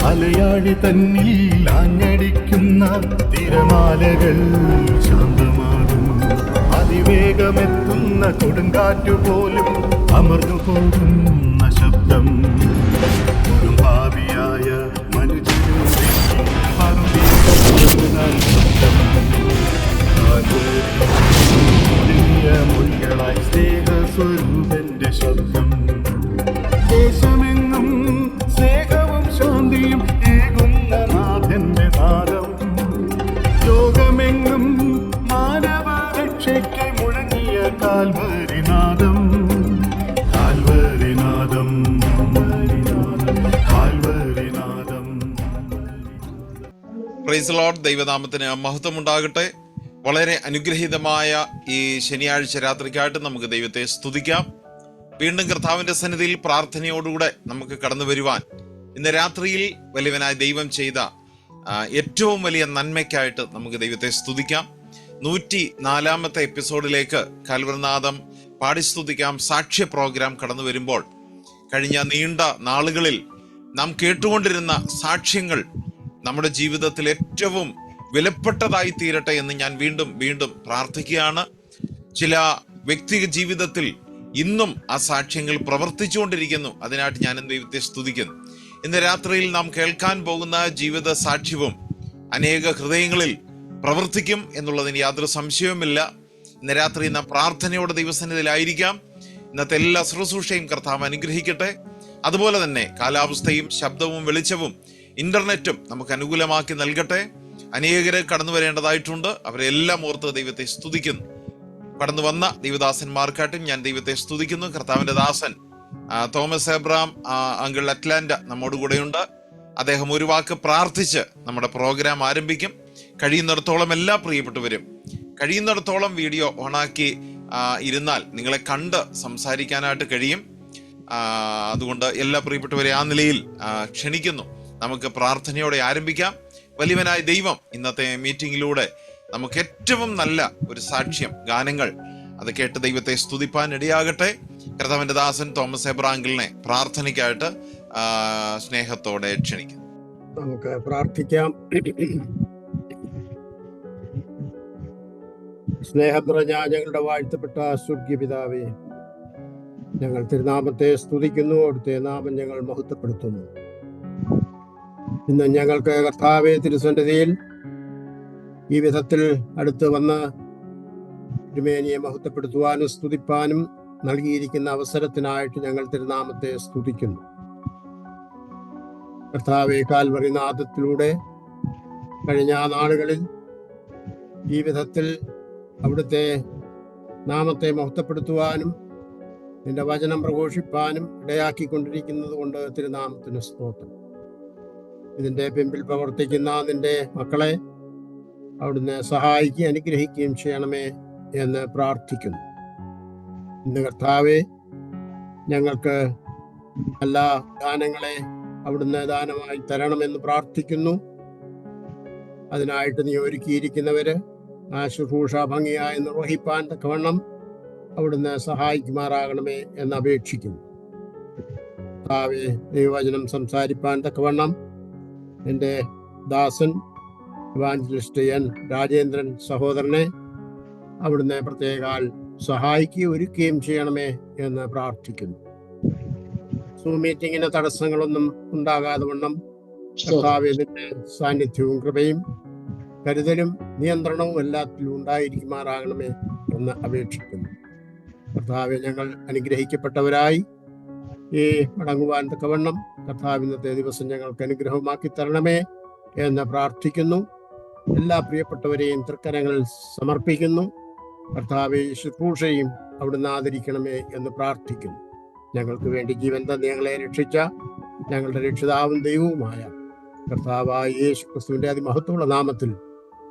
അലയാഴി തന്നിൽ ആഞ്ഞടിക്കുന്ന തിരമാലകൾ ശാന്തമാകും. അതിവേഗമെത്തുന്ന കൊടുങ്കാറ്റുപോലും അമർന്നു പോകുന്ന ശബ്ദം. ഒരു ഭാവിയായ മനുഷ്യരുടെ മൊഴികളായി സ്നേഹസ്വരൂപന്റെ ശബ്ദം. ദേശമെങ്ങും സ്നേഹവും ശാന്തിയും ഏകുന്ന നാഥന്റെ നാദം. ലോകമെങ്ങും മാനവരക്ഷയ്ക്ക് മുഴങ്ങിയ കാൽവരിനാദം. കാൽവരിനാദം, കാൽവരിനാദം. Praise the lord. ദൈവനാമത്തിന് മഹത്വമുണ്ടാകട്ടെ. വളരെ അനുഗ്രഹീതമായ ഈ ശനിയാഴ്ച രാത്രിക്കായിട്ട് നമുക്ക് ദൈവത്തെ സ്തുതിക്കാം. വീണ്ടും കർത്താവിന്റെ സന്നിധിയിൽ പ്രാർത്ഥനയോടുകൂടെ നമുക്ക് കടന്നു വരുവാൻ ഇന്ന് രാത്രിയിൽ വലിയവനായ ദൈവം ചെയ്ത ഏറ്റവും വലിയ നന്മയ്ക്കായിട്ട് നമുക്ക് ദൈവത്തെ സ്തുതിക്കാം. 104 എപ്പിസോഡിലേക്ക് കാൽവരിനാദം പാടി സ്തുതിക്കാം സാക്ഷ്യ പ്രോഗ്രാം കടന്നു വരുമ്പോൾ കഴിഞ്ഞ നീണ്ട നാളുകളിൽ നാം കേട്ടുകൊണ്ടിരുന്ന സാക്ഷ്യങ്ങൾ നമ്മുടെ ജീവിതത്തിൽ ഏറ്റവും വിലപ്പെട്ടതായി തീരട്ടെ എന്ന് ഞാൻ വീണ്ടും വീണ്ടും പ്രാർത്ഥിക്കുകയാണ്. ചില വ്യക്തി ജീവിതത്തിൽ ഇന്നും ആ സാക്ഷ്യങ്ങൾ പ്രവർത്തിച്ചുകൊണ്ടിരിക്കുന്നു. അതിനായിട്ട് ഞാൻ ദൈവത്തെ സ്തുതിക്കുന്നു. ഇന്ന് രാത്രിയിൽ നാം കേൾക്കാൻ പോകുന്ന ജീവിത സാക്ഷ്യവും അനേക ഹൃദയങ്ങളിൽ പ്രവർത്തിക്കും എന്നുള്ളതിന് യാതൊരു സംശയവുമില്ല. ഇന്ന് രാത്രി നാം പ്രാർത്ഥനയോടെ ദൈവസന്നിധിയിലായിരിക്കാം. ഇന്നത്തെ എല്ലാ ശുശ്രൂഷയും കർത്താവ് അനുഗ്രഹിക്കട്ടെ. അതുപോലെ തന്നെ കാലാവസ്ഥയും ശബ്ദവും വെളിച്ചവും ഇന്റർനെറ്റും നമുക്ക് അനുകൂലമാക്കി നൽകട്ടെ. അനേകരെ കടന്നു വരേണ്ടതായിട്ടുണ്ട്. അവരെല്ലാം ഓർത്ത് ദൈവത്തെ സ്തുതിക്കുന്നു. കടന്നു വന്ന ദൈവദാസന്മാർക്കായിട്ടും ഞാൻ ദൈവത്തെ സ്തുതിക്കുന്നു. കർത്താവിന്റെ ദാസൻ തോമസ് എബ്രഹാം അങ്കിൾ അറ്റ്ലാന്റ നമ്മോട് കൂടെയുണ്ട്. അദ്ദേഹം ഒരു വാക്ക് പ്രാർത്ഥിച്ച് നമ്മുടെ പ്രോഗ്രാം ആരംഭിക്കും. കഴിയുന്നിടത്തോളം എല്ലാ പ്രിയപ്പെട്ടവരും കഴിയുന്നിടത്തോളം വീഡിയോ ഓണാക്കി ഇരുന്നാൽ നിങ്ങളെ കണ്ട് സംസാരിക്കാനായിട്ട് കഴിയും. അതുകൊണ്ട് എല്ലാ പ്രിയപ്പെട്ടവരെ ആ നിലയിൽ ക്ഷണിക്കുന്നു. നമുക്ക് പ്രാർത്ഥനയോടെ ആരംഭിക്കാം. വലിയവനായ ദൈവം ഇന്നത്തെ മീറ്റിംഗിലൂടെ നമുക്ക് ഏറ്റവും നല്ല ഒരു സാക്ഷ്യം ഗാനങ്ങൾ അത് കേട്ട് ദൈവത്തെ സ്തുതിപ്പാൻ ഇടയാകട്ടെ. കർത്താവിന്റെ ദാസൻ തോമസ് എബ്രാങ്കിളിനെ പ്രാർത്ഥനയ്ക്കായിട്ട് സ്നേഹത്തോടെ ക്ഷണിക്കുന്നു. നമുക്ക് പ്രാർത്ഥിക്കാം. സ്നേഹം നിറഞ്ഞ ഞങ്ങളുടെ വാഴ്ത്തപ്പെട്ട സ്വർഗീയ പിതാവേ, ഞങ്ങൾ തിരുനാമത്തെ സ്തുതിക്കുന്നു. അവിടുത്തെ നാമം ഞങ്ങൾ മഹത്വപ്പെടുത്തുന്നു. ഇന്ന് ഞങ്ങൾക്ക് കർത്താവേ തിരുസന്നിധിയിൽ ഈ വിധത്തിൽ അടുത്ത് വന്ന് തിരുമേനിയെ മഹത്വപ്പെടുത്തുവാനും സ്തുതിപ്പാനും നൽകിയിരിക്കുന്ന അവസരത്തിനായിട്ട് ഞങ്ങൾ തിരുനാമത്തെ സ്തുതിക്കുന്നു. കർത്താവേ, കാൽവരിനാദത്തിലൂടെ കഴിഞ്ഞ നാളുകളിൽ ഈ വിധത്തിൽ അവിടുത്തെ നാമത്തെ മഹത്വപ്പെടുത്തുവാനും നിന്റെ വചനം പ്രഘോഷിപ്പാനും ഇടയാക്കിക്കൊണ്ടിരിക്കുന്നത് കൊണ്ട് തിരുനാമത്തിന് സ്തോത്രം. ഇതിന്റെ പിമ്പിൽ പ്രവർത്തിക്കുന്ന നിന്റെ മക്കളെ അവിടുന്ന് സഹായിക്കുകയും അനുഗ്രഹിക്കുകയും ചെയ്യണമേ എന്ന് പ്രാർത്ഥിക്കുന്നു. ഇന്ന് കർത്താവേ, ഞങ്ങൾക്ക് എല്ലാ ദാനങ്ങളെ അവിടുന്ന് ദാനമായി തരണമെന്ന് പ്രാർത്ഥിക്കുന്നു. അതിനായിട്ട് നീ ഒരുക്കിയിരിക്കുന്നവര് ആ ശുശ്രൂഷ ഭംഗിയായി നിർവഹിപ്പാൻ തക്കവണ്ണം അവിടുന്ന് സഹായിക്കുമാറാകണമേ എന്ന് അപേക്ഷിക്കുന്നു. കർത്താവേ, ദൈവവചനം സംസാരിപ്പാൻ തക്കവണ്ണം എൻ്റെ ദാസൻ ഇവാഞ്ചലിസ്റ്റ് എൻ രാജേന്ദ്രൻ സഹോദരനെ അവിടുന്ന് പ്രത്യേകാൽ സഹായിക്കുകയും ഒരുക്കുകയും ചെയ്യണമേ എന്ന് പ്രാർത്ഥിക്കുന്നു. സൂം മീറ്റിങ്ങിന് തടസ്സങ്ങളൊന്നും ഉണ്ടാകാതെ വണ്ണം കർത്താവിന്റെ സാന്നിധ്യവും കൃപയും കരുതലും നിയന്ത്രണവും എല്ലാത്തിലും ഉണ്ടായിരിക്കുമാറാകണമേ എന്ന് അപേക്ഷിക്കുന്നു. കർത്താവെ, ഞങ്ങൾ അനുഗ്രഹിക്കപ്പെട്ടവരായി ഈ മടങ്ങുവാൻ തക്കവണ്ണം കർത്താവ് ഇന്നത്തെ ദിവസം ഞങ്ങൾക്ക് അനുഗ്രഹമാക്കി തരണമേ എന്ന് പ്രാർത്ഥിക്കുന്നു. എല്ലാ പ്രിയപ്പെട്ടവരെയും തൃക്കരങ്ങളിൽ സമർപ്പിക്കുന്നു. കർത്താവെ, ശുശ്രൂഷയും അവിടുന്ന് ആദരിക്കണമേ എന്ന് പ്രാർത്ഥിക്കുന്നു. ഞങ്ങൾക്ക് വേണ്ടി ജീവൻ തന്നെ ഞങ്ങളെ രക്ഷിച്ച ഞങ്ങളുടെ രക്ഷിതാവും ദൈവവുമായ കർത്താവായ യേശു ക്രിസ്തുവിന്റെ അതിമഹത്വമുള്ള നാമത്തിൽ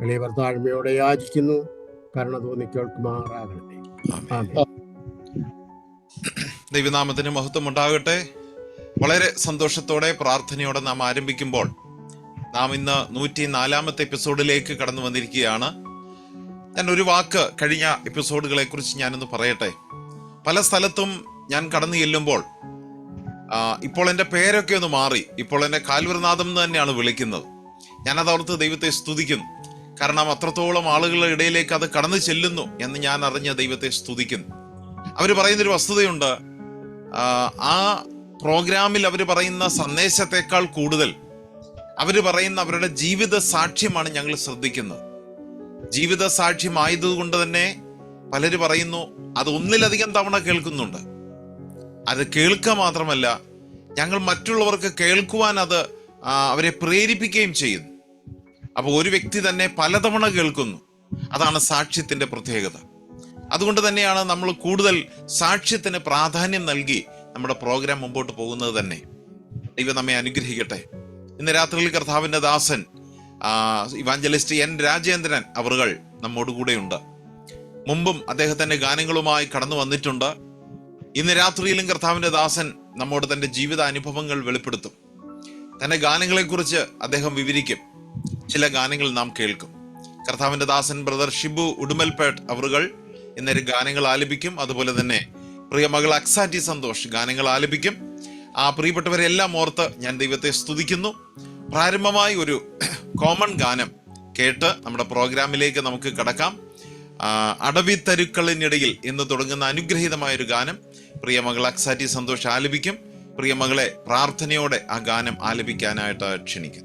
എളിയവർ താഴ്മയോടെ യാചിക്കുന്നു. കരുണ തോന്നി കേൾക്കുമാറാകണമേ. ആമേൻ. ദൈവനാമത്തിന് മഹത്വം ഉണ്ടാകട്ടെ. വളരെ സന്തോഷത്തോടെ പ്രാർത്ഥനയോടെ നാം ആരംഭിക്കുമ്പോൾ നാം ഇന്ന് 104 എപ്പിസോഡിലേക്ക് കടന്നു വന്നിരിക്കുകയാണ്. ഞാൻ ഒരു വാക്ക് കഴിഞ്ഞ എപ്പിസോഡുകളെ കുറിച്ച് ഞാനൊന്ന് പറയട്ടെ. പല സ്ഥലത്തും ഞാൻ കടന്നു ചെല്ലുമ്പോൾ ഇപ്പോൾ എൻ്റെ പേരൊക്കെ ഒന്ന് മാറി, ഇപ്പോൾ എന്നെ കാൽവരിനാഥം എന്ന് തന്നെയാണ് വിളിക്കുന്നത്. ഞാനത് ഓർത്ത് ദൈവത്തെ സ്തുതിക്കുന്നു. കാരണം അത്രത്തോളം ആളുകളുടെ ഇടയിലേക്ക് അത് കടന്നു ചെല്ലുന്നു എന്ന് ഞാൻ അറിഞ്ഞ ദൈവത്തെ സ്തുതിക്കുന്നു. അവർ പറയുന്നൊരു വസ്തുതയുണ്ട്, ആ പ്രോഗ്രാമിൽ അവർ പറയുന്ന സന്ദേശത്തെക്കാൾ കൂടുതൽ അവർ പറയുന്ന അവരുടെ ജീവിത സാക്ഷ്യമാണ് ഞങ്ങൾ ശ്രദ്ധിക്കുന്നത്. ജീവിത സാക്ഷ്യമായതുകൊണ്ട് തന്നെ പലര് പറയുന്നു അത് ഒന്നിലധികം തവണ കേൾക്കുന്നുണ്ട്. അത് കേൾക്കുക മാത്രമല്ല, ഞങ്ങൾ മറ്റുള്ളവർക്ക് കേൾക്കുവാൻ അത് അവരെ പ്രേരിപ്പിക്കുകയും ചെയ്യുന്നു. അപ്പോൾ ഒരു വ്യക്തി തന്നെ പലതവണ കേൾക്കുന്നു. അതാണ് സാക്ഷ്യത്തിന്റെ പ്രത്യേകത. അതുകൊണ്ട് തന്നെയാണ് നമ്മൾ കൂടുതൽ സാക്ഷ്യത്തിന് പ്രാധാന്യം നൽകി നമ്മുടെ പ്രോഗ്രാം മുമ്പോട്ട് പോകുന്നത് തന്നെ. ദൈവം നമ്മെ അനുഗ്രഹിക്കട്ടെ. ഇന്ന് രാത്രിയിൽ കർത്താവിന്റെ ദാസൻ ഇവാഞ്ചലിസ്റ്റ് എൻ രാജേന്ദ്രൻ അവറുകൾ നമ്മോട് കൂടെയുണ്ട്. മുമ്പും അദ്ദേഹത്തിന്റെ ഗാനങ്ങളുമായി കടന്നു വന്നിട്ടുണ്ട്. ഇന്ന് രാത്രിയിലും കർത്താവിന്റെ ദാസൻ നമ്മോട് തന്റെ ജീവിത അനുഭവങ്ങൾ വെളിപ്പെടുത്തും. തന്റെ ഗാനങ്ങളെക്കുറിച്ച് അദ്ദേഹം വിവരിക്കും. ചില ഗാനങ്ങൾ നാം കേൾക്കും. കർത്താവിന്റെ ദാസൻ ബ്രദർ ഷിബു ഉടുമൽപേട്ട് അവറുകൾ ഇന്നൊരു ഗാനങ്ങൾ ആലപിക്കും. അതുപോലെ തന്നെ പ്രിയ മകൾ അക്സാറ്റി സന്തോഷ് ഗാനങ്ങൾ ആലപിക്കും. പ്രിയപ്പെട്ടവരെല്ലാം ഓർത്ത് ഞാൻ ദൈവത്തെ സ്തുതിക്കുന്നു. പ്രാരംഭമായി ഒരു കോമൺ ഗാനം കേട്ട് നമ്മുടെ പ്രോഗ്രാമിലേക്ക് നമുക്ക് കടക്കാം. അടവിത്തരുക്കളിനിടയിൽ എന്ന് തുടങ്ങുന്ന അനുഗ്രഹീതമായ ഒരു ഗാനം പ്രിയ മകൾ അക്സാറ്റി സന്തോഷ് ആലപിക്കും. പ്രിയ മകളെ പ്രാർത്ഥനയോടെ ആ ഗാനം ആലപിക്കാനായിട്ട് ക്ഷണിക്കും.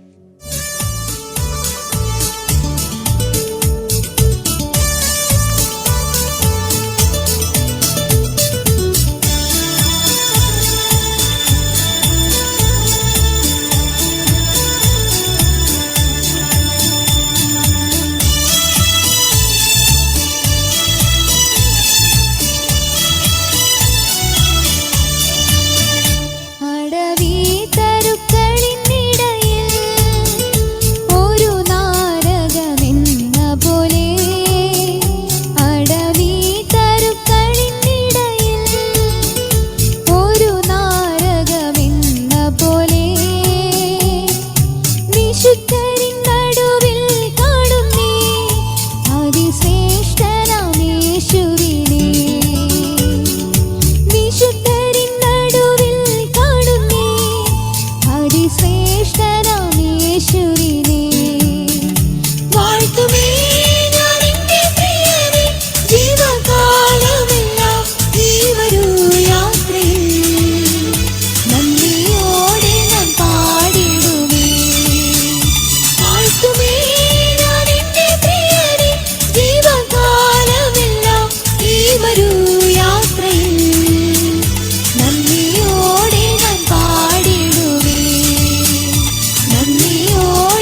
നന്ദിയോടെ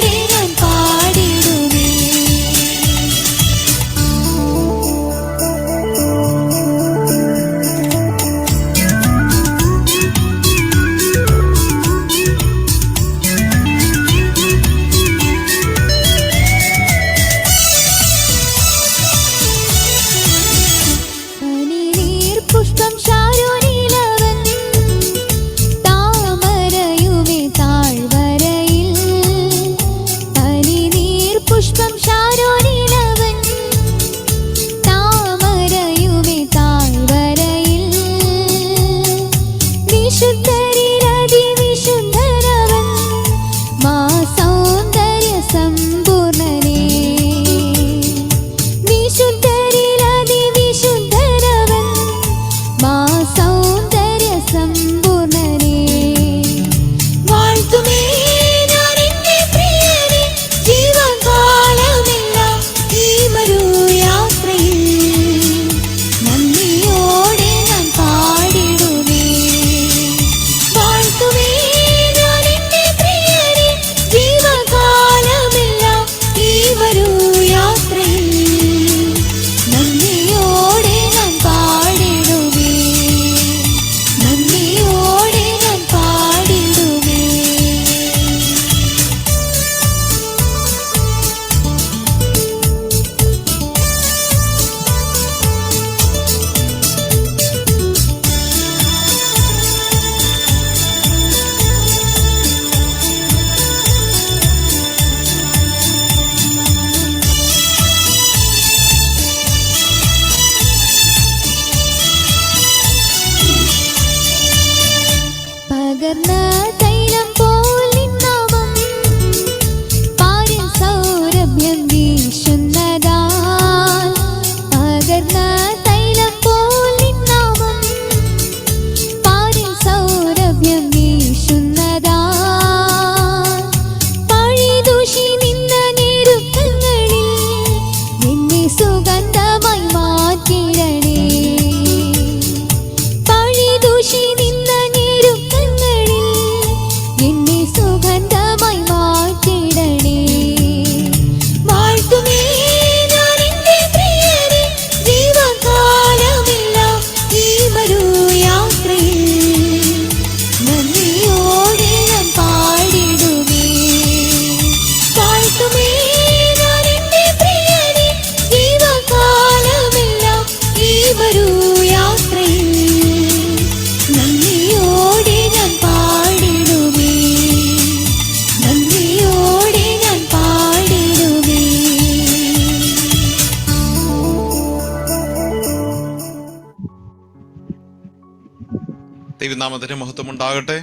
ദൈവനാമത്തിന് മഹത്വം ഉണ്ടാകട്ടെ.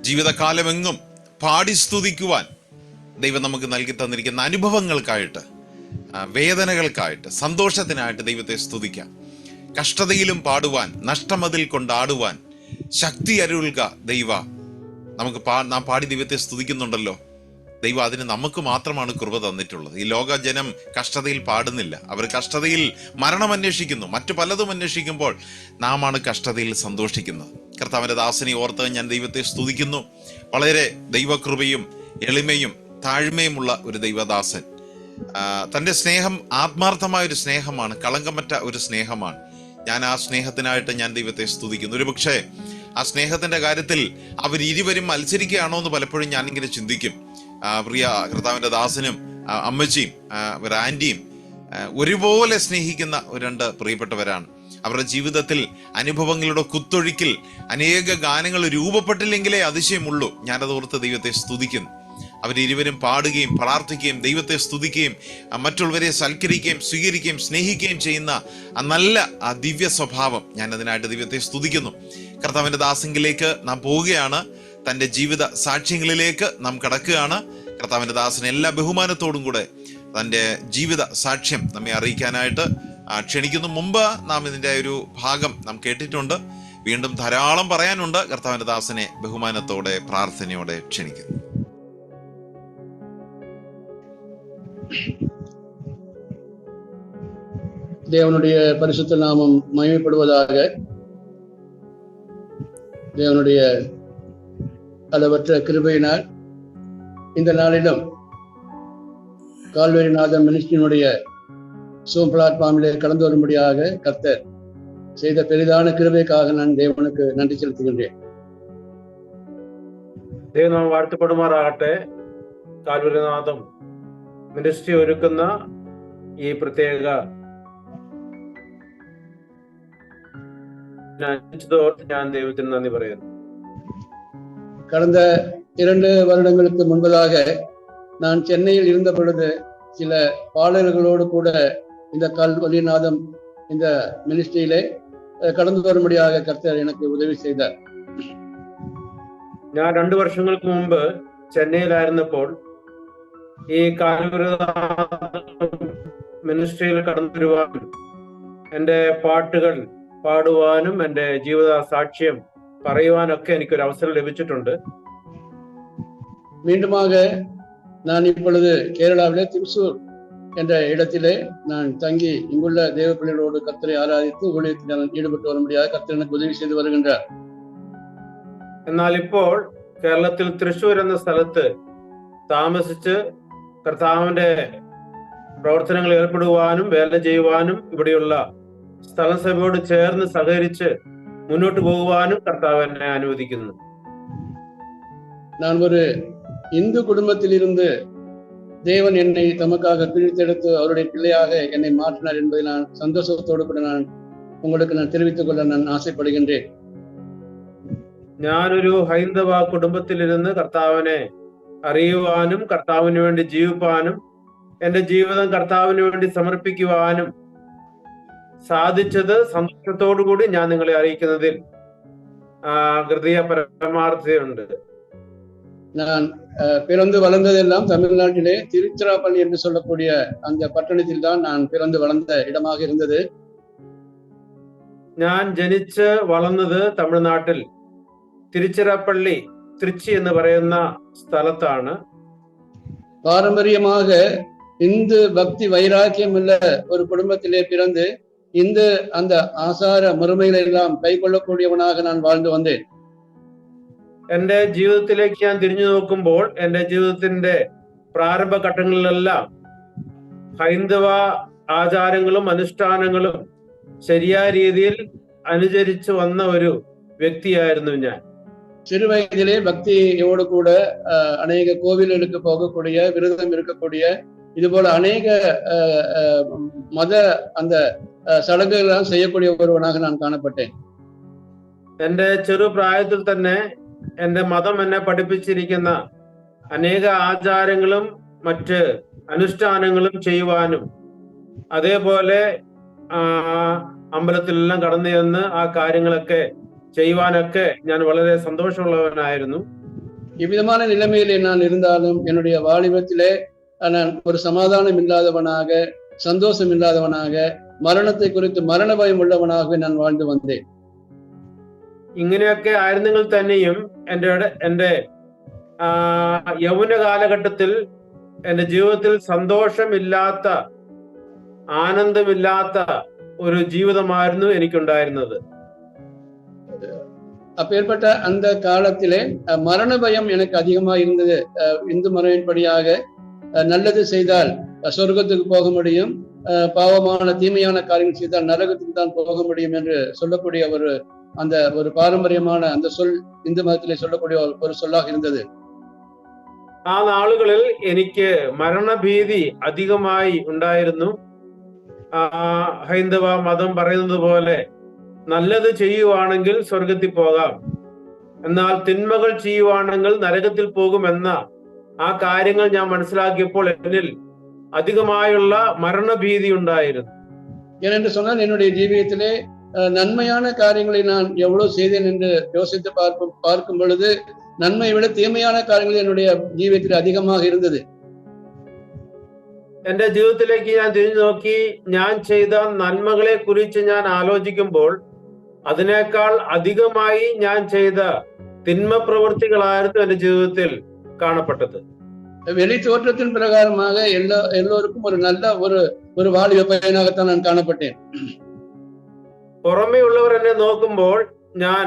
ജീവിതകാലമെങ്ങും പാടി സ്തുതിക്കുവാൻ ദൈവം നമുക്ക് നൽകി തന്നിരിക്കുന്ന അനുഭവങ്ങൾക്കായിട്ട്, വേദനകൾക്കായിട്ട്, സന്തോഷത്തിനായിട്ട് ദൈവത്തെ സ്തുതിക്കാം. കഷ്ടതയിലും പാടുവാൻ, നഷ്ടമതിൽ കൊണ്ടാടുവാൻ ശക്തി അരുൾക ദൈവ. നമുക്ക് നാം പാടി ദൈവത്തെ സ്തുതിക്കുന്നുണ്ടല്ലോ. ദൈവം അതിന് നമുക്ക് മാത്രമാണ് കൃപ തന്നിട്ടുള്ളത്. ഈ ലോക ജനം കഷ്ടതയിൽ പാടുന്നില്ല. അവർ കഷ്ടതയിൽ മരണം അന്വേഷിക്കുന്നു, മറ്റു പലതും അന്വേഷിക്കുമ്പോൾ നാം ആണ് കഷ്ടതയിൽ സന്തോഷിക്കുന്നത്. കർത്താവിൻ്റെ ദാസനെ ഓർത്ത് ഞാൻ ദൈവത്തെ സ്തുതിക്കുന്നു. വളരെ ദൈവകൃപയും എളിമയും താഴ്മയുമുള്ള ഒരു ദൈവദാസൻ. തൻ്റെ സ്നേഹം ആത്മാർത്ഥമായ ഒരു സ്നേഹമാണ്, കളങ്കമറ്റ ഒരു സ്നേഹമാണ്. ഞാൻ ആ സ്നേഹത്തിനായിട്ട് ഞാൻ ദൈവത്തെ സ്തുതിക്കുന്നു. ഒരു പക്ഷേ ആ സ്നേഹത്തിന്റെ കാര്യത്തിൽ അവരിരുവരും മത്സരിക്കുകയാണോ എന്ന് പലപ്പോഴും ഞാനിങ്ങനെ ചിന്തിക്കും. പ്രിയ കർത്താവിൻ്റെ ദാസനും അമ്മച്ചിയും ആൻറ്റിയും ഒരുപോലെ സ്നേഹിക്കുന്ന രണ്ട് പ്രിയപ്പെട്ടവരാണ്. അവരുടെ ജീവിതത്തിൽ അനുഭവങ്ങളുടെ കുത്തൊഴുക്കിൽ അനേക ഗാനങ്ങൾ രൂപപ്പെട്ടില്ലെങ്കിലേ അതിശയമുള്ളൂ. ഞാനത് ഓർത്ത് ദൈവത്തെ സ്തുതിക്കുന്നു. അവരിരുവരും പാടുകയും പ്രാർത്ഥിക്കുകയും ദൈവത്തെ സ്തുതിക്കുകയും മറ്റുള്ളവരെ സൽക്കരിക്കുകയും സ്വീകരിക്കുകയും സ്നേഹിക്കുകയും ചെയ്യുന്ന ആ നല്ല ആ ദിവ്യ സ്വഭാവം, ഞാൻ അതിനായിട്ട് ദൈവത്തെ സ്തുതിക്കുന്നു. കർത്താവിൻ്റെ ദാസങ്കിലേക്ക് നാം പോവുകയാണ്. തൻ്റെ ജീവിത സാക്ഷ്യങ്ങളിലേക്ക് നാം കടക്കുകയാണ്. കർത്താവിൻ്റെ ദാസന് എല്ലാ ബഹുമാനത്തോടും കൂടെ തൻ്റെ ജീവിത സാക്ഷ്യം നമ്മെ അറിയിക്കാനായിട്ട് ക്ഷണിക്കുന്നു. മുമ്പ് നാം ഇതിൻ്റെ ഒരു ഭാഗം നാം കേട്ടിട്ടുണ്ട്. വീണ്ടും ധാരാളം പറയാനുണ്ട്. കർത്താവിൻ്റെ ദാസനെ ബഹുമാനത്തോടെ പ്രാർത്ഥനയോടെ ക്ഷണിക്കുന്നു. தேவனுடைய பரிசுத்த நாமம் மகிமைப்படுவதாக. தேவனுடைய அளவற்ற கிருபையினால் இந்த நாளிலும் கால்வரிநாதன் மினிஸ்ட்ரியினுடைய சூம் பிளாட்ஃபார்மிலே கலந்து வரும்படியாக கர்த்தர் செய்த பெரிதான கிருபைக்காக நான் தேவனுக்கு நன்றி செலுத்துகின்றேன். ദൈവനാമം വാഴ്ത്തപ്പെടുമാറാകട്ടെ. കാൽവരിനാഥം മിനിസ്ട്രി ഒരുക്കുന്ന ഈ പ്രത്യേക ഞാൻ ദൈവത്തിന് നന്ദി പറയുന്നു. கடந்த 2 வருடங்களுக்கு முன்பதாக நான் சென்னையில் இருந்த பொழுது சில பாடல்களோடு கூட இந்த கால்வரிநாதம் இந்த மினிஸ்ட்ரியிலே கடந்து வரும்படியாக கர்த்தர் எனக்கு உதவி செய்தார். ഞാൻ 2 വർഷങ്ങൾക്ക് മുമ്പ് ചെന്നൈയിലായിരുന്നപ്പോൾ ഈ മിനിസ്ട്രിയിൽ കടന്നു വരുവാനും എൻ്റെ പാട്ടുകൾ പാടുവാനും എൻ്റെ ജീവിത സാക്ഷ്യം പറയുവാനൊക്കെ എനിക്കൊരു അവസരം ലഭിച്ചിട്ടുണ്ട്. மீண்டுமாக நான் இப்பொழுது கேரளாவிலே திருசூர் என்ற இடத்திலே நான் தங்கி இங்குள்ள தேவ பிள்ளைகளோடு கர்த்தரை ஆராதித்து ஊழியத்தில் நான் ஈடுபட்டு வரும்படியாக கர்த்தர் எனக்கு உதவி செய்து வருகின்றார். എന്നാൽ ഇപ്പോൾ കേരളത്തിൽ തൃശ്ശൂർ എന്ന സ്ഥലത്ത് താമസിച്ച് കർത്താവിന്റെ പ്രവർത്തനങ്ങളിൽ ഏർപ്പെടുവാനും വേല ചെയ്യുവാനും ഇവിടെയുള്ള സ്ഥലസഭയോട് ചേർന്ന് സഹകരിച്ച് മുന്നോട്ട് പോകുവാനും കർത്താവ് എന്നെ അനുവദിക്കുന്നു. நான் ஒரு இந்து குடும்பத்தில் இருந்து தேவன் என்னை தமக்காக பிரித்தெடுத்து அவருடைய பிள்ளையாக என்னை மாற்றினார் என்பதை நான் சந்தோஷத்தோடு கூட நான் உங்களுக்கு தெரிவித்துக் கொள்ள நான் ஆசைப்படுகின்றேன். ഞാനൊരു ഹൈന്ദവ കുടുംബത്തിലിരുന്ന് കർത്താവിനെ അറിയുവാനും കർത്താവിന് വേണ്ടി ജീവിപ്പാനും എൻ്റെ ജീവിതം കർത്താവിന് വേണ്ടി സമർപ്പിക്കുവാനും സാധിച്ചത് സന്തോഷത്തോടു കൂടി ഞാൻ നിങ്ങളെ അറിയിക്കുന്നതിൽ ഹൃദയ പരമാർത്ഥതയുണ്ട്. நான் பிறந்து வளர்ந்ததெல்லாம் தமிழ்நாட்டிலே திருச்சிராப்பள்ளி என்று சொல்லக்கூடிய அந்த பட்டணத்தில் தான் நான் பிறந்து வளர்ந்த இடமாக இருந்தது. ഞാൻ ജനിച്ച് വളർന്നത് തമിഴ്നാട്ടിൽ തിരുച്ചിറപ്പള്ളി, திருச்சி എന്ന് പറയുന്ന സ്ഥലത്താണ്. பாரம்பரியமாக இந்து பக்தி வைராக்கியம் உள்ள ஒரு குடும்பத்திலே பிறந்து இந்த அந்த ஆசார முறைமைகளை எல்லாம் கை கொள்ளக்கூடியவனாக நான் வாழ்ந்து வந்தேன். എൻ്റെ ജീവിതത്തിലേക്ക് ഞാൻ തിരിഞ്ഞു നോക്കുമ്പോൾ എൻ്റെ ജീവിതത്തിന്റെ പ്രാരംഭ ഘട്ടങ്ങളിലെല്ലാം ഹൈന്ദവ ആചാരങ്ങളും അനുഷ്ഠാനങ്ങളും ശരിയായ രീതിയിൽ അനുചരിച്ചു വന്ന ഒരു വ്യക്തിയായിരുന്നു ഞാൻ. சிறு வயதிலே பக்தியோடு கூட அநேக கோவில்களுக்கு போகக்கூடிய, விரதம் இருக்கக்கூடிய, இது போல அநேக மத அந்த சடங்குகள் செய்யக்கூடிய ஒருவனாக நான் காணப்பட்டேன். എൻ്റെ ചെറുപ്രായത്തിൽ തന്നെ എൻ്റെ മതം എന്നെ പഠിപ്പിച്ചിരിക്കുന്ന അനേക ആചാരങ്ങളും മറ്റ് അനുഷ്ഠാനങ്ങളും ചെയ്യുവാനും അതേപോലെ അമ്പലത്തിലെല്ലാം കടന്നു ചെന്ന് ആ കാര്യങ്ങളൊക്കെ ചെയ്യുവാനൊക്കെ ഞാൻ വളരെ സന്തോഷമുള്ളവനായിരുന്നു. இவ்விதமான நிலைமையிலே நான் இருந்தாலும் என்னுடைய வாலிபத்திலே நான் ஒரு சமாதானம் இல்லாதவனாக, சந்தோஷம் இல்லாதவனாக, மரணத்தை குறித்து மரண பயம் உள்ளவனாகவே நான் வாழ்ந்து வந்தேன். ഇങ്ങനെയൊക്കെ ആയിരുന്നെങ്കിൽ തന്നെയും എൻ്റെ യൗവന കാലഘട്ടത്തിൽ എൻ്റെ ജീവിതത്തിൽ സന്തോഷമില്ലാത്ത, ആനന്ദമില്ലാത്ത ഒരു ജീവിതമായിരുന്നു എനിക്കുണ്ടായിരുന്നത്. அப்பேற்பட்ட அந்த காலத்திலே மரண பயம் எனக்கு அதிகமா இருந்தது. இந்து முறையின்படியாக நல்லது செய்தால் சொர்க்கத்துக்கு போக முடியும், பாவமான தீமையான காரியங்கள் செய்தால் நரகத்துக்கு தான் போக முடியும் என்று சொல்லக்கூடிய அந்த ஒரு பாரம்பரியமான அந்த சொல் இந்து மதத்திலே சொல்லக்கூடிய ஒரு சொல்லாக இருந்தது. ആ നാളുകളിൽ എനിക്ക് മരണഭീതി അധികമായി ഉണ്ടായിരുന്നു. ഹൈന്ദവ മതം പറയുന്നത് പോലെ നല്ലത് ചെയ്യുവാണെങ്കിൽ സ്വർഗത്തിൽ പോകാം, എന്നാൽ തിന്മകൾ ചെയ്യുവാണെങ്കിൽ നരകത്തിൽ പോകുമെന്ന ആ കാര്യങ്ങൾ ഞാൻ മനസ്സിലാക്കിയപ്പോൾ എന്നിൽ അധികമായുള്ള മരണഭീതി ഉണ്ടായിരുന്നു. ஏனென்று சொன்னால் என்னுடைய ஜீவியத்திலே நன்மையான காரியங்களை நான் எவ்வளவு செய்தேன் என்று யோசித்து பார்க்கும் பொழுது நன்மை விட தீமையான காரியங்கள் என்னுடைய ஜீவியத்தில் அதிகமாக இருந்தது. എന്റെ ജീവിതത്തിലേക്ക് ഞാൻ തിരിഞ്ഞു നോക്കി, ഞാൻ ചെയ്ത നന്മകളെ കുറിച്ച് ഞാൻ ആലോചിക്കുമ്പോൾ അതിനേക്കാൾ അധികമായി ഞാൻ ചെയ്ത തിന്മ പ്രവൃത്തികളായിരുന്നു എന്റെ ജീവിതത്തിൽ കാണപ്പെട്ടത്. வெளி தோற்றத்தின் பிரகாரமாக எல்லோருக்கும் ஒரு நல்ல ஒரு வாலிப பையனாகத்தான் நான் காணப்பட்டேன். പുറമേ ഉള്ളവർ എന്നെ നോക്കുമ്പോൾ ഞാൻ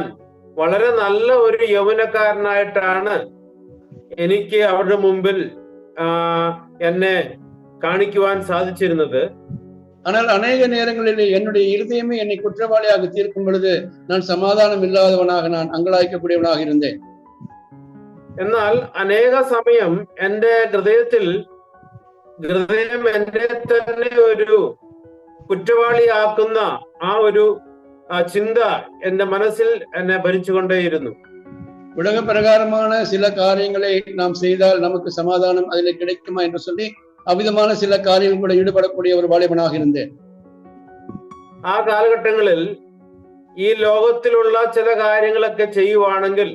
വളരെ നല്ല ഒരു യൗവനക്കാരനായിട്ടാണ് എനിക്ക് അവരുടെ മുമ്പിൽ എന്നെ കാണിക്കുവാൻ സാധിച്ചിരുന്നത്. ஆனால் அநேக நேரங்களில் என்னுடைய இருதயமே என்னை குற்றவாளியாக தீர்க்கும் பொழுது நான் சமாதானம் இல்லாதவனாக, நான் அங்கலாய்க்கக்கூடியவனாக இருந்தேன். എന്നാൽ അനേക സമയം എൻ്റെ ഹൃദയം എന്നെ തന്നെ ഒരു കുറ്റവാളിയാക്കുന്ന ആ ഒരു ചിന്ത എന്റെ മനസ്സിൽ എന്നെ ഭരിച്ചുകൊണ്ടേയിരുന്നു. உலக பிரகாரமான சில காரியங்களை நாம் செய்தால் நமக்கு சமாதானம் அதில் கிடைக்குமா என்று சொல்லி அவ்விதமான சில காரியங்கள் கூட ஈடுபடக்கூடிய ஒரு வாலிபனாக இருந்தேன். ആ കാലഘട്ടങ്ങളിൽ ഈ ലോകത്തിലുള്ള ചില കാര്യങ്ങളൊക്കെ ചെയ്യുവാണെങ്കിൽ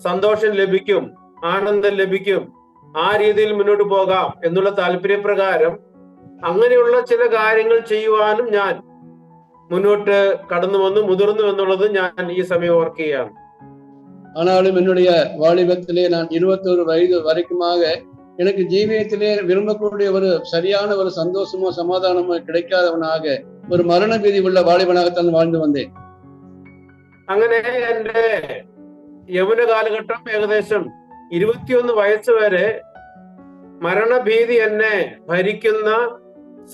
സന്തോഷം ലഭിക്കും, ആനന്ദം ലഭിക്കും, ആ രീതിയിൽ മുന്നോട്ട് പോകാം എന്നുള്ള താല്പര്യപ്രകാരം അങ്ങനെയുള്ള ചില കാര്യങ്ങൾ ചെയ്യുവാനും ഞാൻ മുന്നോട്ട് കടന്നു വന്നു, മുതിർന്നു എന്നുള്ളത് ഞാൻ ഈ സമയം ഓർക്കുകയാണ്. ஆனாலும் என்னுடைய வாலிபத்திலே நான் 21 வயது வரைக்குமாக எனக்கு ஜீவியத்திலே விரும்பக்கூடிய ஒரு சரியான ஒரு சந்தோஷமோ சமாதானமோ கிடைக்காதவனாக ஒரு மரண பீதி உள்ள வாலிபனாகத்தான் வாழ்ந்து வந்தேன். അങ്ങനെ എൻ്റെ യൗവന കാലഘട്ടം ഏകദേശം 21 വയസ്സ് വരെ മരണഭീതി എന്നെ ഭരിക്കുന്ന,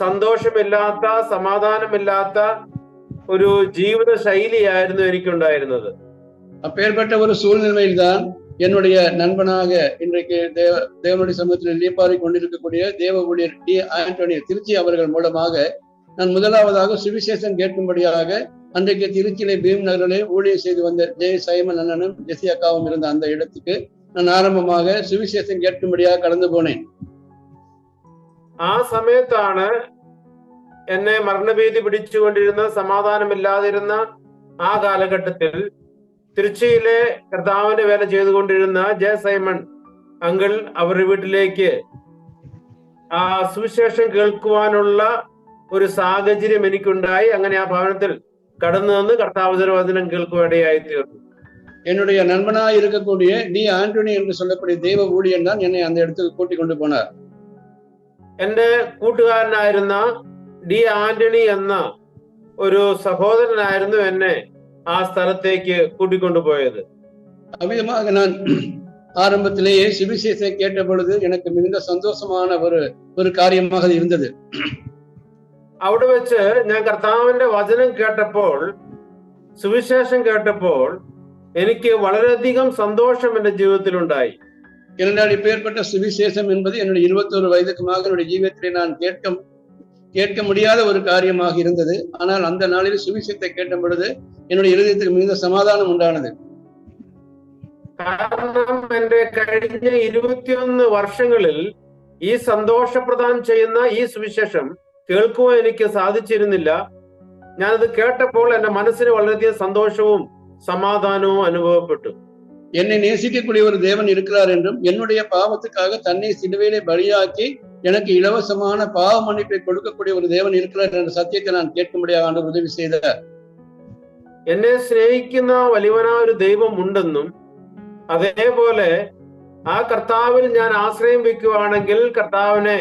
സന്തോഷമില്ലാത്ത, സമാധാനമില്ലാത്ത ഒരു ജീവിത ശൈലിയായിരുന്നു എനിക്കുണ്ടായിരുന്നത്. அப்பேற்பட்ட ஒரு சூழ்நிலையில்தான் என்னுடைய நண்பனாக இன்றைக்கு தேவனுடைய சமூகத்தில் இளைப்பாறை கொண்டிருக்கக்கூடிய தேவ ஊழியர் டி ஆண்டனி திருச்சி அவர்கள் மூலமாக நான் முதலாவதாக சுவிசேஷம் கேட்கும்படியாக அன்றைக்கு திருச்சியிலே பீம் நகரிலே ஊழியர் செய்து வந்த ஜெய் சைமன் அண்ணனும் ஜெசி அக்காவும் இருந்த அந்த இடத்துக்கு நான் ஆரம்பமாக சுவிசேஷம் கேட்கும்படியாக கடந்து போனேன். ആ സമയത്താണ് എന്നെ മരണഭീതി പിടിച്ചുകൊണ്ടിരുന്ന, സമാധാനമില്ലാതിരുന്ന ആ കാലഘട്ടത്തിൽ തിരുച്ചിയിലെ കർത്താവിന്റെ വേല ചെയ്തുകൊണ്ടിരുന്ന ജെ സൈമൺ അങ്കിൾ അവരുടെ വീട്ടിലേക്ക് ആ സുവിശേഷം കേൾക്കുവാനുള്ള ഒരു സാഹചര്യം എനിക്കുണ്ടായി. അങ്ങനെ ആ ഭവനത്തിൽ കടന്നു വന്ന് കർത്താവ് വചനം കേൾക്കുവാനിടയായി തീർന്നു. என்னுடைய நண்பனாக இருக்கக்கூடிய டி ஆண்டனி என்று சொல்லக்கூடிய தெய்வ ஊழியன் தான் என்னை அந்த இடத்துக்கு கூட்டிக் கொண்டு போனார். എന്റെ കൂട്ടുകാരനായിരുന്ന ഡി ആന്റണി എന്ന ഒരു സഹോദരനായിരുന്നു എന്നെ ആ സ്ഥലത്തേക്ക് കൂട്ടിക്കൊണ്ടുപോയത്. அவ்விதமாக நான் ஆரம்பத்திலேயே சுவிசேஷத்தை கேட்ட பொழுது எனக்கு மிகுந்த சந்தோஷமான ஒரு காரியமாக இருந்தது. അവിടെ വെച്ച് ഞാൻ കർത്താവിന്റെ വചനം കേട്ടപ്പോൾ, സുവിശേഷം കേട്ടപ്പോൾ എനിക്ക് വളരെയധികം സന്തോഷം എന്റെ ജീവിതത്തിൽ ഉണ്ടായി. ஏனென்றால் இப்பேற்பட்ட சுவிசேஷம் என்பது என்னுடைய 21 வயதுக்குமாக என்னுடைய ஜீவியத்திலே நான் கேட்க முடியாத ஒரு காரியமாக இருந்தது. ஆனால் அந்த நாளில் சுவிசேஷத்தை கேட்ட பொழுது என்னுடைய இருதயத்துக்கு மிகுந்த சமாதானம் உண்டானது. കാരണം എന്റെ കഴിഞ്ഞ 21 വർഷങ്ങളിൽ ഈ സന്തോഷപ്രദാനം ചെയ്യുന്ന ഈ സുവിശേഷം കേൾക്കുവാൻ എനിക്ക് സാധിച്ചിരുന്നില്ല. ഞാനത് കേട്ടപ്പോൾ എന്റെ മനസ്സിന് വളരെയധികം സന്തോഷവും സമാധാനവും അനുഭവപ്പെട്ടു. என்னை நேசிக்கக்கூடிய ஒரு தேவன் இருக்கிறார் என்றும் என்னுடைய பாவத்துக்காக தன்னை சிலுவையிலே பலியாக்கி எனக்கு இலவசமான பாவ மன்னிப்பை கொடுக்கக்கூடிய ஒரு தேவன் இருக்கிறார் என்ற சத்தியத்தை நான் கேட்கும்படியாக ஆண்டவர் உதவி செய்தார். എന്നെ സ്നേഹിക്കുന്ന വലിയവനായ ഒരു ദൈവം ഉണ്ടെന്നും അതേപോലെ ആ കർത്താവിൽ ഞാൻ ആശ്രയം വെക്കുവാണെങ്കിൽ, കർത്താവിനെ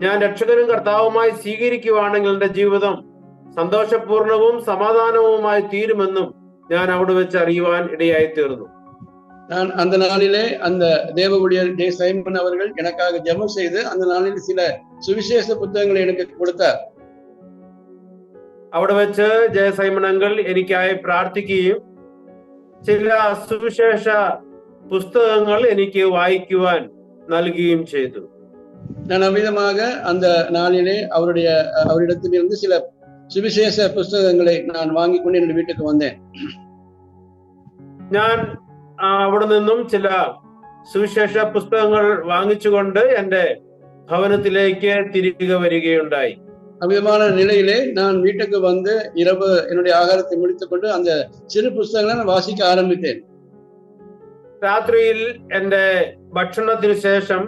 ഞാൻ രക്ഷകനും കർത്താവുമായി സ്വീകരിക്കുവാണെങ്കിൽ എന്റെ ജീവിതം സന്തോഷപൂർണവും സമാധാനവുമായി തീരുമെന്നും ഞാൻ അവിടെ വെച്ച് അറിയുവാൻ ഇടയായി തീർന്നു. நான் அந்த நாளிலே அந்த தேவ ஊழியர் ஜே சைமன் அவர்கள் எனக்காக ஜெபம் செய்து அந்த நாளில் சில சுவிசேஷ புத்தகங்களை எனக்கு கொடுத்தார். അവിടെ വെച്ച് ജയ സൈമൺ അങ്കിൾ എനിക്കായി പ്രാർത്ഥിക്കുകയും ചില സുവിശേഷ പുസ്തകങ്ങൾ എനിക്ക് വായിക്കുവാൻ നൽകുകയും ചെയ്തു. நான் அவ்விதமாக அந்த நாளிலே அவரிடத்திலிருந்து சில சுவிசேஷ புஸ்தகங்களை நான் வாங்கி கொண்டு என்னுடைய வீட்டுக்கு வந்தேன். ഞാൻ അവിടെ നിന്നും ചില സുവിശേഷ പുസ്തകങ്ങൾ വാങ്ങിച്ചുകൊണ്ട് എന്റെ ഭവനത്തിലേക്ക് തിരികെ വരികയുണ്ടായി. அவ்விதமான நிலையிலே நான் வீட்டுக்கு வந்து இரவு என்னுடைய ஆகாரத்தை முடித்துக்கொண்டு அந்த சிறு புஸ்தகங்களை நான் வாசிக்க ஆரம்பித்தேன். രാത്രിയിൽ എന്റെ ഭക്ഷണത്തിന് ശേഷം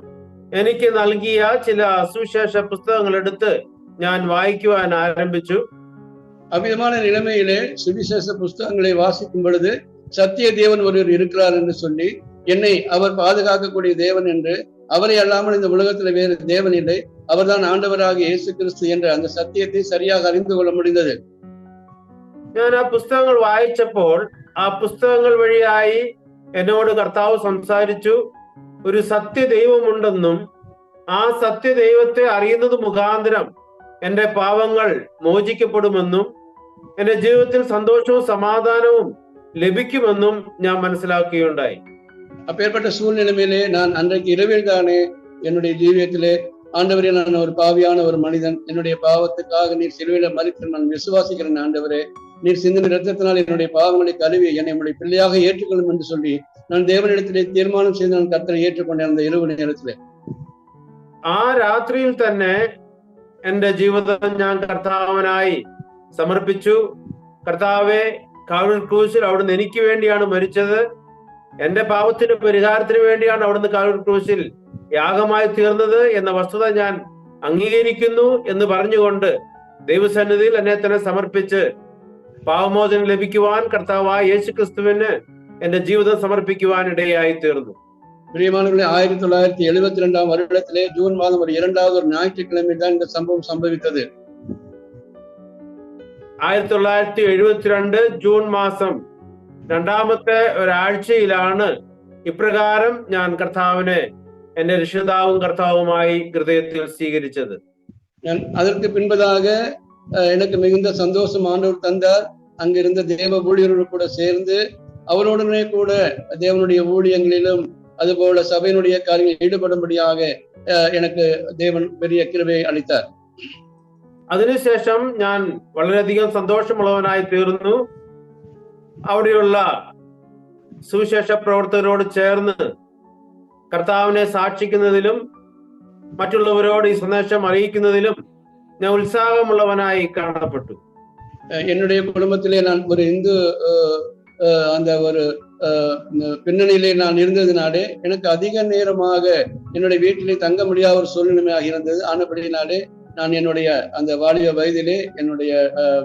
എനിക്ക് നൽകിയ ചില സുവിശേഷ പുസ്തകങ്ങൾ എടുത്ത് ഞാൻ വായിക്കുവാൻ ആരംഭിച്ചു. அவ்விதமான நிலைமையிலே சுவிசேஷ புஸ்தகங்களை வாசிக்கும் பொழுது சத்திய தேவன் ஒருவர் இருக்கிறார் என்று சொல்லி, என்னை அவர் பாதுகாக்கக்கூடிய தேவன் என்று, அவரை அல்லாமல் இந்த உலகத்துல வேறு தேவன் இல்லை, அவர்தான் ஆண்டவராக இயேசு கிறிஸ்து என்ற அந்த சத்தியத்தை சரியாக அறிந்து கொள்ள முடிந்தது. ഞാൻ ആ പുസ്തകങ്ങൾ വായിച്ചപ്പോൾ ആ പുസ്തകങ്ങൾ വഴിയായി എന്നോട് കർത്താവ് സംസാരിച്ചു. ഒരു സത്യദൈവമുണ്ടെന്നും ആ സത്യദൈവത്തെ അറിയുന്നത് മുഖാന്തരം എന്റെ പാവങ്ങൾ മോചിക്കപ്പെടുമെന്നും എന്റെ ജീവിതത്തിൽ സന്തോഷവും സമാധാനവും ലഭിക്കുമെന്നും ഞാൻ മനസ്സിലാക്കുകയുണ്ടായി. அப்பேற்பட்ட சூழ்நிலையிலே நான் அன்றைக்கு இரவில் தானே என்னுடைய ஜீவியத்திலே, ஆண்டவரே, நான் ஒரு பாவியான ஒரு மனிதன், என்னுடைய பாவத்துக்காக நீர் சிலுவையில மரித்து நான் விசுவாசிக்கிறேன் ஆண்டவரே, நீர் சிந்தின இரத்தத்தினால் என்னுடைய பாவங்களை கழுவி என்னை உடைய பிள்ளையாக ஏற்றுக்கொள்ளும் என்று சொல்லி நான் தேவனிடத்திலே தீர்மானம் செய்து நான் கர்த்தரை ஏற்றுக்கொண்டேன். அந்த இரவு நேரத்திலே ആ രാത്രിയിൽ തന്നെ എന്റെ ജീവിതം ഞാൻ കർത്താവിനായി സമർപ്പിച്ചു. കർത്താവെ, കാവൽ ക്രൂശിൽ അവിടുന്ന് എനിക്ക് വേണ്ടിയാണ് മരിച്ചത്, എന്റെ പാപത്തിന് പരിഹാരത്തിന് വേണ്ടിയാണ് അവിടുന്ന് കാവൽ ക്രൂശിൽ യാഗമായി തീർന്നത് എന്ന വസ്തുത ഞാൻ അംഗീകരിക്കുന്നു എന്ന് പറഞ്ഞുകൊണ്ട് ദൈവസന്നിധിയിൽ എന്നെ തന്നെ സമർപ്പിച്ച് പാപമോചനം ലഭിക്കുവാൻ കർത്താവായ യേശു ക്രിസ്തുവിന് എന്റെ ജീവിതം സമർപ്പിക്കുവാൻ ഇടയായി തീർന്നു. பிரியமானவர்களே, 1972 வருடத்திலே ஜூன் மாதம் ஒரு 2வது ஒரு ஞாயிற்றுக்கிழமை தான் இந்த சம்பவம் சம்பவித்தது. 1972 ജൂൺ മാസം 2ാമത്തെ ഒരാഴ്ചയിലാണ് ഇപ്രകാരം ഞാൻ കർത്താവിനെ എന്റെ രക്ഷിതാവും കർത്താവുമായി ഹൃദയത്തിൽ സ്വീകരിച്ചത്. அதற்கு பின்பதாக எனக்கு மிகுந்த சந்தோஷம் ஆண்டவர் தந்தார். அங்கிருந்த தேவ ஊழியரோடு கூட சேர்ந்து அவருடனே கூட தேவனுடைய ஊழியங்களிலும் അതുപോലെ സഭയിനുடைய കാര്യങ്ങളിൽ ஈடுபடும்படியாக எனக்கு தேவன் பெரிய கிருபையை அளித்தார். അതിനുശേഷം ഞാൻ വളരെയധികം സന്തോഷമുള്ളവനായി തീർന്നു. അവിടെയുള്ള സുവിശേഷ പ്രവർത്തകരോട് ചേർന്ന് കർത്താവിനെ സാക്ഷിക്കുന്നതിലും മറ്റുള്ളവരോട് ഈ സന്ദേശം അറിയിക്കുന്നതിലും ഞാൻ ഉത്സാഹമുള്ളവനായി കാണപ്പെട്ടു. என்னுடைய குடும்பத்திலே நான் ஒரு இந்து அந்த ஒரு பின்னணியிலே நான் இருந்ததினாலே எனக்கு அதிக நேரமாக என்னுடைய வீட்டிலே தங்க முடியாத ஒரு சூழ்நிலையாக இருந்தது. ஆனபடினாலே நான் என்னுடைய அந்த வாலிப வயதிலே என்னுடைய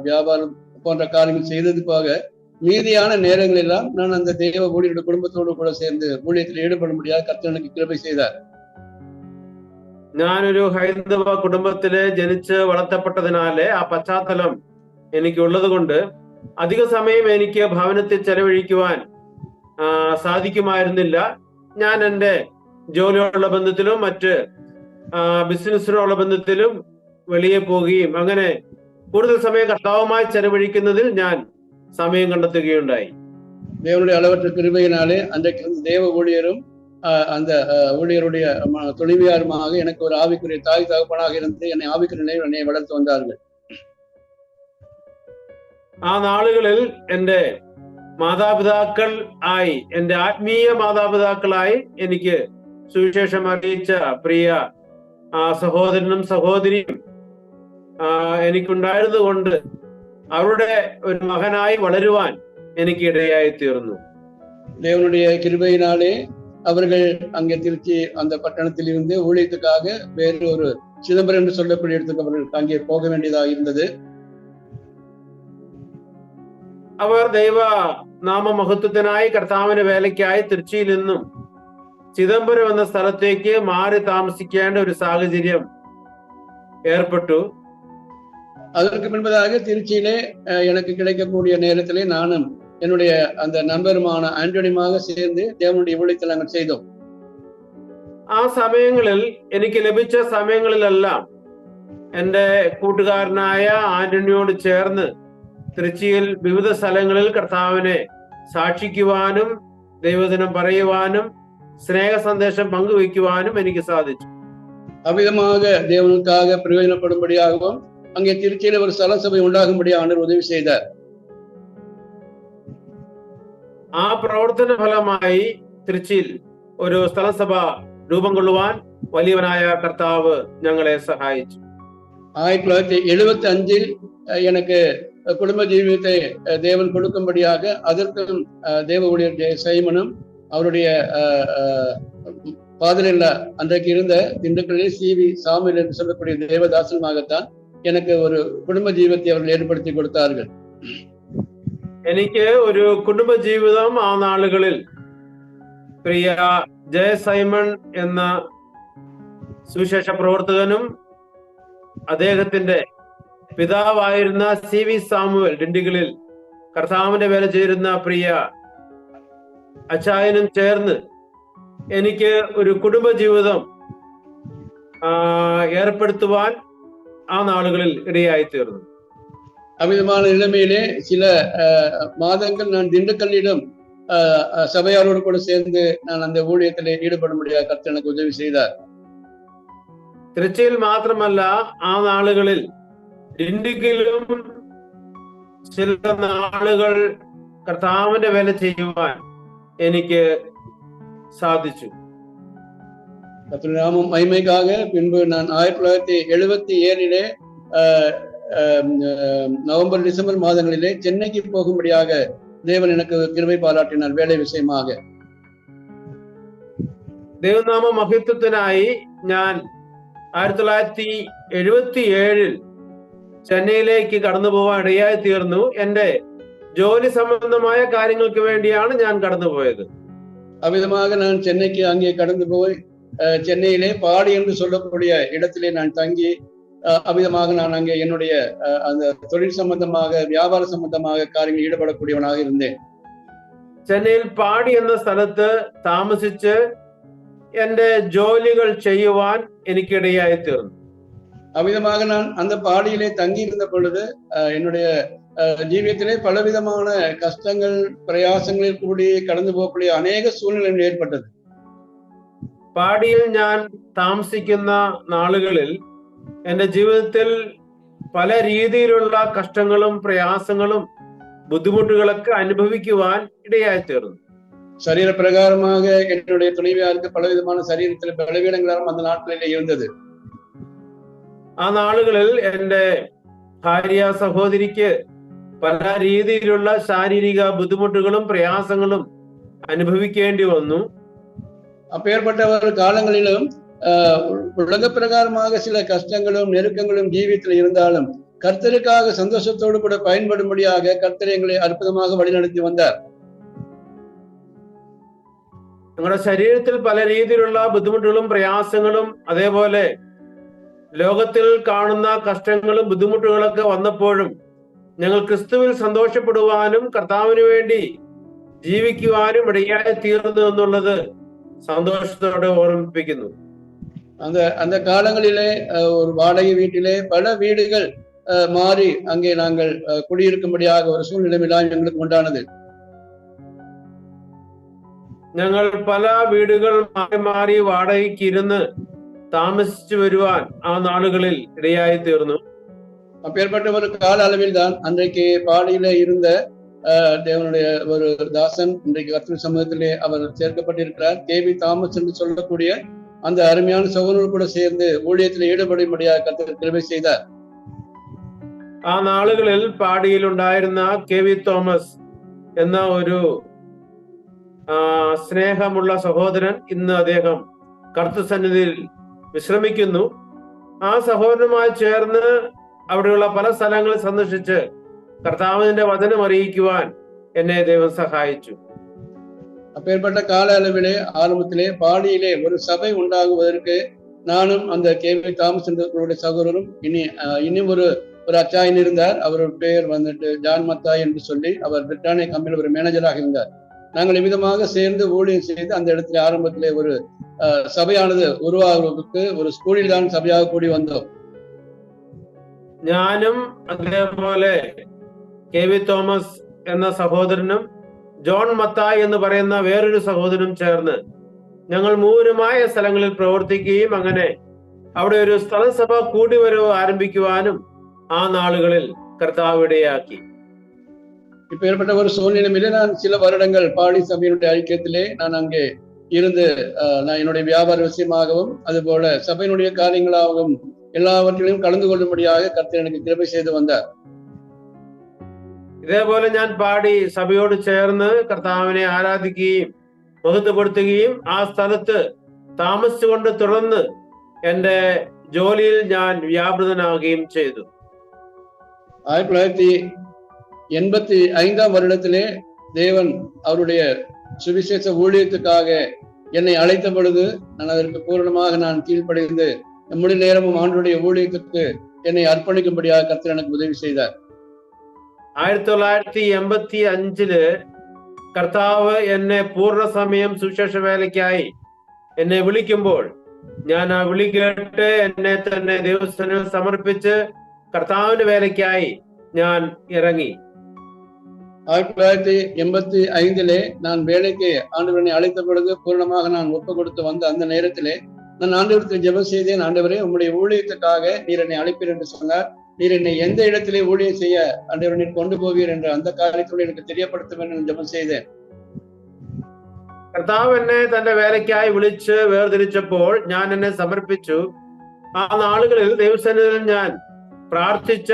வியாபாரம் போன்ற காரியங்கள் செய்தது போக மீதியான நேரங்கள் எல்லாம் நான் அந்த தேவ ஊழியருடைய குடும்பத்தோடு கூட சேர்ந்து ஊழியத்தில் ஈடுபட முடியாத கர்த்தர் எனக்கு கிருபை செய்தார். ഞാനൊരു ഹൈന്ദവ കുടുംബത്തില് ജനിച്ച് വളർത്തപ്പെട്ടതിനാല് ആ പശ്ചാത്തലം എനിക്കുള്ളത് കൊണ്ട് അധിക സമയം എനിക്ക് ഭവനത്തിൽ ചെലവഴിക്കുവാൻ സാധിക്കുമായിരുന്നില്ല. ഞാൻ എൻ്റെ ജോലിയോടുള്ള ബന്ധത്തിലും മറ്റ് ബിസിനസ്സിനോടുള്ള ബന്ധത്തിലും വെളിയെ പോവുകയും അങ്ങനെ കൂടുതൽ സമയം കർത്താവുമായി ചെലവഴിക്കുന്നതിൽ ഞാൻ സമയം കണ്ടെത്തുകയുണ്ടായി. தேவனுடைய அளவற்ற கிருபையினாலே அன்றைக்கு தேவ ஊழியரும் அந்த ஊழியருடைய துணைவியாருமாக எனக்கு ஒரு ஆவிக்குரிய தாய் தகப்பனாக இருந்து என்னை ஆவிக்குரிய நிலையில் என்னை வளர்த்து வந்தார்கள். ആ നാളുകളിൽ എൻ്റെ മാതാപിതാക്കൾ ആയി, എൻ്റെ ആത്മീയ മാതാപിതാക്കളായി എനിക്ക് സുവിശേഷം അറിയിച്ച പ്രിയ സഹോദരനും സഹോദരിയും എനിക്കുണ്ടായിരുന്നത് കൊണ്ട് അവരുടെ ഒരു മകനായി വളരുവാൻ എനിക്ക് ഇടയായി തീർന്നു. தேவனுடைய கிருபையினாலே அவர்கள் அங்கே திருச்சி அந்த பட்டணத்தில் இருந்து ஊழியத்துக்காக வேறு ஒரு சிதம்பரம் என்று சொல்லக்கூடிய இடத்துக்கு அவர்கள் அங்கே போக வேண்டியதாக இருந்தது. അവർ ദൈവ നാമമഹത്വത്തിനായി കർത്താവിന്റെ വേലയ്ക്കായി തിരുച്ചിയിൽ നിന്നും ചിദംബരം എന്ന സ്ഥലത്തേക്ക് മാറി താമസിക്കേണ്ട ഒരു സാഹചര്യം ഏർപ്പെട്ടു. அதற்கு பின்பதாக திருச்சியிலே எனக்கு கிடைக்கக்கூடிய நேரத்திலே நானும் என்னுடைய அந்த நண்பருமான ஆண்டோனியுமாக சேர்ந்து தேவனுடைய ஊழியத்தை நாங்கள் செய்தோம். ആ സമയങ്ങളിൽ എനിക്ക് ലഭിച്ച സമയങ്ങളിലെല്ലാം എൻ്റെ കൂട്ടുകാരനായ ആന്റണിയോട് ചേർന്ന് തിരുച്ചിയിൽ വിവിധ സ്ഥലങ്ങളിൽ കർത്താവിനെ സാക്ഷിക്കുവാനും ദൈവദിനം പറയുവാനും സ്നേഹ സന്ദേശം പങ്കുവയ്ക്കുവാനും എനിക്ക് സാധിച്ചു. அவ்விதமாக தேவனுக்காக பிரயோஜனப்படும்படியாகவும் அங்கே திருச்சியில ஒரு ஸ்தல சபை உண்டாகும்படி ஆண்டவர் உதவி செய்தார். ആ പ്രവർത്തന ഫലമായി തിരുച്ചിയിൽ ഒരു സ്ഥലസഭ രൂപം കൊള്ളുവാൻ വലിയവനായ കർത്താവ് ഞങ്ങളെ സഹായിച്ചു. 1975 எனக்கு குடும்ப ஜீவியத்தை தேவன் கொடுக்கும்படியாக அதற்கும் தேவ ஊழியர் சைமனும் அவருடைய பாதிரில் அன்றைக்கு இருந்த திண்டுக்கல்லில் CV சாமுவேல் என்று சொல்லக்கூடிய தேவதாசனுமாகத்தான் எனக்கு ஒரு കുടുംബ ജീവിതത്തെ അവർ ഏർപ്പെടുത്തി കൊടുത്താர்கள். എനിക്ക് ഒരു കുടുംബ ജീവിതം ആ നാളുകളിൽ പ്രിയ ജയ സൈമൺ എന്ന സുവിശേഷ പ്രവർത്തകനും അദ്ദേഹത്തിന്റെ പിതാവായിരുന്ന CV സാമുവേൽ ഡിണ്ടിഗലിൽ കർത്താവിന്റെ വേല ചേരുന്ന പ്രിയ അച്ചായനും ചേർന്ന് എനിക്ക് ഒരു കുടുംബ ജീവിതം ഏർപ്പെടുത്തുവാൻ ആ നാളുകളിൽ ഇടയായി തീർന്നു. அவ்விதமான நிலைமையிலே சில மாதங்கள் நான் திண்டுக்கல்லிடம் சபையாரோடு கூட சேர்ந்து நான் அந்த ஊழியத்திலே ஈடுபடும்படியாக கர்த்தர் எனக்கு உதவி செய்தார். തിരുച്ചിയിൽ മാത്രമല്ല ആ നാളുകളിൽ ഡിണ്ടിഗലിലും ചില നാളുകൾ കർത്താവിന്റെ വേല ചെയ്യുവാൻ എനിക്ക് സാധിച്ചു. கர்த்தருடைய நாமம் மகிமைக்காக பின்பு நான் 1977 நவம்பர் டிசம்பர் மாதங்களிலே சென்னைக்கு போகும்படியாக தேவன் எனக்கு கிருபை பாராட்டினார் வேலை விஷயமாக. ദൈവനാമ മഹത്വത്തിനായി ഞാൻ 1977 ചെന്നൈയിലേക്ക് കടന്നു പോകാൻ ഇടയായി തീർന്നു. എൻ്റെ ജോലി സംബന്ധമായ കാര്യങ്ങൾക്ക് വേണ്ടിയാണ് ഞാൻ കടന്നുപോയത്. அவ்விதமாக நான் சென்னைக்கு அங்கே கடந்து போய் சென்னையிலே பாடி என்று சொல்லக்கூடிய இடத்திலே நான் தங்கி அவ்விதமாக நான் அங்கே என்னுடைய அந்த தொழில் சம்பந்தமாக வியாபார சம்பந்தமாக காரியங்கள் ஈடுபடக்கூடியவனாக இருந்தேன். ചെന്നൈയിൽ പാടി എന്ന സ്ഥലത്ത് താമസിച്ച് എൻ്റെ ജോലികൾ ചെയ്യുവാൻ എനിക്കിടയായി തീർന്നു. அவ்விதமாக நான் அந்த பாடியிலே தங்கி இருந்த பொழுது என்னுடைய ஜீவியத்திலே பலவிதமான கஷ்டங்கள் பிரயாசங்களில் கூடி கடந்து போகக்கூடிய அநேக சூழ்நிலைகள் ஏற்பட்டது. പാടിയിൽ ഞാൻ താമസിക്കുന്ന നാളുകളിൽ എൻ്റെ ജീവിതത്തിൽ പല രീതിയിലുള്ള കഷ്ടങ്ങളും പ്രയാസങ്ങളും ബുദ്ധിമുട്ടുകളൊക്കെ അനുഭവിക്കുവാൻ ഇടയായി തീർന്നു. சரீர பிரகாரமாக என்னுடைய துணைவியாருக்கு பலவிதமான சரீரத்தில் பலவீனங்களும் அந்த நாட்களிலே இருந்தது. ആ നാളുകളിൽ എൻ്റെ ഭാര്യ സഹോദരിക്ക് പല രീതിയിലുള്ള ശാരീരിക ബുദ്ധിമുട്ടുകളും പ്രയാസങ്ങളും അനുഭവിക്കേണ്ടി വന്നു. அப்பேற்பட்ட ஒரு காலங்களிலும் உலக பிரகாரமாக சில கஷ்டங்களும் நெருக்கங்களும் ஜீவியத்தில் இருந்தாலும் கர்த்தருக்காக சந்தோஷத்தோடு கூட பயன்படும்படியாக கர்த்தர் எங்களை அற்புதமாக வழிநடத்தி வந்தார். ഞങ്ങളുടെ ശരീരത്തിൽ പല രീതിയിലുള്ള ബുദ്ധിമുട്ടുകളും പ്രയാസങ്ങളും അതേപോലെ ലോകത്തിൽ കാണുന്ന കഷ്ടങ്ങളും ബുദ്ധിമുട്ടുകളൊക്കെ വന്നപ്പോഴും ഞങ്ങൾ ക്രിസ്തുവിൽ സന്തോഷപ്പെടുവാനും കർത്താവിന് വേണ്ടി ജീവിക്കുവാനും ഇടയായി തീർന്നു എന്നുള്ളത് സന്തോഷത്തോടെ ഓർമ്മിപ്പിക്കുന്നു. அந்த காலங்களிலே ஒரு வாடகை வீட்டிலே பல வீடுகள் மாறி அங்கே நாங்கள் குடியிருக்கும்படியாக ஒரு சூழ்நிலையிலாம் எங்களுக்கு உண்டானது. ഞങ്ങൾ പല വീടുകൾ മാറി മാറി വാടകയ്ക്ക് ഇരുന്ന് താമസിച്ചു വരുവാൻ ആ നാളുകളിൽ ഇടയായി തീർന്നു. அப்பேற்பட்ட ஒரு கால அளவில் தான் அன்றைக்கு பாடியில இருந்த தேவனுடைய ஒரு தாசன் இன்றைக்கு கர்த்தர் சமூகத்திலே அவர் சேர்க்கப்பட்டிருக்கிறார். KV தாமஸ் என்று சொல்லக்கூடிய அந்த அருமையான சகோதரர் கூட சேர்ந்து ஊழியத்தில் ஈடுபடும்படியாக கர்த்தர் கிருபை செய்தார். ആ നാളുകളിൽ പാടിയിൽ ഉണ്ടായിരുന്ന KV തോമസ് എന്ന ഒരു സ്നേഹമുള്ള സഹോദരൻ ഇന്ന് അദ്ദേഹം കർത്തൃസന്നിധിയിൽ വിശ്രമിക്കുന്നു. ആ സഹോദരനുമായി ചേർന്ന് അവിടെയുള്ള പല സ്ഥലങ്ങൾ സന്ദർശിച്ച് കർത്താവിന്റെ വചനം അറിയിക്കുവാൻ എന്നെ ദൈവം സഹായിച്ചു. அப்பேற்பட்ட கால அளவிலே ஆரம்பத்திலே பாடியிலே ஒரு சபை உண்டாகுவதற்கு நானும் அந்த கேவி தாமஸ் என்ற சகோதரரும் இன்னும் ஒரு அச்சாயன் இருந்தார். அவர் பெயர் வந்துட்டு ஜான் மத்தாய் என்று சொல்லி அவர் பிரிட்டானிய கம்பெனியில் ஒரு மேனேஜராக இருந்தார். நாங்கள் இவ்விதமாக சேர்ந்து ஊழியம் செய்து அந்த இடத்துல ஆரம்பத்திலே ஒரு സഭയാണത് ഉരുവാകുവதற்கு ഒരു സ്കൂളിലാണ് സഭയാക കൂടി വന്നു. ഞാനും അതേപോലെ കെ വി തോമസ് എന്ന സഹോദരനും ജോൺ മത്തായി എന്ന് പറയുന്ന വേറൊരു സഹോദരനും ചേർന്ന് ഞങ്ങൾ മൂരുമായ സ്ഥലങ്ങളിൽ പ്രവർത്തിക്കുകയും അങ്ങനെ അവിടെ ഒരു സ്ഥലസഭ കൂടിവരവ് ആരംഭിക്കുവാനും ആ നാളുകളിൽ കർത്താവ് ഇടയാക്കി. இப்பேற்பட்ட ஒரு சூழ்நிலையிலே நான் சில வருடங்கள் பாடி சபையினுடைய ஐக்கியத்திலே நான் அங்கே இருந்து நான் என்னுடைய வியாபார விஷயமாகவும் அதுபோல சபையினுடைய காரியங்களாகவும் എല്ലാവற்றிലും കടന്നു കൊള്ളുമ്പടിയായ കർത്താവ് എനിക്ക് കൃപ ചെയ്തു വந்தார். ഇതേപോലെ ഞാൻ പാടി സഭയോട് ചേർന്ന് കർത്താവിനെ ആരാധിക്കുകയും മഹത്വപ്പെടുത്തുകയും ആ സ്ഥലത്ത് താമസിച്ചുകൊണ്ട് തുടർന്ന് എന്റെ ജോലിയിൽ ഞാൻ വ്യാപൃതനാവുകയും ചെയ്തു. 1985 வருடத்திலே தேவன் அவருடைய சுவிசேஷ ஊழியத்துக்காக என்னை அழைத்த பொழுது நான் அதற்கு பூரணமாக நான் கீழ்ப்படிந்து முழு நேரமும் ஆண்டுடைய ஊழியத்துக்கு என்னை அர்ப்பணிக்கும்படியாக கர்த்தர் எனக்கு உதவி செய்தார். 1985 കർത്താവ് എന്നെ പൂർണ്ണ സമയം സുവിശേഷ വേലയ്ക്കായി എന്നെ വിളിക്കുമ്പോൾ ഞാൻ ആ വിളി കേട്ട് എന്നെ തന്നെ ദൈവസന്നിധിയിൽ സമർപ്പിച്ച് കർത്താവിന്റെ വേലയ്ക്കായി ഞാൻ ഇറങ്ങി. 1985 நான் வேலைக்கு ஆண்டவரை அழைத்த பொழுது பூர்ணமாக நான் ஒப்பு கொடுத்து வந்த அந்த நேரத்திலே நான் ஆண்டவரத்தில் ஜெபம் செய்தேன். ஆண்டவரே, உம்முடைய ஊழியத்துக்காக நீர் என்னை அழைப்பீர் என்று சொன்னார். நீர் என்னை எந்த இடத்திலே ஊழியம் செய்ய ஆண்டவரை நீர் கொண்டு போவீர் என்ற அந்த കാര്യത്തോടെ എനിക്ക് തെரியപ്പെടുത്തും എന്ന് ജപം ചെയ്തேன். കർത്താവ് എന്നെ തന്റെ വേലയ്ക്കായി വിളിച്ച് വേർതിരിച്ചപ്പോൾ ഞാൻ എന്നെ സമർപ്പിച്ചു. ആ നാളുകളിൽ ദൈവസന്നിധിയിൽ ഞാൻ പ്രാർത്ഥിച്ച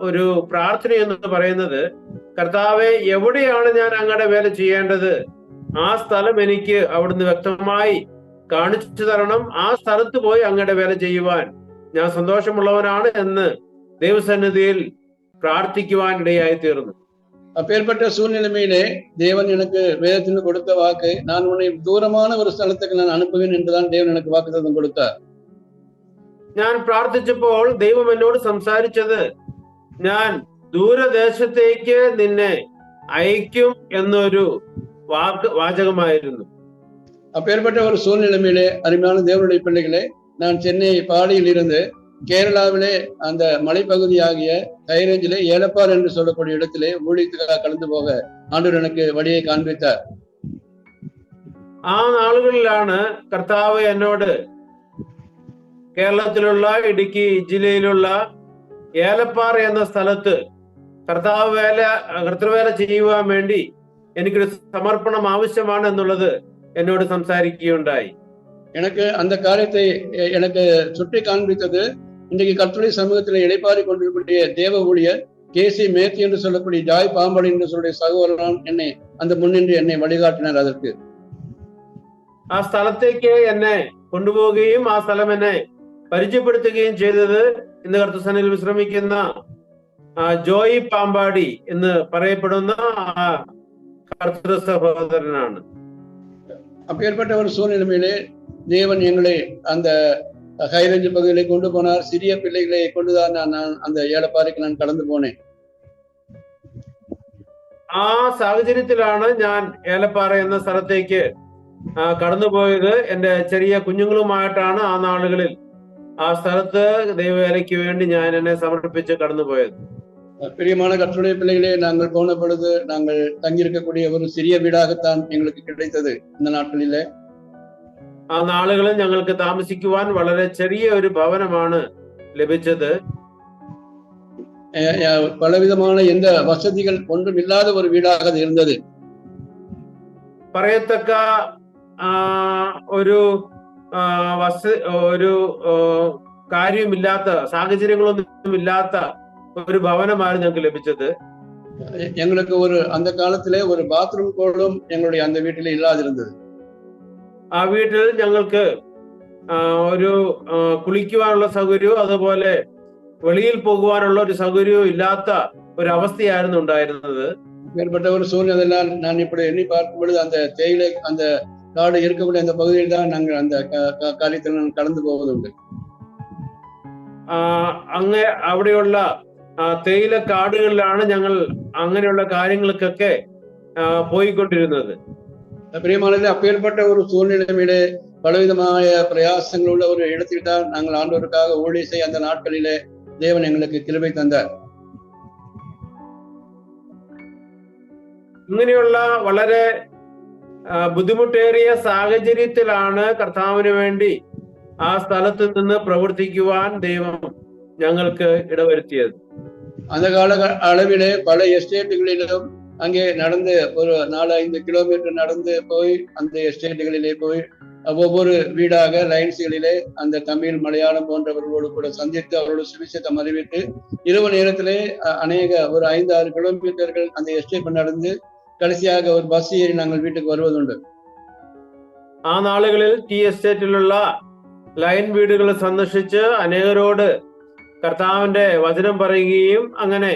ഒരു പ്രാർത്ഥന എന്ന് പറയുന്നത്, കർത്താവെ, എവിടെയാണ് ഞാൻ അങ്ങയുടെ വേല ചെയ്യേണ്ടത്? ആ സ്ഥലം എനിക്ക് അവിടുന്ന് വ്യക്തമായി കാണിച്ചു തരണം. ആ സ്ഥലത്ത് പോയി അങ്ങയുടെ വേല ചെയ്യുവാൻ ഞാൻ സന്തോഷമുള്ളവനാണ് എന്ന് ദൈവസന്നിധിയിൽ പ്രാർത്ഥിക്കുവാൻ ഇടയായി തീർന്നു. அப்பேற்பட்ட சூழ்நிலைமையிலே தேவன் எனக்கு வேதத்தில் கொடுத்த வாக்கு, நான் உன்னை தூரமான ஒரு സ്ഥലത്തേക്ക് நான் அனுப்புவேன் என்றுதான் தேவன் எனக்கு வாக்குத்தத்தம் கொடுத்தார். ഞാൻ പ്രാർത്ഥിച്ചപ്പോൾ ദൈവം എന്നോട് സംസാരിച്ചത്, ഞാൻ ദൂരദേശത്തേക്ക് നിന്നെ അയക്കും എന്നൊരു വാചകമായിരുന്നു. அப்பேற்பட்ட ஒரு சூழ்நிலைமையிலே அருமையான தேவனுடைய பிள்ளைகளே, நான் சென்னை பாடியில் இருந்து கேரளாவிலே அந்த மலைப்பகுதியாகிய ஹைரேஞ்சிலே ஏலப்பார் என்று சொல்லக்கூடிய இடத்திலே ஊழியத்துக்காக கலந்து போக ஆண்டவர் எனக்கு வழியை காண்பித்தார். ആ നാളുകളിലാണ് കർത്താവ് എന്നോട് കേരളത്തിലുള്ള ഇടുക്കി ജില്ലയിലുള്ള ഏലപ്പാറ എന്ന സ്ഥലത്ത് കർത്തൃവേല ചെയ്യുവാൻ വേണ്ടി എനിക്കൊരു സമർപ്പണം ആവശ്യമാണ് എന്നുള്ളത് എന്നോട് സംസാരിക്കുകയുണ്ടായി. எனக்கு அந்த காரியத்தை எனக்கு சுட்டி காண்பித்தது இன்றைக்கு கர்த்தருடைய சமூகத்தில் இளைப்பாரி கொண்டிருக்கக்கூடிய தேவ ஊழியர் கேசி மேத்தி என்று சொல்லக்கூடிய ஜாய் பாம்படி என்று சொல்லுடைய சகோதரன் என்னை அந்த മുന്നിன்று என்னை வழிகாட்டினார். அதற்கு ആ സ്ഥലത്തേക്ക് എന്നെ കൊണ്ടുപോവുകയും ആ സ്ഥലം എന്നെ പരിചയപ്പെടുത്തുകയും ചെയ്തത് ഇന്ന് കർത്തൃസന്നിധിയിൽ വിശ്രമിക്കുന്ന ജോയി പാമ്പാടി എന്ന് പറയപ്പെടുന്ന ആ കർത്തൃ സഹോദരനാണ്. அப்பேற்பட்ட ஒரு சூழ்நிலைமையிலே தேவன் எங்களை அந்த ஹைரேஞ்ச் பகுதியிலே கொண்டு போனார். சிறிய பிள்ளைகளை கொண்டுதான் நான் அந்த ஏலப்பாறைக்கு நான் கடந்து போனேன். ആ സാഹചര്യത്തിലാണ് ഞാൻ ഏലപ്പാറ എന്ന സ്ഥലത്തേക്ക് കടന്നുപോയത്. എന്റെ ചെറിയ കുഞ്ഞുങ്ങളുമായിട്ടാണ് ആ നാളുകളിൽ ആ സ്ഥലത്ത് ദൈവവേലയ്ക്ക് വേണ്ടി ഞാൻ എന്നെ സമർപ്പിച്ച് കടന്നുപോയത്. பிரியமான கர்த்தருடைய பிள்ளைகளே, நாங்கள் போன பொழுது நாங்கள் தங்கியிருக்கக்கூடிய ஒரு சிறிய வீடாகத்தான் எங்களுக்கு கிடைத்தது. இந்த நாட்களிலே ആ നാളുകളിൽ ഞങ്ങൾക്ക് താമസിക്കുവാൻ വളരെ ചെറിയ ഒരു ഭവനമാണ് ലഭിച്ചത്. பலவிதமான எந்த வசதிகள் ஒன்றும் இல்லாத ஒரு வீடாக அது இருந்தது. പറയത്തക്ക ഒരു കാര്യമില്ലാത്ത, സാഹചര്യങ്ങളൊന്നും ഇല്ലാത്ത ഒരു ഭവനമായിരുന്നു ഞങ്ങൾക്ക് ലഭിച്ചത്. எங்களுக்கு அந்த காலத்திலே ஒரு பாத்ரூம் கோடும் எங்களுடைய அந்த வீட்டில் இல்லாதிருந்தது. ആ വീട്ടിൽ ഞങ്ങൾക്ക് ഒരു കുളിക്കുവാനുള്ള സൗകര്യവും അതുപോലെ വെളിയിൽ പോകുവാനുള്ള ഒരു സൗകര്യവും ഇല്ലാത്ത ഒരവസ്ഥയായിരുന്നു ഉണ്ടായിരുന്നത്. ஏற்பட்ட ஒரு சூழ்நிலையில நான் இப்படி எண்ணி பார்க்கும் பொழுது அந்த தேயிலை அந்த காடு இருக்கக்கூடிய அந்த பகுதியில் தான் நாங்கள் அந்த காரியத்தில் கடந்து போவதுண்டு. അവിടെയുള്ള തേയില കാടുകളിലാണ് ഞങ്ങൾ അങ്ങനെയുള്ള കാര്യങ്ങൾക്കൊക്കെ പോയിക്കൊണ്ടിരുന്നത്. பிரியமானது, அப்பேற்பட்ட ஒரு சூழ்நிலையிலே பலவிதമായ பிரயாசங்களுள்ள ஒரு இடத்தில் தான் நாங்கள் ஆண்டவருக்காக ஊழியம் செய்ய அந்த நாட்களிலே தேவன் எங்களுக்கு கிருபை தந்தார். ഇങ്ങനെയുള്ള വളരെ ബുദ്ധിമുട്ടേറിയ സാഹചര്യത്തിലാണ് കർത്താവിന് വേണ്ടി ആ സ്ഥലത്ത് നിന്ന് പ്രവർത്തിക്കുവാൻ ദൈവം ഞങ്ങൾക്ക് ഇടവരുത്തിയത്. அந்த கால அளவிலே பல எஸ்டேட்டுகளிலும் அங்கே நடந்து ஒரு 4-5 கிலோமீட்டர் நடந்து போய் அந்த எஸ்டேட்டுகளிலே போய் ஒவ்வொரு வீடாக லைன்ஸ்களிலே அந்த தமிழ் மலையாளம் போன்றவர்களோடு கூட சந்தித்து அவரோட சுவிசேஷத்தை அறிவித்து இரவு நேரத்திலே அநேக ஒரு 5-6 கிலோமீட்டர்கள் அந்த எஸ்டேட் நடந்து கடைசியாக ஒரு பஸ் ஏறி நாங்கள் வீட்டுக்கு வருவதுண்டு. ആ നാളുകളിൽ ടി എസ്റ്റേറ്റിലുള്ള ലൈൻ വീടുകൾ സന്ദർശിച്ച് അനേകരോട് കർത്താവിന്റെ വചനം പറയുകയും അങ്ങനെ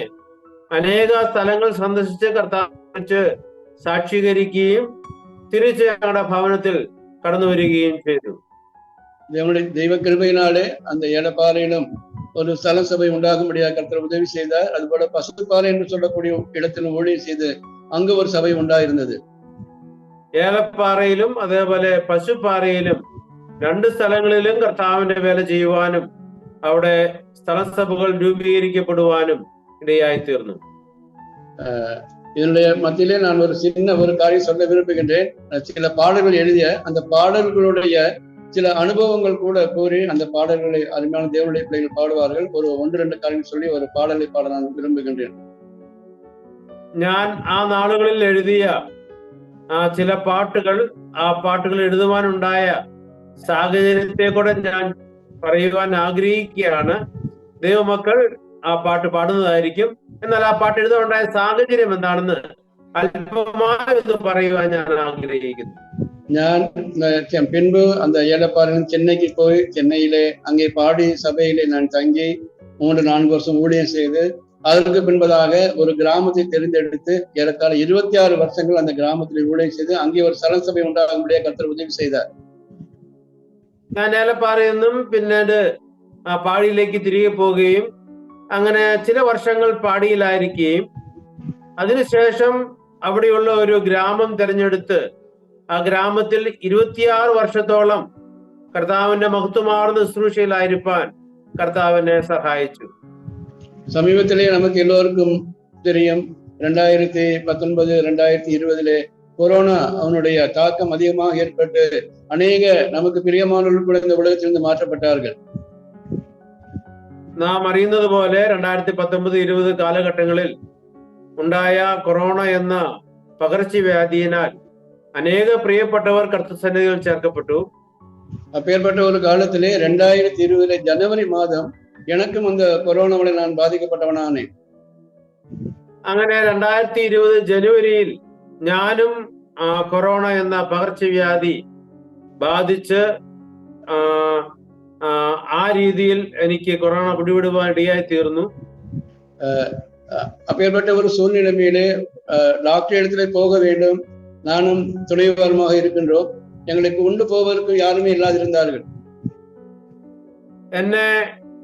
അനേക സ്ഥലങ്ങൾ സന്ദർശിച്ച് കർത്താവിനെ സാക്ഷീകരിക്കുകയും തിരിച്ച് ഞങ്ങളുടെ ഭവനത്തിൽ കടന്നു വരികയും ചെയ്തു. தெய்வ கிருபையினாலே அந்த ஏலப்பாறையிலும் ஒரு ஸ்தல சபை உண்டாகும்படியாக கர்த்தர் உதவி செய்தார். அதுபோல பசுப்பாறை என்று சொல்லக்கூடிய இடத்திலும் ஊழியம் செய்து அங்கு ஒரு சபை உண்டாயிருந்தது. ഏലപ്പാറയിലും അതേപോലെ പശുപ്പാറയിലും രണ്ട് സ്ഥലങ്ങളിലും കർത്താവിന്റെ വേല ചെയ്യുവാനും അവിടെ സ്ഥലസഭകൾ രൂപീകരിക്കപ്പെടുവാനും ഇടയായി തീർന്നു. இதனுடைய மத்தியிலே நான் ஒரு சின்ன ஒரு காரியம் சொல்ல விரும்புகின்றேன். சில பாடல்கள் எழுதிய அந்த பாடல்களுடைய சில அனுபவங்கள் கூட கூறி அந்த பாடல்களை அருமையான தேவனுடைய பிள்ளைகள் பாடுவார்கள். ஒரு 1-2 காரியம் சொல்லி ஒரு பாடலை பாட நான் விரும்புகின்றேன். ഞാൻ ആ നാളുകളിൽ എഴുതിയ ചില പാട്ടുകൾ, ആ പാട്ടുകൾ എഴുതുവാനുണ്ടായ സാഹചര്യത്തെ കൂടെ ഞാൻ പറയുവാൻ ആഗ്രഹിക്കുകയാണ്. ദൈവമക്കൾ ആ പാട്ട് പാടുന്നതായിരിക്കും. എന്നാൽ ആ പാട്ട് എഴുതാനുണ്ടായ സാഹചര്യം എന്താണെന്ന് അല്പമായി ഒന്ന് പറയുവാൻ ഞാൻ ആഗ്രഹിക്കുന്നു. ഞാൻ பின்பு அந்த ஏலப்பாறையில் சென்னைக்கு போய் சென்னையிலே அங்கே பாடி சபையிலே நான் தங்கி 3-4 வருஷம் ஊழியம் செய்து அதற்கு பின்பதாக ஒரு கிராமத்தை தெரிந்தெடுத்து ஏறத்தாழ 26 வருஷங்கள் அந்த கிராமத்தில் ஊழியம் செய்து அங்கே ஒரு സ്ഥല സഭ ഉണ്ടാകുம்படியாக കർത്തർ ഉദവി ചെയ്താர். ഞാൻ ഏലപ്പാറയിൽ നിന്നും പിന്നീട് പാടിയിലേക്ക് തിരികെ പോവുകയും അങ്ങനെ ചില വർഷങ്ങൾ പാടിയിലായിരിക്കുകയും അതിനുശേഷം അവിടെയുള്ള ഒരു ഗ്രാമം തിരഞ്ഞെടുത്ത് ആ ഗ്രാമത്തിൽ 26 വർഷത്തോളം കർത്താവിന്റെ മഹത്വമാർന്ന ശുശ്രൂഷയിലായിരിക്കാൻ കർത്താവിനെ സഹായിച്ചു. சமீபத்திலே நமக்கு எல்லோருக்கும் தெரியும், 2019-2020 கொரோனா அவனுடைய தாக்கம் அதிகமாக ஏற்பட்டு அநேக நமக்கு பிரியமானவர்கள் கூட இந்த உலகத்திலிருந்து மாற்றப்பட்டார்கள். നാം അറിയുന്നത് പോലെ 2019-20 കാലഘട്ടങ്ങളിൽ ഉണ്ടായ കൊറോണ എന്ന പകർച്ചവ്യാധിയിനാൽ അനേക പ്രിയപ്പെട്ടവർ കർത്തൃസന്നിധിയിൽ ചേർക്കപ്പെട്ടു. அப்பேற்பட்ட ஒரு காலத்திலே 2020 ஜனவரி மாதம் எனக்கும் அந்த கொரோனாவோட நான் பாதிக்கப்பட்டவனானேன். അങ്ങനെ 2020 ജനുവരിയിൽ ഞാനും കൊറോണ എന്ന പകർച്ചവ്യാധി ബാധിച്ച് ആ രീതിയിൽ എനിക്ക് കൊറോണ പിടിപെടുവാൻ ഇടയായി തീർന്നു. அப்பேற்பட்ட ஒரு சூழ்நிலைமையிலே டாக்டர் இடத்துல போக வேண்டும், நானும் துணைவரமாக இருக்கின்றோம். எங்களுக்கு கொண்டு போவதற்கு யாருமே இல்லாதிருந்தார்கள். എന്നെ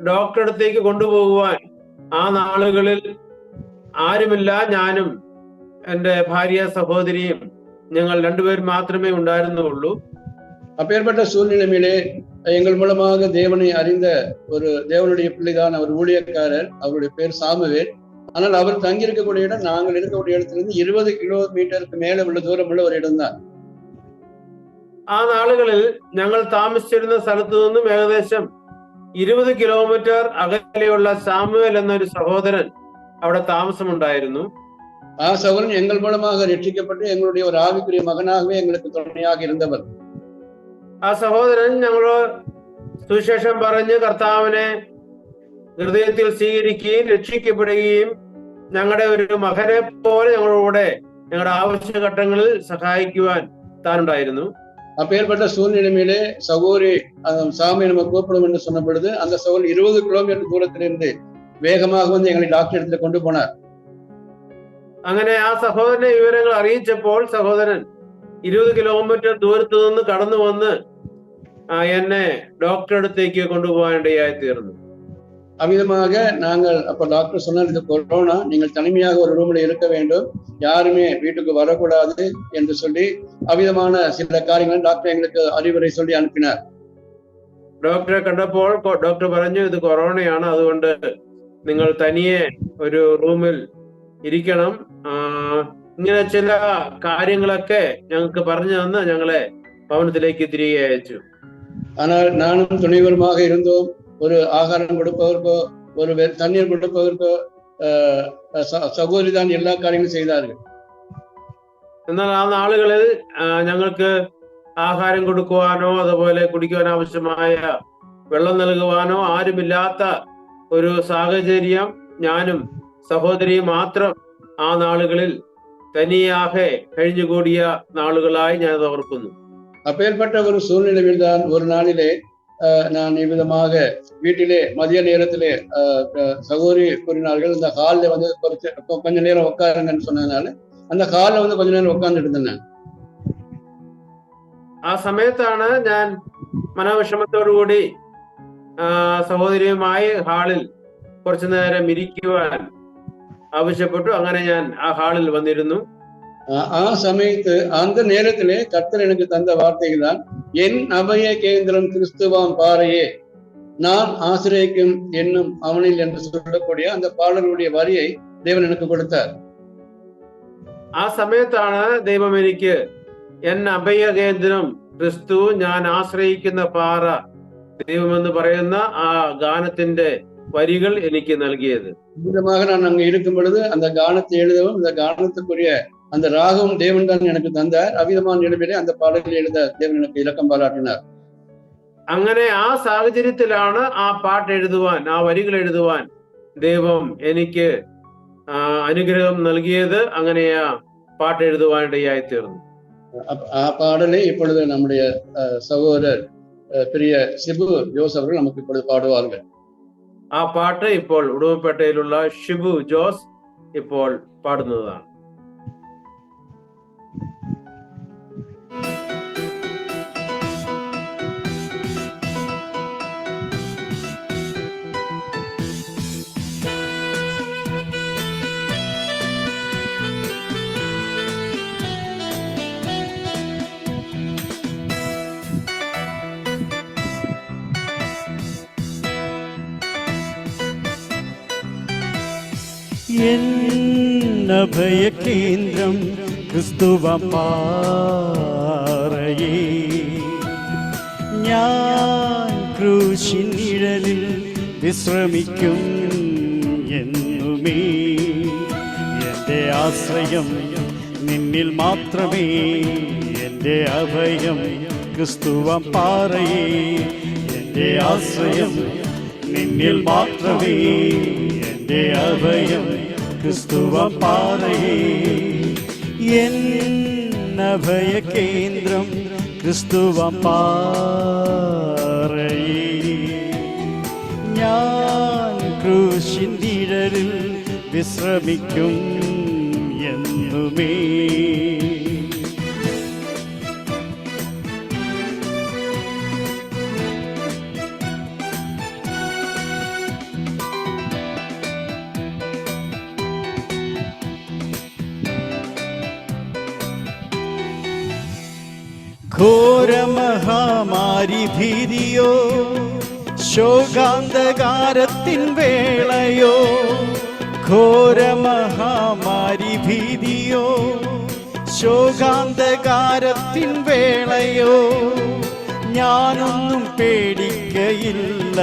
ഡോക്ടറെ അടുത്തേക്ക് കൊണ്ടുപോകുവാൻ ആ നാളുകളിൽ ആരുമില്ല. ഞാനും എൻ്റെ ഭാര്യ സഹോദരിയും ഞങ്ങൾ രണ്ടുപേരും മാത്രമേ ഉണ്ടായിരുന്നുള്ളൂ. அப்பேற்பட்ட சூழ்நிலையிலே எங்கள் மூலமாக தேவனை அறிந்த ஒரு தேவனுடைய பிள்ளைதான் அவர் ஊழியக்காரர். அவருடைய பேர் சாமுவேல். ஆனால் அவர் தங்கியிருக்கக்கூடிய இடம் நாங்கள் இருக்கக்கூடிய இடத்திலிருந்து 20 കിലോമീറ്റർക്ക് മേലെ ഉള്ള ദൂരമുള്ള ഒരു ഇടം தான். ആ നാളുകളിൽ ഞങ്ങൾ താമസിച്ചിരുന്ന സ്ഥലത്തു നിന്നും ഏകദേശം 20 കിലോമീറ്റർ അകലെയുള്ള സാമുവേൽ എന്നൊരു സഹോദരൻ അവിടെ താമസമുണ്ടായിരുന്നു. ആ സഹോദരൻ എങ്ങൾ മൂലமாக രക്ഷിക്കപ്പെട്ട് എങ്ങളുടെ ഒരു ആവിക്കുரிய മകനാകவே എங்களுக்கு തുണയാக இருந்தவர். ആ സഹോദരൻ ഞങ്ങളോട് സുവിശേഷം പറഞ്ഞ് കർത്താവിനെ ഹൃദയത്തിൽ സ്വീകരിക്കുകയും രക്ഷിക്കപ്പെടുകയും ഞങ്ങളുടെ ഒരു മകനെ പോലെ ഞങ്ങളുടെ ആവശ്യഘട്ടങ്ങളിൽ സഹായിക്കുവാൻ താനുണ്ടായിരുന്നു. அப்பேற்பட்ட சூழ்நிலையிலே சகோதரி சாமி நம்ம கூப்பிடும் என்று சொன்ன பொழுது அந்த சகோதரி 20 கிலோமீட்டர் தூரத்திலிருந்து வேகமாக வந்து எங்களை டாக்டர் இடத்துல கொண்டு போனார். അങ്ങനെ ആ സഹോദരനെ വിവരങ്ങൾ അറിയിച്ചപ്പോൾ സഹോദരൻ 20 കിലോമീറ്റർ ദൂരത്തു നിന്ന് കടന്നു വന്ന് എന്നെ ഡോക്ടർ അടുത്തേക്ക് കൊണ്ടുപോകാനിടയായി തീർന്നു. அவ்விதமாக நாங்கள் அப்ப டாக்டர் சொன்னார், இது கொரோனா, நீங்கள் தனிமையாக ஒரு ரூம்ல இருக்க வேண்டும், யாருமே வீட்டுக்கு வரக்கூடாது என்று சொல்லி அவ்விதமான சில காரியங்கள் டாக்டர் எங்களுக்கு அறிவுரை சொல்லி அனுப்பினார். ഡോക്ടറെ കണ്ടപ്പോൾ ഡോക്ടർ പറഞ്ഞു, ഇത് കൊറോണയാണ്, അതുകൊണ്ട് നിങ്ങൾ തനിയെ ഒരു റൂമിൽ ഇരിക്കണം. ഇങ്ങനെ ചില കാര്യങ്ങളൊക്കെ ഞങ്ങൾക്ക് പറഞ്ഞു തന്ന് ഞങ്ങളെ ഭവനത്തിലേക്ക് തിരികെ അയച്ചു. ஆனால் நானும் துணிவருமாக இருந்தோம். ஒரு ஆகாரம் கொடுப்பதற்கோ ஒரு தண்ணீர் கொடுப்பதற்கோ സഹോദരി தான் എല്ലാ കാര്യങ്ങളും ചെയ്താர்கள். എന്നാൽ ആ നാളുകളിൽ ഞങ്ങൾക്ക് ആഹാരം കൊടുക്കുവാനോ അതുപോലെ കുടിക്കുവാൻ ആവശ്യമായ വെള്ളം നൽകുവാനോ ആരുമില്ലാത്ത ഒരു സാഹചര്യം ഞാനും സഹോദരിയും മാത്രം ആ നാളുകളിൽ തനിയാകെ കഴിഞ്ഞുകൂടിയ നാളുകളായി ഞാൻ ഓർക്കുന്നു. அப்பேற்பட்ட ஒரு சூழ்நிலையில் தான் ஒரு நாளிலே நான் இவ்விதமாக வீட்டிலே மதிய நேரத்திலே சகோதரி கூறினார்கள், இந்த ஹாலில் வந்து கொஞ்ச நேரம் உட்காருங்கன்னு சொன்னதுனால அந்த ஹாலில் வந்து கொஞ்ச நேரம் உட்கார்ந்துட்டு இருந்தேன். ആ സമയത്താണ് ഞാൻ മനോവിഷമത്തോടുകൂടി സഹോദരിയുമായി ഹാളിൽ കുറച്ചു നേരം ഇരിക്കുവാൻ ആവശ്യപ്പെട്ടു. അങ്ങനെ ഞാൻ ആ ഹാളിൽ വന്നിരുന്നു. ആ സമയത്ത് அந்த நேரத்திலே கர்த்தர் எனக்கு தந்த வார்த்தைகள் தான், என் அபய கேந்திரம் கிறிஸ்துவாம் பாறையே, நான் ஆசிரியக்கும் என்னும் அவனில் என்று சொல்லக்கூடிய அந்த பாடலுடைய வரியை தேவன் எனக்கு கொடுத்தார். ആ സമയത്താണ് ദൈവം എനിക്ക് എൻ അഭയകേന്ദ്രം ക്രിസ്തു, ഞാൻ ആശ്രയിക്കുന്ന പാറ, ദൈവമെന്ന് പറയുന്ന ആ ഗാനത്തിന്റെ വരികൾ എനിക്ക് നൽകിയത്. விதமாக நான் அங்க இருக்கும் பொழுது அந்த கானத்தை எழுதவும் இந்த கானத்துக்குரிய அந்த ராகம் தேவன் தான் எனக்கு தந்தார். அவ்விதமான நிலைமையிலே அந்த பாடலில் எழுத தேவன் எனக்கு இலக்கம் பாராட்டினார். അങ്ങനെ ആ സാഹചര്യത്തിലാണ് ആ പാട്ട് എഴുതുവാൻ, ആ വരികൾ എഴുതുവാൻ ദൈവം എനിക്ക് അനുഗ്രഹം നൽകിയത്. അങ്ങനെ ആ പാട്ട് എഴുതുവാനിടയായി തീർന്നു. ആ பாடலை இப்பொழுது நம்முடைய சகோதரர் பிரிய சிபு ஜோஸ் அவர்கள் நமக்கு இப்பொழுது பாடுவார்கள். ആ പാട്ട് ഇപ്പോൾ ഉടുമ്പപേട്ടയിലുള്ള ഷിബു ജോസ് ഇപ്പോൾ പാടുന്നതാണ്. അഭയകേന്ദ്രം ക്രിസ്തുവാം പാറയേ, ഞാൻ ക്രൂശിൻ നിഴലിൽ വിശ്രമിക്കും എന്നുമേ. എൻ്റെ ആശ്രയം നിന്നിൽ മാത്രമേ, എൻ്റെ അഭയം ക്രിസ്തുവാം പാറയേ, എൻ്റെ ആശ്രയം നിന്നിൽ മാത്രമേ, എൻ്റെ അഭയം ക്രിസ്തുവാം പാറയേ. എൻ അഭയകേന്ദ്രം ക്രിസ്തുവാം പാറയേ, ഞാൻ ക്രൂശിൻ നിഴലിൽ വിശ്രമിക്കും എന്നുമേ. ഘോരമഹാമാരി ഭീതിയോ ശോകാന്തകാരത്തിൻ വേളയോ, ഘോരമഹാമാരി ഭീതിയോ ശോകാന്തകാരത്തിൻ വേളയോ, ഞാനൊന്നും പേടിക്കയില്ല,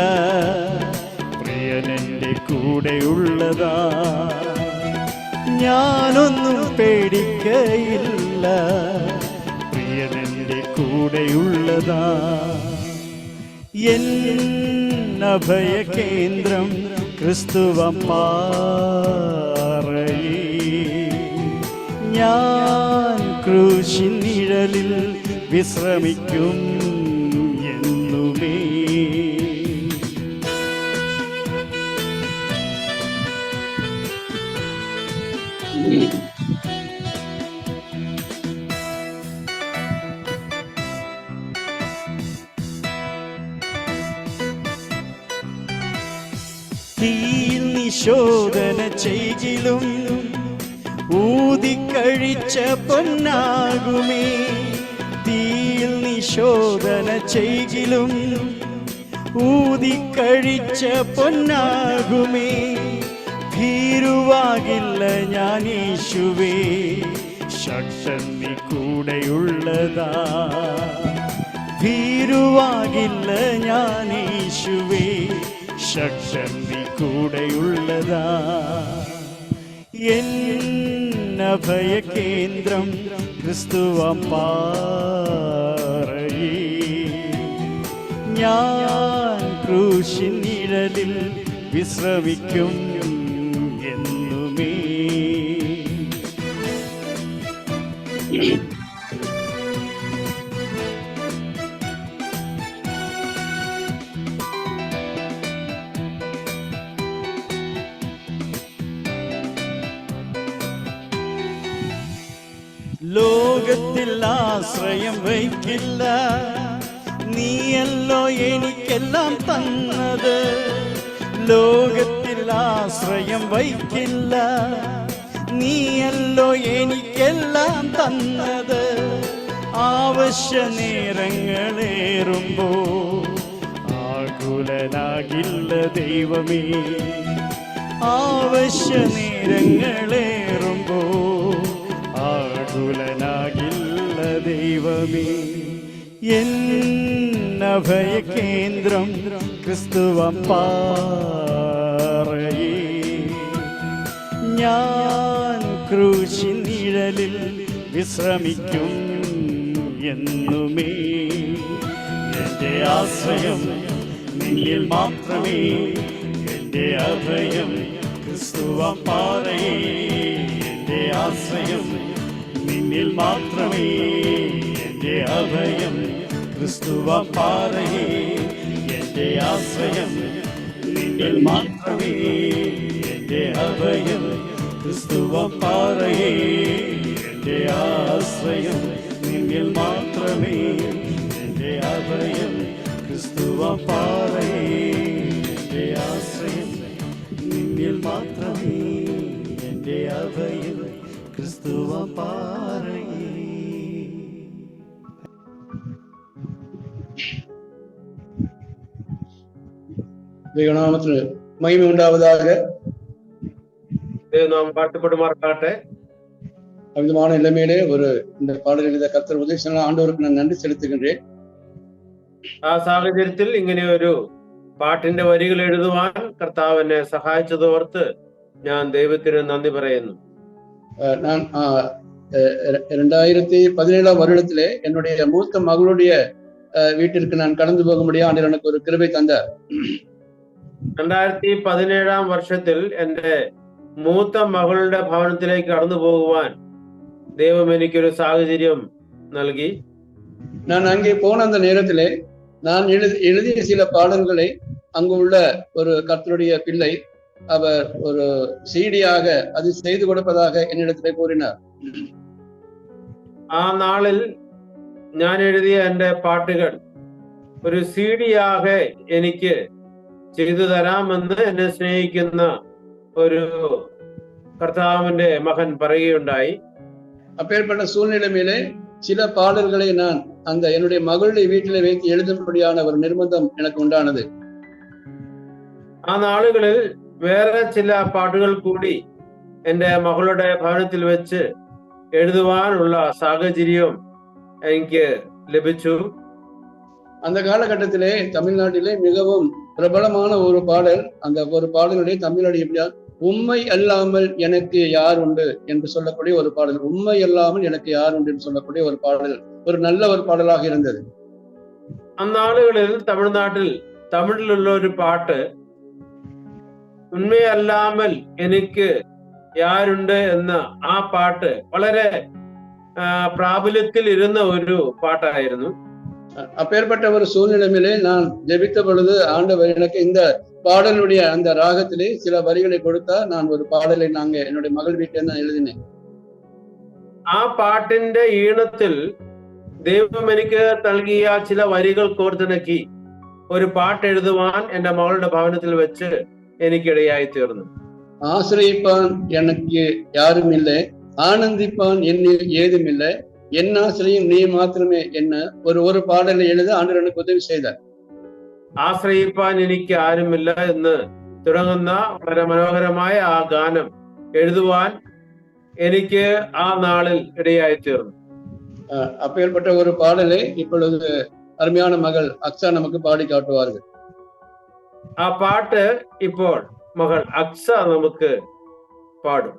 പ്രിയനെൻ്റെ കൂടെയുള്ളതാ. ഞാനൊന്നും പേടിക്കയില്ല, പ്രിയനെൻ്റെ കൂടെയുള്ളതാ. എൻ അഭയകേന്ദ്രം ക്രിസ്തുവാം പാറയേ. ഞാൻ ക്രൂശിൻ നിഴലിൽ വിശ്രമിക്കും എന്നുമേ. തീയിൽ നിശോധന ചെയ്തിലും ഊതിക്കഴിച്ച പൊന്നാകുമേ. തീയിൽ നിശോധന ചെയ്തിലും ഊതിക്കഴിച്ച പൊന്നാകുമേ. ഭീരുവാകില്ല ഞാൻ യേശുവേ, ശക്തൻ നീ കൂടെയുള്ളതാ. ഭീരുവാകില്ല ഞാൻ യേശുവേ, ശക്തൻ നീ കൂടെയുള്ളതാ. എന്നഭയ കേന്ദ്രം ക്രിസ്തുവാം പാറയേ. ഞാൻ ക്രൂശിൻ നിഴലിൽ വിശ്രമിക്കും എന്നുമേ. ലോകത്തിൽ ആശ്രയം വയ്ക്കില്ല, നീയല്ലോ എനിക്കെല്ലാം തന്നത്. ലോകത്തിൽ ആശ്രയം വയ്ക്കില്ല, നീയല്ലോ എനിക്കെല്ലാം തന്നത്. ആവശ്യ നേരങ്ങളേറുമ്പോ ആകുലനാകില്ല ദൈവമേ. ആവശ്യ നേരങ്ങളേറുമ്പോ ആകുലനാകില്ല ദൈവമേ. എന്നഭയ കേന്ദ്രം ക്രിസ്തുവാം പാറയേ. ഞാൻ ക്രൂശിൻ നിഴലിൽ വിശ്രമിക്കും എന്നുമേ. എൻ്റെ ആശ്രയം നിന്നിൽ മാത്രമേ, എൻ്റെ അഭയം ക്രിസ്തുവാം പാറയേ. എൻ്റെ ആശ്രയം നിന്നിൽ മാത്രമേ, എൻ്റെ അഭയം ക്രിസ്തുവാം പാറയേ. എൻ്റെ ആശ്രയം നിന്നിൽ മാത്രമേ, എൻ്റെ അഭയം ക്രിസ്തുവാം പാറയേ. എൻ്റെ ആശ്രയം നിന്നിൽ മാത്രമേ, എൻ്റെ അഭയം ക്രിസ്തുവാം പാറയേ. എൻ്റെ ആശ്രയം നിന്നിൽ മാത്രമേ, എൻ്റെ അഭയം ക്രിസ്തുവാം പാറയേ. ദൈവനാമത്തിന് മഹിമ உண்டாவதாக. நாம் பாட்டுப்படுமாறாகട്ടെ. அமிதமான நிலைமையிலே இந்த பாடல் எழுத கர்த்தர் உதவி செய்த ஆண்டவருக்கு நான் நன்றி செலுத்துகின்றேன். ആ സാഹചര്യത്തിൽ ഇങ്ങനെ ഒരു പാട്ടിന്റെ വരികൾ എഴുതുവാൻ കർത്താവ് എന്നെ സഹായിച്ചതോർത്ത് ഞാൻ ദൈവത്തിന് നന്ദി പറയുന്നു. நான் 2017 வருடத்திலே என்னுடைய மூத்த மகளுடைய வீட்டிற்கு நான் கடந்து போக முடியும். ஆண்டவர் எனக்கு ஒரு கிருபை தந்தார். 2017 വർഷത്തിൽ എന്റെ മൂത്ത മകളുടെ ഭവനത്തിലേക്ക് കടന്നു പോകുവാൻ ദൈവം എനിക്കൊരു സാഹചര്യം നൽകി. நான் அங்கே போன அந்த நேரத்திலே நான் எழுதிய சில பாடல்களை அங்கு உள்ள ஒரு கர்த்தருடைய பிள்ளை அவர் ஒரு சீடியாக அது செய்து கொடுப்பதாக என்னிடத்திலே கூறினார். ആ നാളിൽ ഞാൻ എഴുതിയ എന്റെ പാട്ടുകൾ ഒരു സീഡിയാക എനിക്ക് ചെയ്തു തരാമെന്ന് എന്നെ സ്നേഹിക്കുന്ന ഒരു കർത്താവിന്റെ മകൻ പറയുകയുണ്ടായി. அப்பேற்பட்ட சூழ்நிலையிலே சில பாடல்களை நான் அந்த என்னுடைய மகளுடைய வீட்டிலே வைத்து எழுதும்படியான ஒரு நிர்பந்தம் எனக்கு உண்டானது. ആ നാളുകളിൽ വേറെ ചില പാട്ടുകൾ കൂടി എന്റെ മകളുടെ ഭവനത്തിൽ വെച്ച് എഴുതുവാനുള്ള സാഹചര്യം എനിക്ക് ലഭിച്ചു. அந்த காலகட்டத்திலே தமிழ்நாட்டிலே மிகவும் பிரபலமான ஒரு பாடல், அந்த ஒரு பாடலுடைய தமிழடி எப்படியா, உம்மை அல்லாமல் எனக்கு யார் உண்டு என்று சொல்லக்கூடிய ஒரு பாடல். உம்மை அல்லாமல் எனக்கு யார் உண்டு என்று சொல்லக்கூடிய ஒரு பாடல், ஒரு நல்ல ஒரு பாடலாக இருந்தது. അന്നാളുകളിൽ തമിഴിലുള്ള ഒരു പാട്ട്, ഉണ്മയല്ലാமல் എനിക്ക് യാരുണ്ട് എന്ന ആ പാട്ട് വളരെ പ്രാബല്യത്തിൽ ഇരുന്ന ഒരു പാട്ടായിരുന്നു. அப்பேற்பட்ட ஒரு சூழ்நிலையிலே நான் ஜெபித்த பொழுது ஆண்டவர் எனக்கு இந்த பாடலுடைய அந்த ராகத்திலே சில வரிகளை கொடுத்தா நான் ஒரு பாடலை என்னுடைய மகள் வீட்டில் தான் எழுதினேன். ആ പാട്ടിന്റെ ഈണത്തിൽ ദൈവം എനിക്ക് നൽകിയ ചില വരികൾ കോർത്തിണക്കി ഒരു പാട്ട് എഴുതുവാൻ എന്റെ മകളുടെ ഭവനത്തിൽ വെച്ച് എനിക്കിടയായി തീർന്നു. ஆசிரியப்பான் எனக்கு யாரும் இல்லை, ஆனந்திப்பான் என்னில் ஏதும் இல்லை, என் ஆசிரியம் நீ മാത്രമേ என்ன ഒരു പാടൽ എഴുത ആണ്ടവർ എനിക്ക് ഉദവി ചെയ്താൽ. ആശ്രയിപ്പാൻ എനിക്ക് ആരുമില്ല എന്ന് തുടങ്ങുന്ന വളരെ മനോഹരമായ ആ ഗാനം എഴുതുവാൻ എനിക്ക് ആ നാളിൽ ഇടയായി തീർന്നു. அப்பேற்பட்ட ஒரு பாடலை இப்பொழுது அருமையான மகள் அக்ஸா நமக்கு பாடி காட்டுவார்கள். ആ പാട്ട് ഇപ്പോൾ മകൾ അക്സ നമുക്ക് പാടും.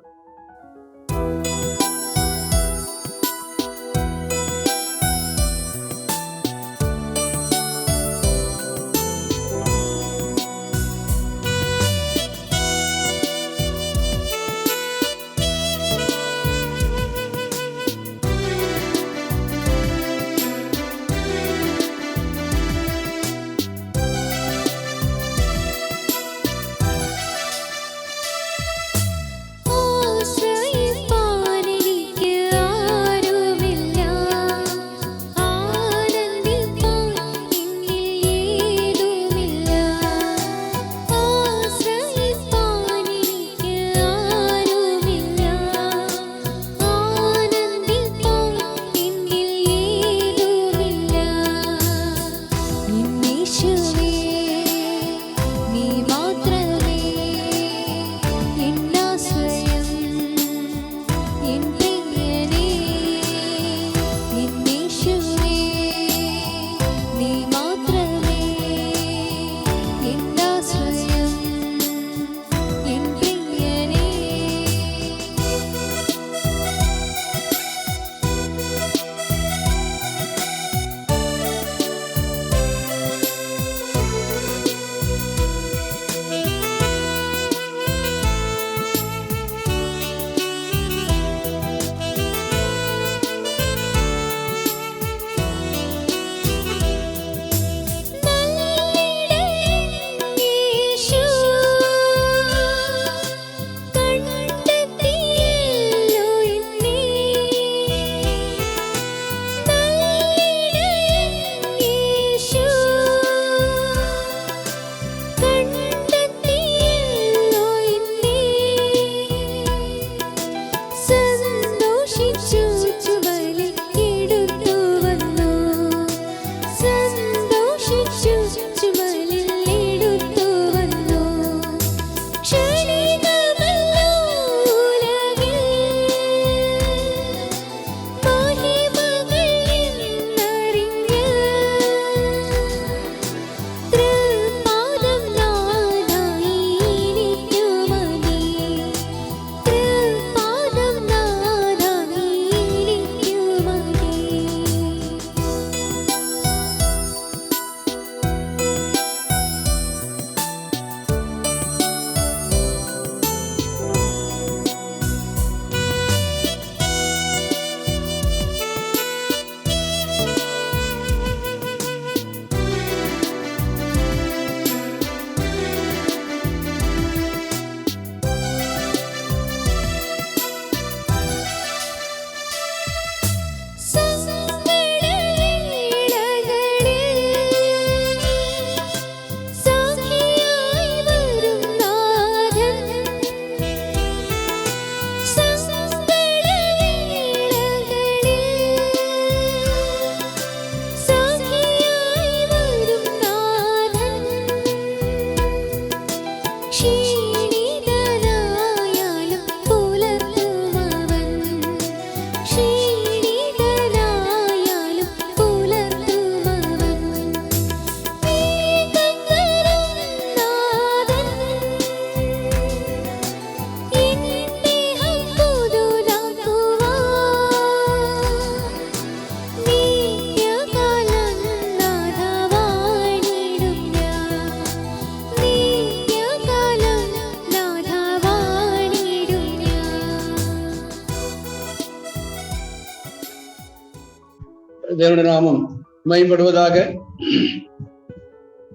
தேவனுடைய நாமம் மேம்படுவதாக.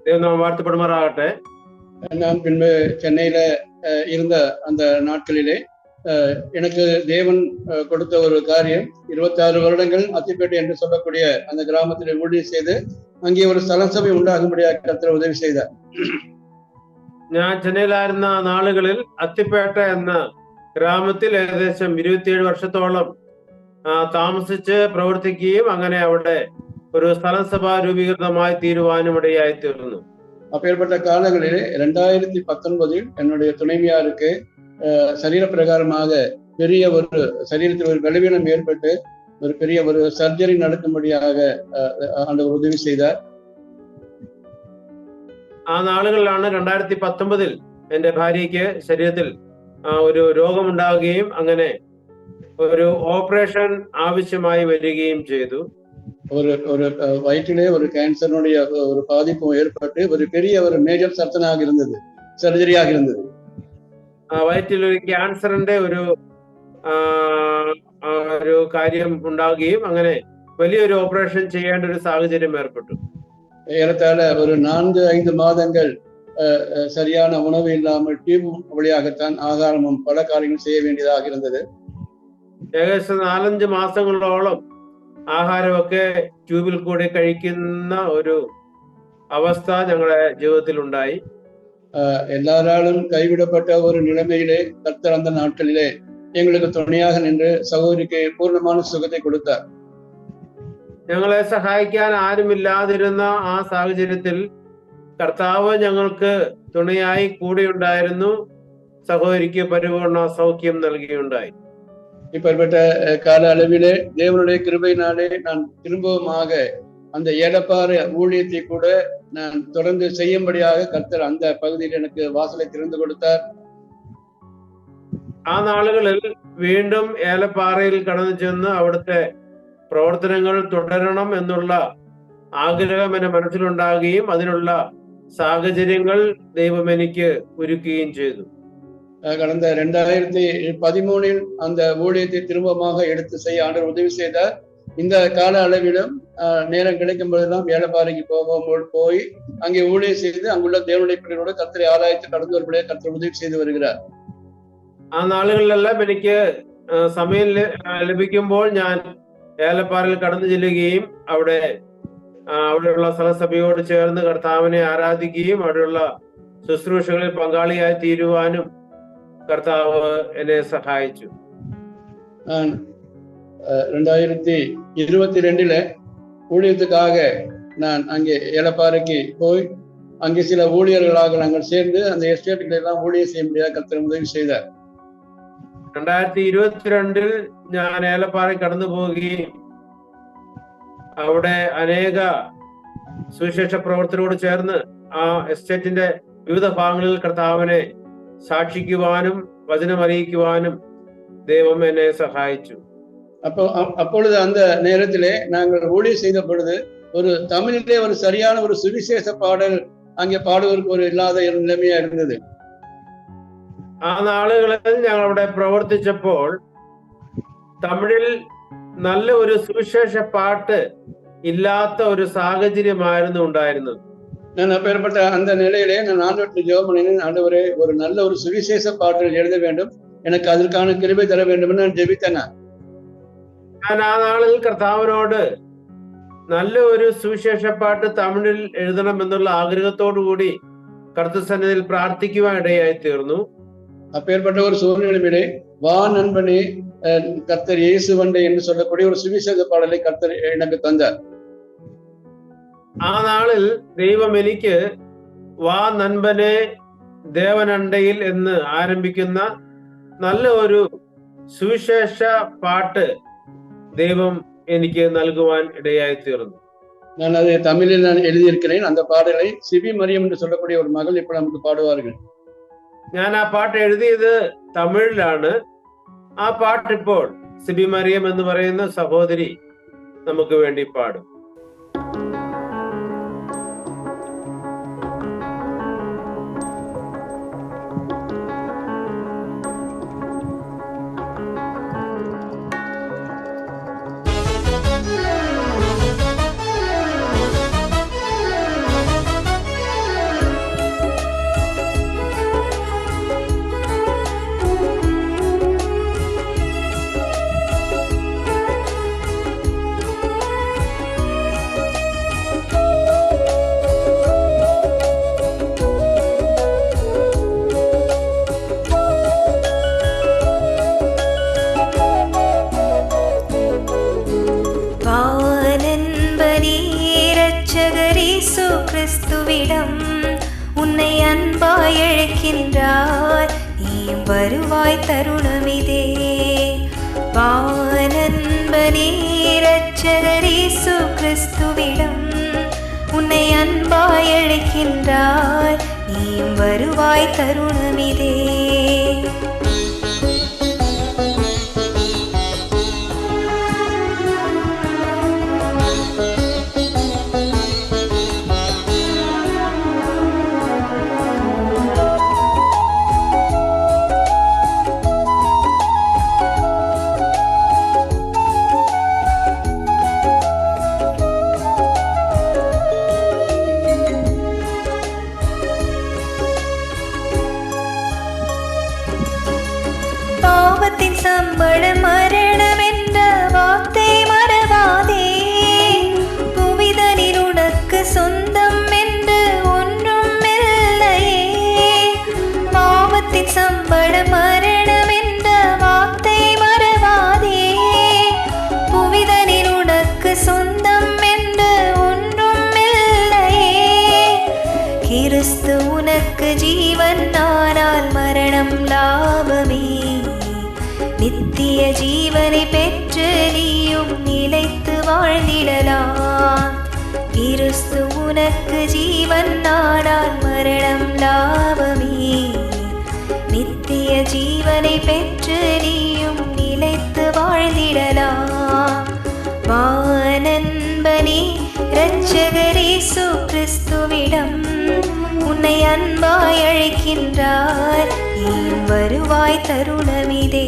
ദൈവനാമം വാഴ്ത്തപ്പെടുമാറാകട്ടെ. நான் பின்பு சென்னையில இருந்த அந்த நாட்களிலே எனக்கு தேவன் கொடுத்த ஒரு காரியம், 26 வருடங்கள் அத்திப்பேட்டை என்று சொல்லக்கூடிய அந்த கிராமத்தில் ஊழியம் செய்து அங்கே ஒரு സ്ഥലസഭ ഉണ്ടാകുம்படியாக கர்த்தர் உதவி செய்தார். ഞാൻ ചെന്നൈയിലായിരുന്ന നാളുകളിൽ അത്തിപ്പേട്ട എന്ന ഗ്രാമത്തിൽ ഏകദേശം 27 വർഷത്തോളം താമസിച്ച് പ്രവർത്തിക്കുകയും അങ്ങനെ അവിടെ ഒരു സ്ഥലസഭ രൂപീകൃതമായി തീരുവാനും ഇടയായി തീർന്നു. அப்பேற்பட்ட காலங்களிலே 2019 என்னுடைய துணைவியாருக்கு சரீரப்பிரகாரமாக பெரிய ஒரு சரீரத்தில் ஒரு பலவீனம் ஏற்பட்டு ஒரு பெரிய ஒரு சர்ஜரி நடக்கும்படியாக ஆண்டவர் உதவி செய்தார். ആ നാളുകളിലാണ് 2019 എന്റെ ഭാര്യയ്ക്ക് ശരീരത്തിൽ ഒരു രോഗമുണ്ടാകുകയും അങ്ങനെ ഒരു ഓപ്പറേഷൻ ആവശ്യമായി വരികയും ചെയ്തു. ஒரு ஒரு வயிற்றிலே ஒரு கேன்சருடைய ஒரு பாதிப்பும் ஏற்பட்டு ஒரு பெரிய ஒரு மேஜர் சர்ஜனாக இருந்தது, സർജറിயாக இருந்தது. വയറ്റിൽ ഒരു ക്യാൻസറിന്റെ ഒരു കാര്യം ഉണ്ടാകുകയും അങ്ങനെ വലിയൊരു ഓപ്പറേഷൻ ചെയ്യേണ്ട ഒരു സാഹചര്യം ഏർപ്പെട്ടു. ஏறத்தாழ ஒரு 4-5 மாதங்கள் சரியான உணவு இல்லாமல் டியூப் வழியாகத்தான் ஆகாரமும் பல காரியங்கள் செய்ய வேண்டியதாக இருந்தது. ഏകദേശം 4-5 മാസങ്ങളോളം ആഹാരമൊക്കെ ട്യൂബിൽ കൂടി കഴിക്കുന്ന ഒരു അവസ്ഥ ഞങ്ങളുടെ ജീവിതത്തിൽ ഉണ്ടായി. எல்லாராலும் கைவிடப்பட்ட ஒரு நிலைமையிலே கர்த்தர் அந்த நாட்களிலே எங்களுக்கு துணையாக நின்று சகோதரிக்கு പൂർണ്ണமான സുഖത്തെ കൊടുത്താர். ഞങ്ങളെ സഹായിക്കാൻ ആരുമില്ലാതിരുന്ന ആ സാഹചര്യത്തിൽ കർത്താവ് ഞങ്ങൾക്ക് തുണയായി കൂടെയുണ്ടായിരുന്നു. സഹോദരിക്ക് പരിപൂർണ സൗഖ്യം നൽകിയുണ്ടായി. இப்பேற்பட்ட கால அளவிலே தேவனுடைய கிருபையினாலே நான் திரும்பவுமாக அந்த ஏலப்பாறை ஊழியத்தை கூட நான் தொடர்ந்து செய்யும்படியாக கர்த்தர் அந்த பகுதியில் எனக்கு வாசலை திறந்து கொடுத்தார். ആ നാളുകളിൽ വീണ്ടും ഏലപ്പാറയിൽ കടന്നു ചെന്ന് അവിടുത്തെ പ്രവർത്തനങ്ങൾ തുടരണം എന്നുള്ള ആഗ്രഹം എന്റെ മനസ്സിലുണ്ടാകുകയും അതിനുള്ള സാഹചര്യങ്ങൾ ദൈവം എനിക്ക് ഒരുക്കുകയും ചെയ്തു. கடந்த 2013 அந்த ஊழியத்தை திரும்பமாக எடுத்து செய்ய ஆண்டவர் உதவி செய்தார். இந்த கால அளவிலும் நேரம் கிடைக்கும் போதெல்லாம் ஏலப்பாறைக்கு போய் அங்கே ஊழியம் செய்து அங்குள்ள தேவனுடைய பிள்ளைகளோடு கர்த்தரை ஆலயத்தில் கடந்து வரும்படியே கர்த்தர் உதவி செய்து வருகிறார். ആ നാളുകളിലെല്ലാം എനിക്ക് സമയം ലഭിക്കുമ്പോൾ ഞാൻ ഏലപ്പാറയിൽ കടന്നു ചെല്ലുകയും അവിടെയുള്ള സ്ഥലസഭയോട് ചേർന്ന് കർത്താവിനെ ആരാധിക്കുകയും അവിടെയുള്ള ശുശ്രൂഷകളിൽ പങ്കാളിയായി തീരുവാനും കർത്താവ് എന്നെ സഹായിച്ചു. 2022 ஊழியத்துக்காக நான் அங்கே ஏலப்பாறைக்கு போய் அங்கே சில ஊழியர்களாக நாங்கள் சேர்ந்து அந்த எஸ்டேட்டுகளை எல்லாம் ஊழியம் செய்ய முடியாத கர்த்தர் உதவி செய்தார். 2022 ഞാൻ ഏലപ്പാറയിൽ കടന്നു പോവുകയും അവിടെ അനേക സുവിശേഷ പ്രവർത്തനത്തോട് ചേർന്ന് ആ എസ്റ്റേറ്റിന്റെ വിവിധ ഭാഗങ്ങളിൽ കർത്താവിനെ സാക്ഷിക്കുവാനും വചനം അറിയിക്കുവാനും ദൈവം എന്നെ സഹായിച്ചു. அப்பொழுது அந்த நேரத்திலே நாங்கள் ஊழியம் செய்த பொழுது ஒரு தமிழிலே ஒரு சரியான ஒரு சுவிசேஷ பாடல் அங்கே பாடுவதற்கு ஒரு இல்லாத நிலைமையா இருந்தது. ആ നാളുകളിൽ ഞങ്ങൾ അവിടെ പ്രവർത്തിച്ചപ്പോൾ തമിഴിൽ നല്ല ഒരു സുവിശേഷ പാട്ട് ഇല്ലാത്ത ഒരു സാഹചര്യമായിരുന്നു ഉണ്ടായിരുന്നത്. நான் அப்பேற்பட்ட அந்த நிலையிலே நான் ஆண்டவரிடம் ஜெபம் பண்ணினேன். ஆண்டவரே, ஒரு நல்ல ஒரு சுவிசேஷ பாடல் எழுத வேண்டும், எனக்கு அதற்கான கிருபை தர வேண்டும் என்று நான் ஜெபித்தேன். ഞാൻ ആ നാളിൽ കർത്താവിനോട് നല്ല ഒരു സുവിശേഷ പാട്ട് തമിഴിൽ എഴുതണം എന്നുള്ള ആഗ്രഹത്തോടു കൂടി കർത്തൃസന്നിധിയിൽ പ്രാർത്ഥിക്കുവാൻ ഇടയായി തീർന്നു. அப்பேற்பட்ட ஒரு சூழ்நிலையிலே வா நண்பனே கர்த்தர் இயேசு வண்டை என்று சொல்லக்கூடிய ஒரு சுவிசேஷ பாடலை கர்த்தர் எனக்கு தந்தார். ആ നാളിൽ ദൈവം എനിക്ക് വാ നൻപനെ ദേവനണ്ടയിൽ എന്ന് ആരംഭിക്കുന്ന നല്ല ഒരു സുവിശേഷ പാട്ട് ദൈവം എനിക്ക് നൽകുവാൻ ഇടയായി തീർന്നു. நான் அதை தமிழில் நான் எழுதியிருக்கிறேன். அந்த பாடலை சிபி மரியம் என்று சொல்லக்கூடிய ஒரு மகள் ഇപ്പോൾ നമുക്ക് പാടുവാர்கள். ഞാൻ ആ പാട്ട് എഴുതിയത് തമിഴിലാണ്. ആ പാട്ട് ഇപ്പോൾ സിബി മറിയം എന്ന് പറയുന്ന സഹോദരി നമുക്ക് വേണ്ടി പാടും. வருவாய் தருணமிதே. வானன்பனே இரட்சகர் இயேசு கிறிஸ்துவிடம் உன்னை அன்பாய் அழைக்கின்றாய், நீயும் வருவாய் தருணமிதே. பாவத்தின் சம்பளம் மரணம் என்ற வார்த்தை மறவாதே. புவிதனில் உனக்கு சொந்தம் என்று ஒன்றும் இல்லையே. பாவத்தின் சம்பளம் மரணம் என்ற வார்த்தை மறவாதே. புவிதனில் உனக்கு சொந்தம் என்று ஒன்றும் இல்லையே. கிறிஸ்து உனக்கு ஜீவன் ஆனால் மரணம் லாபமே. நித்திய ஜீவனை பெற்று நீயும் நிலைத்து வாழ்ந்திடலாம். கிறிஸ்து உனக்கு ஜீவன் ஆனால் மரணம் லாபமே. நித்திய ஜீவனை பெற்று நீயும் நிலைத்து வாழ்ந்திடலாம். வானன்பனே இரட்சகர் இயேசு கிறிஸ்துவிடம் உன்னை அன்பாய் அழைக்கின்றார், நீயும் வருவாய் தருணமிதே.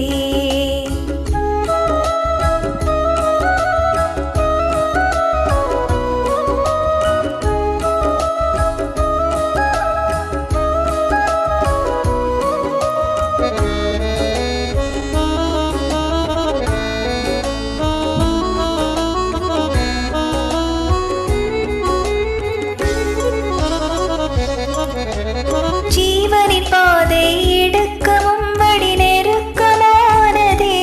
ஜீவனின் பாதை இடுக்கமும் வழி நெருக்கமானதே.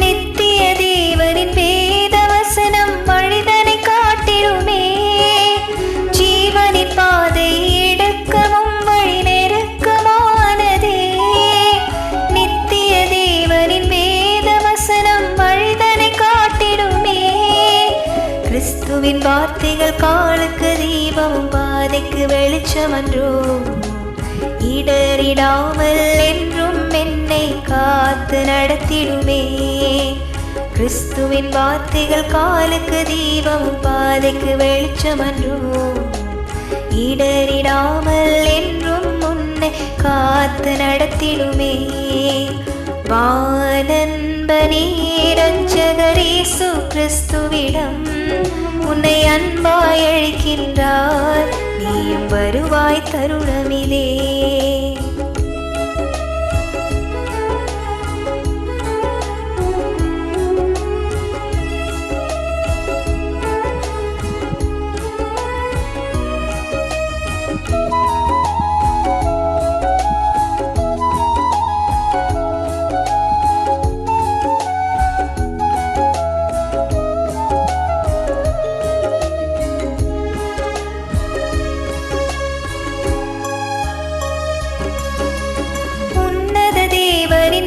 நித்திய தேவனின் வேத வசனம் வழிதனை காட்டிடுமே. ஜீவனின் பாதை இடுக்கமும் வழி நெருக்கமானதே. நித்திய தேவனின் வேத வசனம் வழிதனை காட்டிடுமே. கிறிஸ்துவின் வார்த்தைகள் காலுக்கு தீபமும் பாதைக்கு வெளிச்சமன்றோ. இடறிடாமல் என்றும் என்னை காத்து நடத்திடுமே. கிறிஸ்துவின் வார்த்தைகள் காலுக்கு தீபமும் பாதைக்கு வெளிச்சமன்றோ. இடறிடாமல் என்றும் உன்னை காத்து நடத்திடுமே. வானன்பனே இரட்சகர் இயேசு கிறிஸ்துவிடம் உன்னை அன்பாய் அழைக்கின்றார், நீயும் வருவாய் தருணமிதே.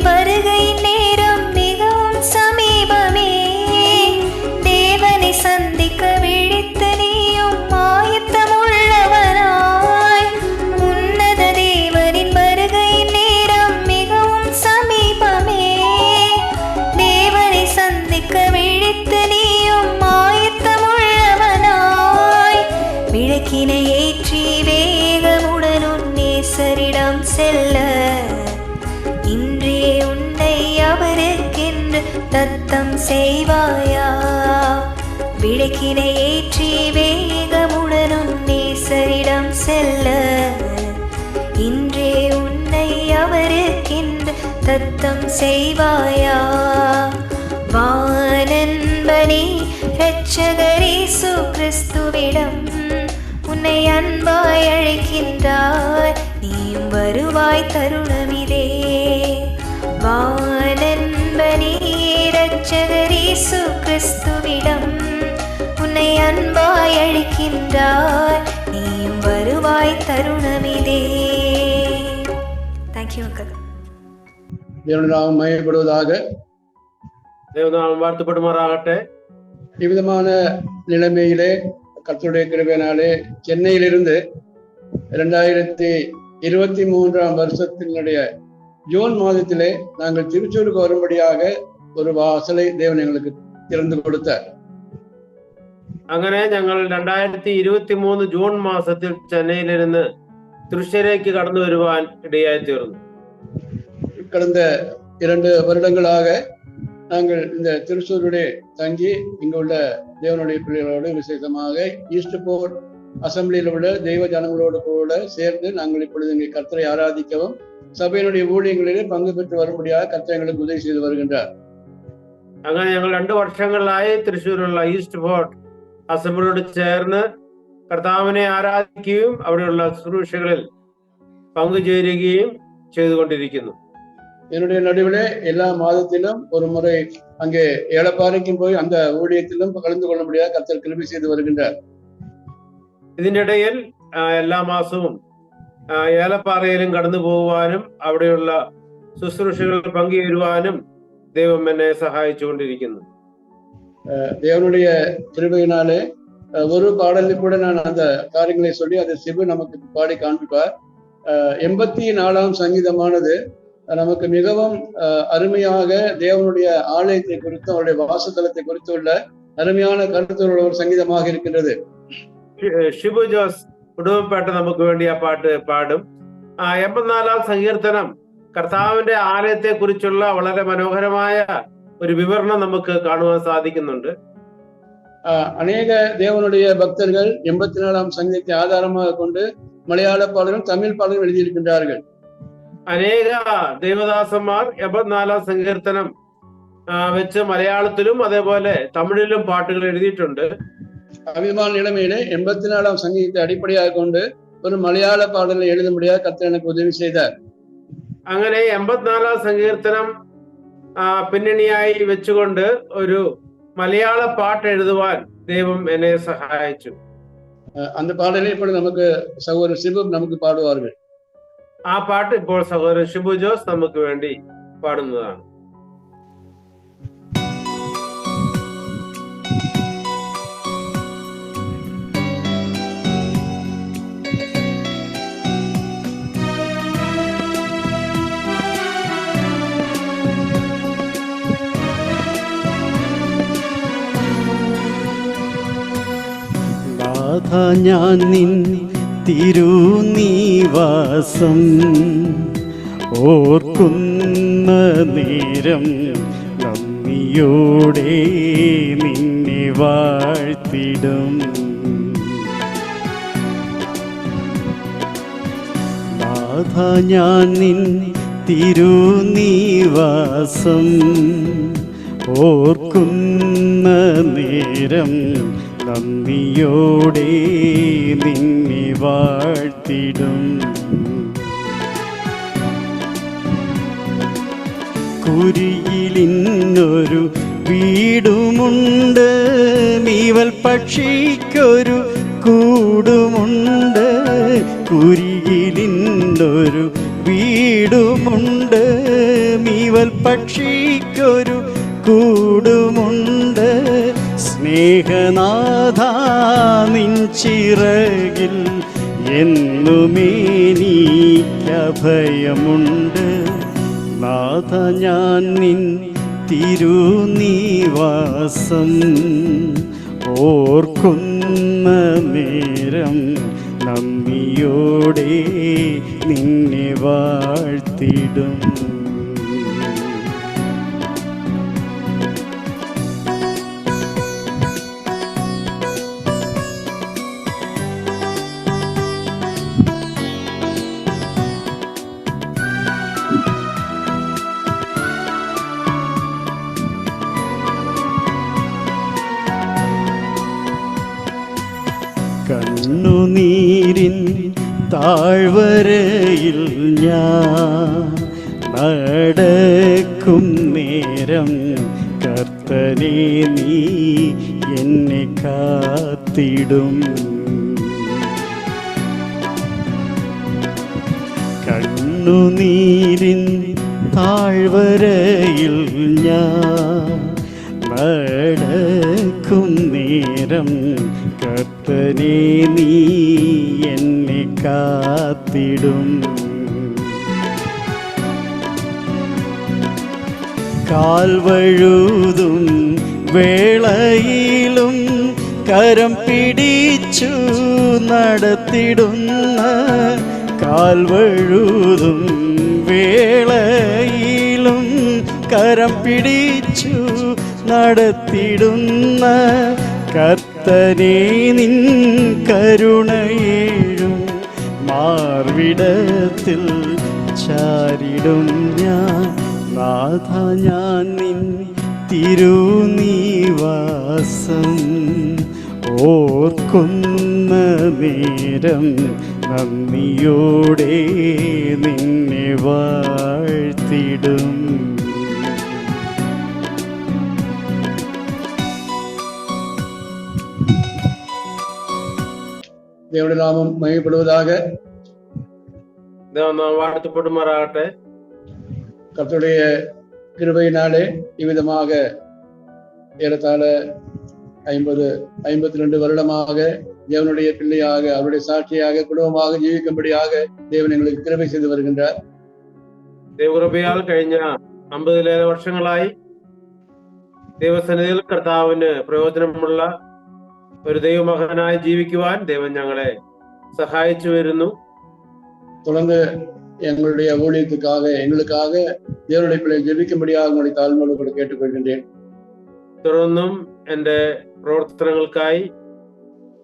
வருகை நேரம் மிகவும் சமீபமே. தேவனை சந்திக்க விழித்து நீயும் ஆயத்தமுள்ளவனாய். உன்னத தேவனின் வருகை நேரம் மிகவும் சமீபமே. தேவனை சந்திக்க விழித்து நீயும் ஆயத்தமுள்ளவனாய். விளக்கினை ஏற்றி வேகமுடன் உன் நேசரிடம் செல்ல இன்றே உன்னை அவருக்கென்று தத்தம் செய்வாயா. விளக்கினை ஏற்றி வேகமுடன் உன் நேசரிடம் செல்ல இன்றே உன்னை அவருக்கென்று தத்தம் செய்வாயா. வானன்பனே இரட்சகர் இயேசு கிறிஸ்துவிடம் உன்னை அன்பாய் அழைக்கின்றார், நீயும் வருவாய் தருணமிதே. வானன்பனே இரட்சகர் இயேசு கிறிஸ்துவிடம் உன்னை அன்பாய் அழைக்கின்றார், நீயும் வருவாய் தருணமிதே. Thank you uncle. தேவனுடைய நாமம் மகிமைப்படுவதாக. ദൈവനാമം വാഴ്ത്തപ്പെടുമാറാകട്ടെ. இவ்விதமான நிலைமையிலே கர்த்தருடைய கிருபையினாலே சென்னையிலிருந்து 2023 வருஷத்தினுடைய ஜூன் மாதத்திலே நாங்கள் திருச்சூருக்கு வரும்படியாக ஒரு வாசலை தேவன் எங்களுக்கு திறந்து கொடுத்தார். അങ്ങനെ ഞങ്ങൾ 2023 ജൂൺ മാസത്തിൽ ചെന്നൈയിലിരുന്ന് തൃശ്ശൂരേക്ക് കടന്നു വരുവാൻ ഇടയായി തീർന്നു. கடந்த 2 வருடங்களாக நாங்கள் இந்த திருச்சூருடைய தங்கி இங்குள்ள தேவனுடைய பிள்ளைகளோடு விசேஷமாக ஈஸ்ட் போர்ட் அசம்பிளியில் உள்ள தெய்வ ஜனங்களோடு கூட சேர்ந்து நாங்கள் இப்பொழுது இங்கே கர்த்தரை ஆராதிக்கவும் சபையினுடைய ஊழியங்களிலே பங்கு பெற்று வரும்படியாக கர்த்தர் எங்களுக்கு உதவி செய்து வருகின்றார். അങ്ങനെ ഞങ്ങൾ 2 വർഷങ്ങളിലായി തൃശ്ശൂരുള്ള ഈസ്റ്റ് ഫോർട്ട് അസംബ്ലിയോട് ചേർന്ന് കർത്താവിനെ ആരാധിക്കുകയും അവിടെയുള്ള ശുശ്രൂഷകളിൽ പങ്കുചേരുകയും ചെയ്തുകൊണ്ടിരിക്കുന്നു. என்னுடைய நடுவில் எல்லா மாதத்திலும் ஒரு முறை அங்கே ஏலப்பாறைக்கும் போய் அந்த ஊழியத்திலும் கலந்து கொள்ளும்படியாக கர்த்தர் கிருபை செய்து வருகின்றார். ഇതിന്റെ ഇടയിൽ എല്ലാ മാസവും ഏലപ്പാറയിലും കടന്നു പോകുവാനും അവിടെയുള്ള ശുശ്രൂഷകളിൽ പങ്കുചേരുവാനും ദൈവം എന്നെ സഹായിച്ചുകൊണ്ടിരിക്കുന്നു. தேவனுடைய கிருபையினாலே ஒரு பாடலில் கூட நான் அந்த காரியங்களை சொல்லி அதை சிபு நமக்கு பாடி காண்பிப்பார். 84ஆம் சங்கீதமானது நமக்கு மிகவும் அருமையாக தேவனுடைய ஆலயத்தை குறித்து அவருடைய வாசத்தலத்தை குறித்து உள்ள அருமையான கருத்துள்ள ஒரு சங்கீதமாக இருக்கின்றது. ഷിബു ജോസ് ഉടുമ്പേട്ട നമുക്ക് വേണ്ടി ആ പാട്ട് പാടും. 84ആം സങ്കീർത്തനം കർത്താവിന്റെ ആലയത്തെ കുറിച്ചുള്ള വളരെ മനോഹരമായ ഒരു വിവരണം നമുക്ക് കാണുവാൻ സാധിക്കുന്നുണ്ട്. அநேக தேவனுடைய பக்தர்கள் 84ஆம் சங்கீதத்தை ஆதாரமாக கொண்டு மலையாள பாடலும் தமிழ் பாடலும் எழுதியிருக்கின்றார்கள். അനേക ദേവദാസന്മാർ 84ആം സങ്കീർത്തനം വെച്ച് മലയാളത്തിലും അതേപോലെ തമിഴിലും പാട്ടുകൾ എഴുതിയിട്ടുണ്ട്. அவ்விதமான நிலைமையிலே 84ஆம் சங்கீதத்தை அடிப்படையாக கொண்டு ஒரு மலையாள பாடலை எழுதும்படியாக கர்த்தர் எனக்கு உதவி செய்தார். അങ്ങനെ 84ആം സങ്കീർത്തനം പിന്നണിയായി വെച്ചുകൊണ്ട് ഒരു മലയാള പാട്ട് എഴുതുവാൻ ദൈവം എന്നെ സഹായിച്ചു. அந்த பாடலை இப்பொழுது நமக்கு சகோதரர் சிபு நமக்கு பாடுவார்கள். ആ പാട്ട് ഇപ്പോൾ സഹോദരൻ ഷിബു ജോസ് നമുക്ക് വേണ്ടി പാടുന്നതാണ്. നാഥ ഞാൻ നിൻ തിരുനിവാസം ഓർക്കുന്ന നേരം നന്ദിയോടെ നിന്നെ വാഴ്ത്തിടും. നാഥ ഞാൻ നിൻ തിരുനിവാസം ഓർക്കുന്ന നേരം നന്ദിയോടെ നിന്നെ വാഴ്ത്തിടും. കുരിയിലിന്നൊരു വീടുമുണ്ട്, മീവൽ പക്ഷിക്കൊരു കൂടുമുണ്ട്. കുരിയിലിന്നൊരു വീടുമുണ്ട്, മീവൽ പക്ഷിക്കൊരു കൂടുമുണ്ട്. സ്നേഹനാഥ നിൻ ചിറകിൽ എന്നുമേനിക്കഭയമുണ്ട്. നാഥ ഞാൻ നിൻ തിരുനിവാസം ഓർക്കുന്ന നേരം നന്ദിയോടെ നിന്നെ വാഴ്ത്തിടും. കണ്ണുനീരിൻ താഴ്വരയിൽ ഞാൻ നടക്കും നേരം കർത്തനേ നീ എന്നെ കാത്തിടും. കണ്ണുനീരിൻ താഴ്വരയിൽ ഞാൻ നടക്കും നേരം കർത്തനേ നീ എന്നെ കാത്തിടും. കാൽവഴുതും വേളയിലും കരം പിടിച്ചു നടത്തിടുന്ന, കാൽവഴുതും വേളയിലും കരം പിടിച്ചു നടത്തിടുന്ന കർത്തനേ നിൻ കരുണയേഴും മാർവിടത്തിൽ ചാരിടും ഞാൻ. നാഥ ഞാൻ നിൻ തിരുനിവാസം ഓർക്കുന്ന നേരം നന്ദിയോടെ നിന്നെ വാഴ്ത്തിടും. தேவனுடைய நாமம் மகிமைப்படுவதாக. വാഴ്ത്തപ്പെടുമാറാകട്ടെ. கர்த்தருடைய கிருபையினாலே இவ்விதமாக ஏறத்தாழ 52 வருடமாக தேவனுடைய பிள்ளையாக, அவருடைய சாட்சியாக, குடும்பமாக ജീവിക്കുம்படியாக தேவன் எங்களுக்கு கிருபை செய்து வருகின்றார். ദൈവകൃപയാൽ കഴിഞ്ഞ 50 വർഷങ്ങളായി ദൈവസന്നിധിയിൽ കർത്താവിന് പ്രയോജനമുള്ള ഒരു ദൈവമകനായി ജീവിക്കുവാൻ ദൈവം ഞങ്ങളെ സഹായിച്ചു വരുന്നു. தொடர்ந்து எங்களுடைய ஊழியத்துக்காக, எங்களுக்காக தேவனுடைய பிள்ளை ஜெபிக்கும்படியாக உங்களை தாழ்மையோடு கூட கேட்டுக்கொள்கின்றேன். തുടർന്നും എൻ്റെ പ്രവർത്തനങ്ങൾക്കായി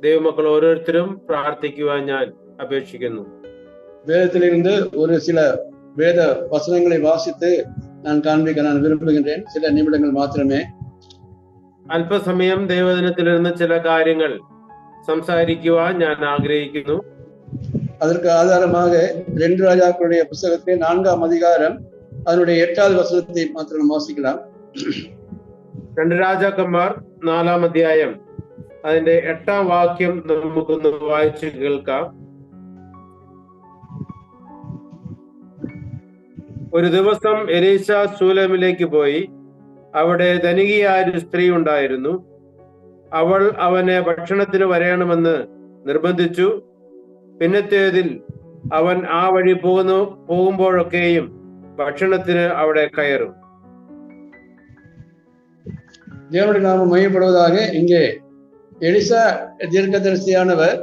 ദൈവമക്കൾ ഓരോരുത്തരും പ്രാർത്ഥിക്കുവാൻ ഞാൻ അപേക്ഷിക്കുന്നു. வேதத்திலிருந்து ஒரு சில வேத வசனங்களை வாசித்து நான் காண்பிக்க நான் விரும்புகின்றேன். சில நிமிடங்கள் மாத்திரமே. അല്പസമയം ദൈവദിനത്തിലിരുന്ന് ചില കാര്യങ്ങൾ സംസാരിക്കുവാൻ ഞാൻ ആഗ്രഹിക്കുന്നു. அதற்கு ஆதாரமாக 2 ராஜாக்களுடைய புத்தகத்தை 4ஆம் அதிகாரம் அதனுடைய 8வது வசனத்தை மாத்திரம் வாசிக்கலாம். 2 രാജാക്കന്മാർ 4ആം അധ്യായം അതിന്റെ 8ആം വാക്യം നമുക്കൊന്ന് വായിച്ചു കേൾക്കാം. ഒരു ദിവസം എലീശ ശൂലേമിലേക്ക് പോയി. അവിടെ ധനികയായ ഒരു സ്ത്രീ ഉണ്ടായിരുന്നു. അവൾ അവനെ ഭക്ഷണത്തിന് വരണമെന്ന് നിർബന്ധിച്ചു. പിന്നത്തേതിൽ അവൻ ആ വഴി പോകുമ്പോഴൊക്കെയും ഭക്ഷണത്തിന് അവിടെ കയറും. தேவனுடைய நாமம் மகிமைப்படுவதாக. இங்கே எலிசா தீர்க்கதரிசியானவர்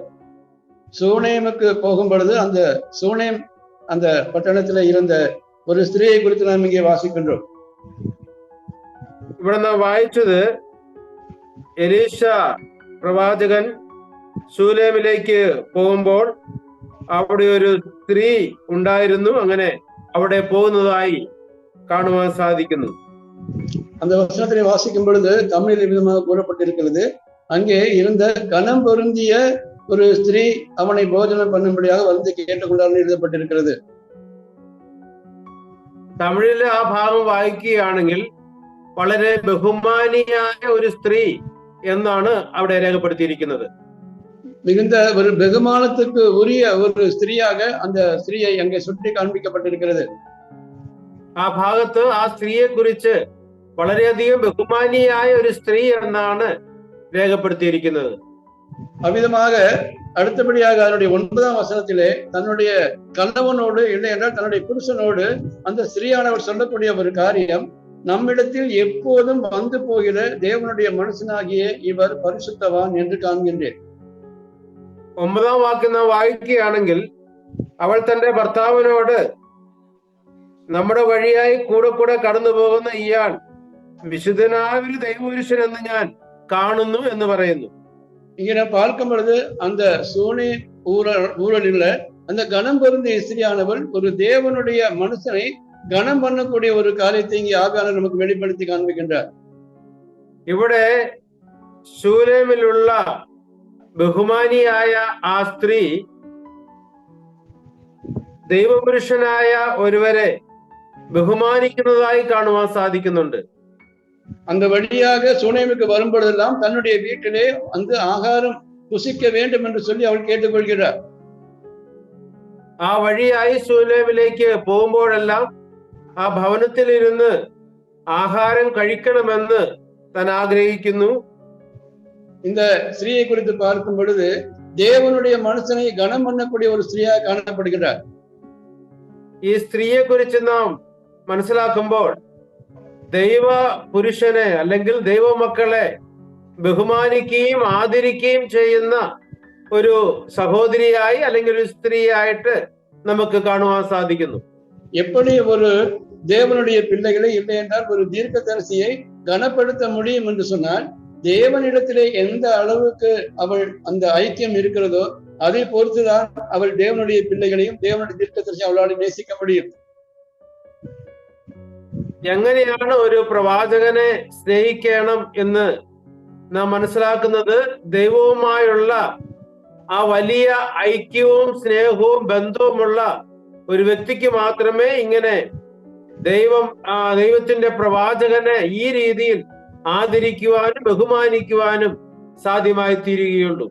சூனேமுக்கு போகும் பொழுது அந்த சூனேம் அந்த பட்டணத்தில் இருந்த ஒரு ஸ்திரீயை குறித்து நாம் இங்கே வாசிக்கின்றோம். ഇവിടെ നാം വായിച്ചത് എലീശ പ്രവാചകൻ ശൂലേമിലേക്ക് പോകുമ്പോൾ അവിടെ ഒരു സ്ത്രീ ഉണ്ടായിരുന്നു. അങ്ങനെ അവിടെ പോകുന്നതായി കാണുവാൻ സാധിക്കുന്നു. அந்த வசனத்தை வாசிக்கும் பொழுது தமிழில் விதமாக கூறப்பட்டிருக்கிறது, அங்கே இருந்த கனம் பொருந்திய ஒரு ஸ்திரீ அவனை போஜனம் பண்ணும்படியாக வந்து கேட்டுக்கொண்டார் எழுதப்பட்டிருக்கிறது. തമിഴിലെ ആ ഭാഗം വായിക്കുകയാണെങ്കിൽ വളരെ ബഹുമാനിയായ ഒരു സ്ത്രീ എന്നാണ് അവിടെ രേഖപ്പെടുത്തിയിരിക്കുന്നത്. மிகுந்த ஒரு வெகுமானத்துக்கு உரிய ஒரு ஸ்திரீயாக அந்த ஸ்திரீயை அங்கே சுட்டி காண்பிக்கப்பட்டிருக்கிறது. ആ ഭാഗത്ത് ആ സ്ത്രീയെ കുറിച്ച് വളരെയധികം ബഹുമാനിയായ ഒരു സ്ത്രീ എന്നാണ് രേഖപ്പെടുത്തിയിരിക്കുന്നത്. அவ்விதமாக அடுத்தபடியாக அதனுடைய 9ஆம் வசனத்திலே தன்னுடைய கணவனோடு இல்லை என்றால் தன்னுடைய புருஷனோடு அந்த ஸ்திரீயானவர் சொல்லக்கூடிய ஒரு காரியம், நம்மிடத்தில் எப்போதும் வந்து போகிற தேவனுடைய மனுஷனாகிய இவர் பரிசுத்தவான் என்று காண்கின்றேன். 9ആം വാക്യം നാം വായിക്കുകയാണെങ്കിൽ അവൾ തന്റെ ഭർത്താവിനോട്, നമ്മുടെ വഴിയായി കൂടെ കൂടെ കടന്നു പോകുന്ന ഇയാൾ വിശുദ്ധനായ ഒരു ദൈവപുരുഷൻ എന്ന് ഞാൻ കാണുന്നു എന്ന് പറയുന്നു. இங்கே நான் பார்க்கும் பொழுது அந்த சூனே ஊரலில் அந்த கனம் பொருந்திய ஸ்திரியானவள் ஒரு தேவனுடைய மனுஷனை கனம் பண்ணக்கூடிய ஒரு காரியத்தை இங்கே ஆகாரம் நமக்கு வெளிப்படுத்தி காண்பிக்கின்றார். ഇവിടെ ശൂലേമിലുള്ള ബഹുമാനിയായ ആ സ്ത്രീ ദൈവപുരുഷനായ ഒരുവരെ ബഹുമാനിക്കുന്നതായി കാണുവാൻ സാധിക്കുന്നുണ്ട്. அந்த வழியாக சூனேமுக்கு வரும் பொழுதெல்லாம் தன்னுடைய வீட்டிலே அந்த ஆகாரம் புசிக்க வேண்டும் என்று சொல்லி அவள் கேட்டுக்கொள்கிறார். ആ വഴിയായി ശൂലേമിലേക്ക് പോകുമ്പോഴെല്ലാം ആ ഭവനത്തിലിരുന്ന് ആഹാരം കഴിക്കണമെന്ന് താൻ ആഗ്രഹിക്കുന്നു. இந்த ஸ்திரீயை குறித்து பார்க்கும் பொழுது தேவனுடைய மனுஷனை கனம் பண்ணக்கூடிய ஒரு ஸ்திரீயாக കാണപ്പെടുகிறார். ഈ സ്ത്രീയെ കുറിച്ച് നാം മനസ്സിലാക്കുമ്പോൾ ദൈവ പുരുഷനെ അല്ലെങ്കിൽ ദൈവമക്കളെ ബഹുമാനിക്കുകയും ആദരിക്കുകയും ചെയ്യുന്ന ഒരു സഹോദരിയായി അല്ലെങ്കിൽ ഒരു സ്ത്രീയായിട്ട് നമുക്ക് കാണുവാൻ സാധിക്കുന്നു. எப்படி ஒரு தேவனுடைய பிள்ளைகளை இல்லை என்றால் ஒரு தீர்க்கதரிசியை கனப்படுத்த முடியும் என்று சொன்னால் தேவனிடத்திலே எந்த அளவுக்கு அவள் அந்த ஐக்கியம் இருக்கிறதோ அதை பொறுத்துதான் அவள் தேவனுடைய பிள்ளைகளையும் தேவனுடைய தீர்க்கதரிசி அவளோடு நேசிக்க முடியும். എങ്ങനെയാണ് ഒരു പ്രവാചകനെ സ്നേഹിക്കണം എന്ന് നാം മനസ്സിലാക്കുന്നത്? ദൈവവുമായുള്ള ആ വലിയ ഐക്യവും സ്നേഹവും ബന്ധവുമുള്ള ഒരു വ്യക്തിക്ക് മാത്രമേ ഇങ്ങനെ ദൈവത്തിന്റെ പ്രവാചകനെ ഈ രീതിയിൽ ആദരിക്കുവാനും ബഹുമാനിക്കുവാനും സാധ്യമായി തീരുകയുള്ളൂ.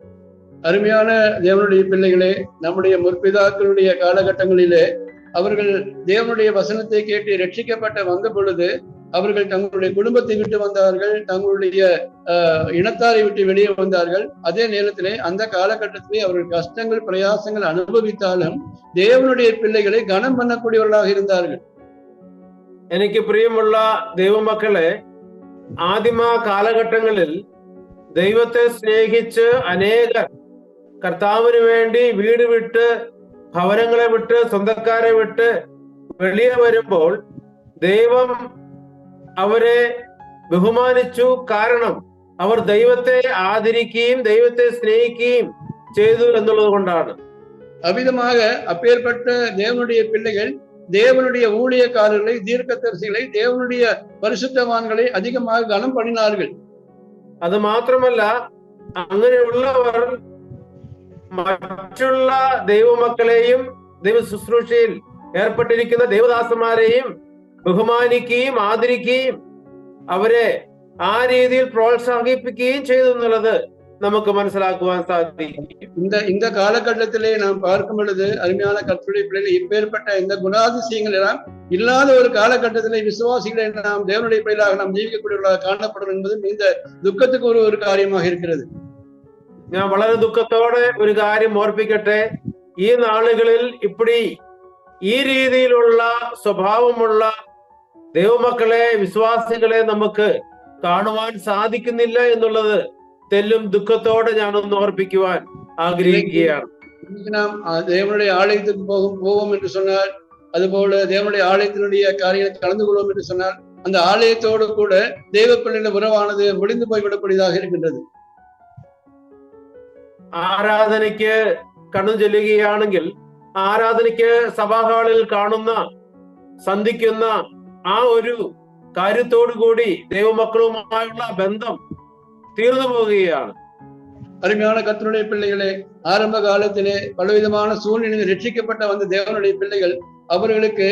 அருமையான தேவனுடைய பிள்ளைகளே, நம்முடைய முற்பிதாக்களுடைய காலகட்டங்களிலே அவர்கள் தேவனுடைய வசனத்தை கேட்டு ரட்சிக்கப்பட்ட வந்த பொழுது அவர்கள் தங்களுடைய குடும்பத்தை விட்டு வந்தார்கள், தங்களுடைய இனத்தாரை விட்டு வெளியே வந்தார்கள். அதே நேரத்திலே அந்த காலகட்டத்திலே அவர்கள் கஷ்டங்கள் பிரயாசங்கள் அனுபவித்தாலும் தேவனுடைய பிள்ளைகளை கனம் பண்ணக்கூடியவர்களாக இருந்தார்கள். എനിക്ക് പ്രിയമുള്ള ദൈവമക്കളെ, ആദിമ കാലഘട്ടങ്ങളിൽ ദൈവത്തെ സ്നേഹിച്ച് അനേകർ കർത്താവിന് വേണ്ടി വീട് വിട്ട് ഭവനങ്ങളെ വിട്ട് സ്വന്തക്കാരെ വിട്ട് വെളിയെ വരുമ്പോൾ ദൈവം അവരെ ബഹുമാനിച്ചു. കാരണം അവർ ദൈവത്തെ ആദരിക്കുകയും ദൈവത്തെ സ്നേഹിക്കുകയും ചെയ്തു എന്നുള്ളത് കൊണ്ടാണ്. அவ்விதமாக அப்பேற்பட்ட தேவனுடைய பிள்ளைகள் தேவனுடைய ஊழியக்காரர்களை, தீர்க்கதரிசிகளை, தேவனுடைய பரிசுத்தவான்களை அதிகமாக கனம் பண்ணினார்கள். അത് മാത്രമല്ല, അങ്ങനെയുള്ളവർ മറ്റുള്ള ദൈവമക്കളെയും ദൈവ ശുശ്രൂഷയിൽ ഏർപ്പെട്ടിരിക്കുന്ന ദൈവദാസന്മാരെയും ബഹുമാനിക്കുകയും ആദരിക്കുകയും അവരെ ആ രീതിയിൽ പ്രോത്സാഹിപ്പിക്കുകയും ചെയ്തു എന്നുള്ളത് നമുക്ക് മനസ്സിലാക്കുവാൻ സാധിക്കും. இந்த காலகட்டத்திலே நாம் பார்க்கும் பொழுது அருமையான கர்த்தருடைய பிள்ளைகள் இப்பேற்பட்ட இந்த குணாதிசயங்கள் எல்லாம் இல்லாத ஒரு காலகட்டத்திலே விசுவாசிகளை நாம் தேவனுடைய பிள்ளைகளாக நாம் ஜீவிக்கக்கூடியவர்களாக കാണപ്പെടും என்பது இந்த துக்கத்துக்கு ஒரு காரியமாக இருக்கிறது. ഞാൻ വളരെ ദുഃഖത്തോടെ ഒരു കാര്യം ഓർപ്പിക്കട്ടെ. ഈ നാളുകളിൽ ഇപ്പടി ഈ രീതിയിലുള്ള സ്വഭാവമുള്ള ദൈവമക്കളെ, വിശ്വാസികളെ നമുക്ക് കാണുവാൻ സാധിക്കുന്നില്ല എന്നുള്ളത് തെല്ലും ദുഃഖത്തോടെ ഞാനൊന്ന് ഓർപ്പിക്കുവാൻ ആഗ്രഹിക്കുകയാണ്. நாம் தேவனுடைய ஆலயத்துக்கு போவோம் என்று சொன்னால், அதுபோல தேவனுடைய ஆலயத்தினுடைய காரியங்களை கலந்து கொள்வோம் என்று சொன்னால் அந்த ஆலயத்தோடு கூட தேவ பிள்ளைகளின் உறவானது முடிந்து போய்விடக்கூடியதாக இருக்கின்றது. ആരാധനയ്ക്ക് കണ്ണു ചെല്ലുകയാണെങ്കിൽ ആരാധനയ്ക്ക് സഭാഹാളിൽ കാണുന്ന സന്ധിക്കുന്ന ആ ഒരു കാര്യത്തോടു കൂടി ദൈവമക്കളുമായുള്ള ബന്ധം തീർന്നു പോവുകയാണ്. அருமையான கர்த்தருடைய பிள்ளைகளே, ஆரம்ப காலத்திலே பலவிதமான சூழ்நிலையில் ரட்சிக்கப்பட்ட வந்த தேவனுடைய பிள்ளைகள் அவர்களுக்கு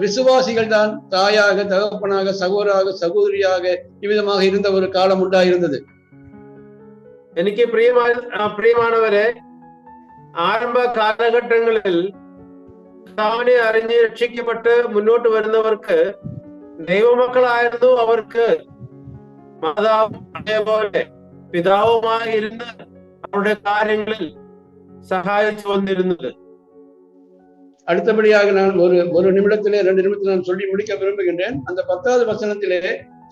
விசுவாசிகள் தான் தாயாக, தகப்பனாக, சகோதராக, சகோதரியாக இவ்விதமாக இருந்த ஒரு காலம் உண்டாயிருந்தது. എനിക്ക് പ്രിയമാനവരെ, ആരംഭ കാലഘട്ടങ്ങളിൽ കർത്താവിനെ അറിഞ്ഞ് രക്ഷിക്കപ്പെട്ട് മുന്നോട്ട് വരുന്നവർക്ക് ദൈവമക്കളായിരുന്നു അവർക്ക് മാതാവും അതേപോലെ പിതാവുമായി ഇരുന്ന് അവരുടെ കാര്യങ്ങളിൽ സഹായിച്ചു വന്നിരുന്നത്. அடுத்தபடியாக நான் ஒரு நிமிடத்திலே 2 நிமிடத்தில் நான் சொல்லி முடிக்க விரும்புகின்றேன். அந்த 10வது வசனத்திலே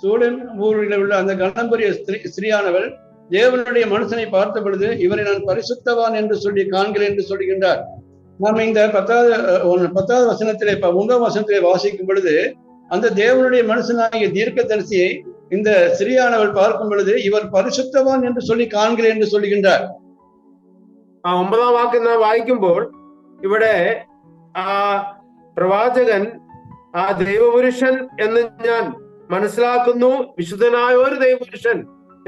சூடன் ஊரில் உள்ள அந்த கணம்பரிய ஸ்திரீயானவள் தேவனுடைய மனுஷனை பார்த்த பொழுது இவரை நான் பரிசுத்தவான் என்று சொல்லி காண்கிறேன் என்று சொல்கின்றார். நாம் இந்த 10வது வசனத்திலே 1ஆம் வசனத்திலே வாசிக்கும் பொழுது அந்த தேவனுடைய மனுஷனாகிய தீர்க்கதரிசியை இந்த ஸ்திரீயானவள் பார்க்கும் பொழுது இவர் பரிசுத்தவான் என்று சொல்லி காண்கிறேன் என்று சொல்லுகின்றார். 9ആം വാക്യം നാം വായിക്കുമ്പോൾ ഇവിടെ ആ പ്രവാചകൻ ആ ദൈവപുരുഷൻ എന്ന് ഞാൻ മനസ്സിലാക്കുന്നു, വിശുദ്ധനായ ഒരു ദൈവപുരുഷൻ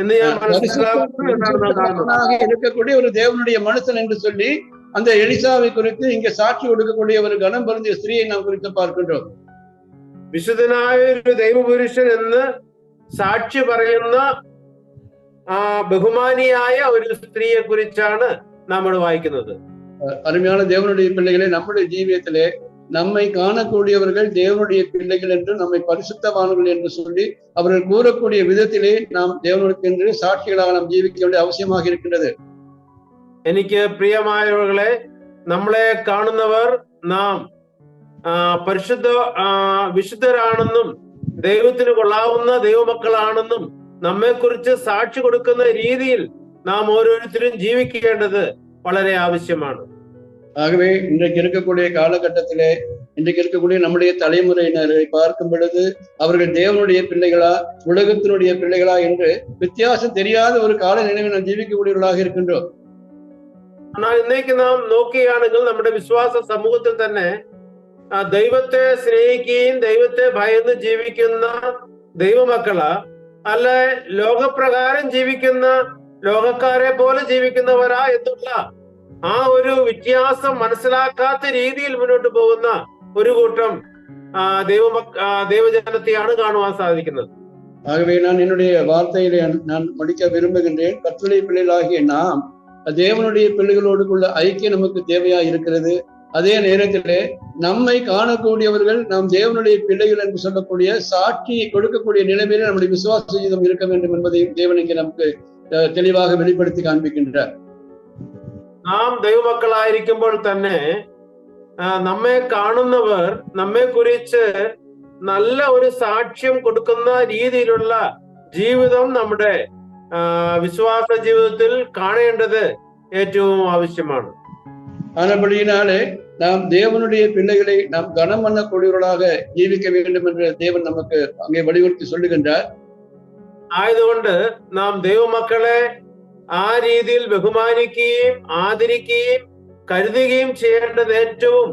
എന്ന് ഞാൻ മനസ്സിലാക്കുന്നു എന്നാണ് இருக்கக்கூடிய ஒரு தேவனுடைய மனுஷன் என்று சொல்லி அந்த எலிசாவை குறித்து இங்கே சாட்சி கொடுக்கக்கூடிய ஒரு கனம் பொருந்திய ஸ்திரீயை நாம் குறித்து பார்க்கின்றோம். വിശുദ്ധനായ ഒരു ദൈവപുരുഷൻ എന്ന് സാക്ഷി പറയുന്ന ആ ബഹുമാനിയായ ഒരു സ്ത്രീയെ കുറിച്ചാണ് നമ്മൾ വായിക്കുന്നത്. அருமையான தேவனுடைய பிள்ளைகளே, நம்முடைய ஜீவியத்திலே நம்மை காணக்கூடியவர்கள் தேவனுடைய பிள்ளைகள் என்று, நம்மை பரிசுத்தவான்கள் என்று சொல்லி அவர்கள் கூறக்கூடிய விதத்திலே நாம் தேவனுக்கு என்று சாட்சிகளாக நாம் ஜீவிக்க வேண்டிய அவசியமாக இருக்கின்றது. എനിക്ക് പ്രിയമായവர்களെ, നമ്മളെ കാണുന്നവർ നാം വിശുദ്ധരാണെന്നും ദൈവത്തിന് കൊള്ളാവുന്ന ദൈവമക്കളാണെന്നും നമ്മെക്കുറിച്ച് സാക്ഷി കൊടുക്കുന്ന രീതിയിൽ നാം ഓരോരുത്തരും ജീവിക്കേണ്ടത് വളരെ ആവശ്യമാണ്. ஆகவே இன்றைக்கு இருக்கக்கூடிய காலகட்டத்திலே, இன்றைக்கு இருக்கக்கூடிய நம்முடைய தலைமுறையினரை பார்க்கும் பொழுது அவர்கள் தேவனுடைய பிள்ளைகளா உலகத்தினுடைய பிள்ளைகளா என்று வித்தியாசம் தெரியாத ஒரு கால நினைவில் நாம் ജീവിക്കக்கூடியவர்களாக இருக்கின்றோம். എന്നാൽ ഇന്നേക്ക് നാം നോക്കുകയാണെങ്കിൽ നമ്മുടെ വിശ്വാസ സമൂഹത്തിൽ തന്നെ ദൈവത്തെ സ്നേഹിക്കുകയും ദൈവത്തെ ഭയന്ന് ജീവിക്കുന്ന ദൈവമക്കളാ അല്ല ലോകപ്രകാരം ജീവിക്കുന്ന ലോകക്കാരെ പോലെ ജീവിക്കുന്നവരാ എന്നുള്ള ആ ഒരു വ്യത്യാസം മനസ്സിലാക്കാത്ത രീതിയിൽ മുന്നോട്ട് പോകുന്ന ഒരു കൂട്ടം ദൈവജനത്തെയാണ് കാണുവാൻ സാധിക്കുന്നത്. ஆகவே நான் என்னுடைய வார்த்தையிலே நான் முடிக்க விரும்புகின்றேன். கர்த்தருடைய பிள்ளைகளாகிய நாம் தேவனுடைய பிள்ளைகளோடுக்குள்ள ஐக்கியம் நமக்கு தேவையா இருக்கிறது. அதே நேரத்திலே நம்மை காணக்கூடியவர்கள் நாம் தேவனுடைய பிள்ளைகள் என்று சொல்லக்கூடிய சாட்சியை கொடுக்கக்கூடிய நிலைமையில நம்முடைய விசுவாச ஜீவிதம் இருக்க வேண்டும் என்பதையும் தேவனுக்கு நமக்கு തെളിവാக വെളിപ്പെടുത്തി കാണിപ്പിക്കുന്നുണ്ട്. നാം ദൈവമക്കളായിരിക്കുമ്പോൾ തന്നെ നമ്മെ കാണുന്നവർ നമ്മെ കുറിച്ച് നല്ല ഒരു സാക്ഷ്യം കൊടുക്കുന്ന രീതിയിലുള്ള ജീവിതം നമ്മുടെ വിശ്വാസ ജീവിതത്തിൽ കാണേണ്ടത് ഏറ്റവും ആവശ്യമാണ്. ஆனபடியினாலே நாம் தேவனுடைய பிள்ளைகளை நாம் கனம் பண்ணக்கூடியவர்களாக ஜீவிக்க வேண்டும் என்று தேவன் நமக்கு அங்கே வலியுறுத்தி சொல்லுகின்றார். ആയതുകൊണ്ട് നാം ദൈവമക്കളെ ആ രീതിയിൽ ബഹുമാനിക്കുകയും ആദരിക്കുകയും കരുതുകയും ചെയ്യേണ്ടത് ഏറ്റവും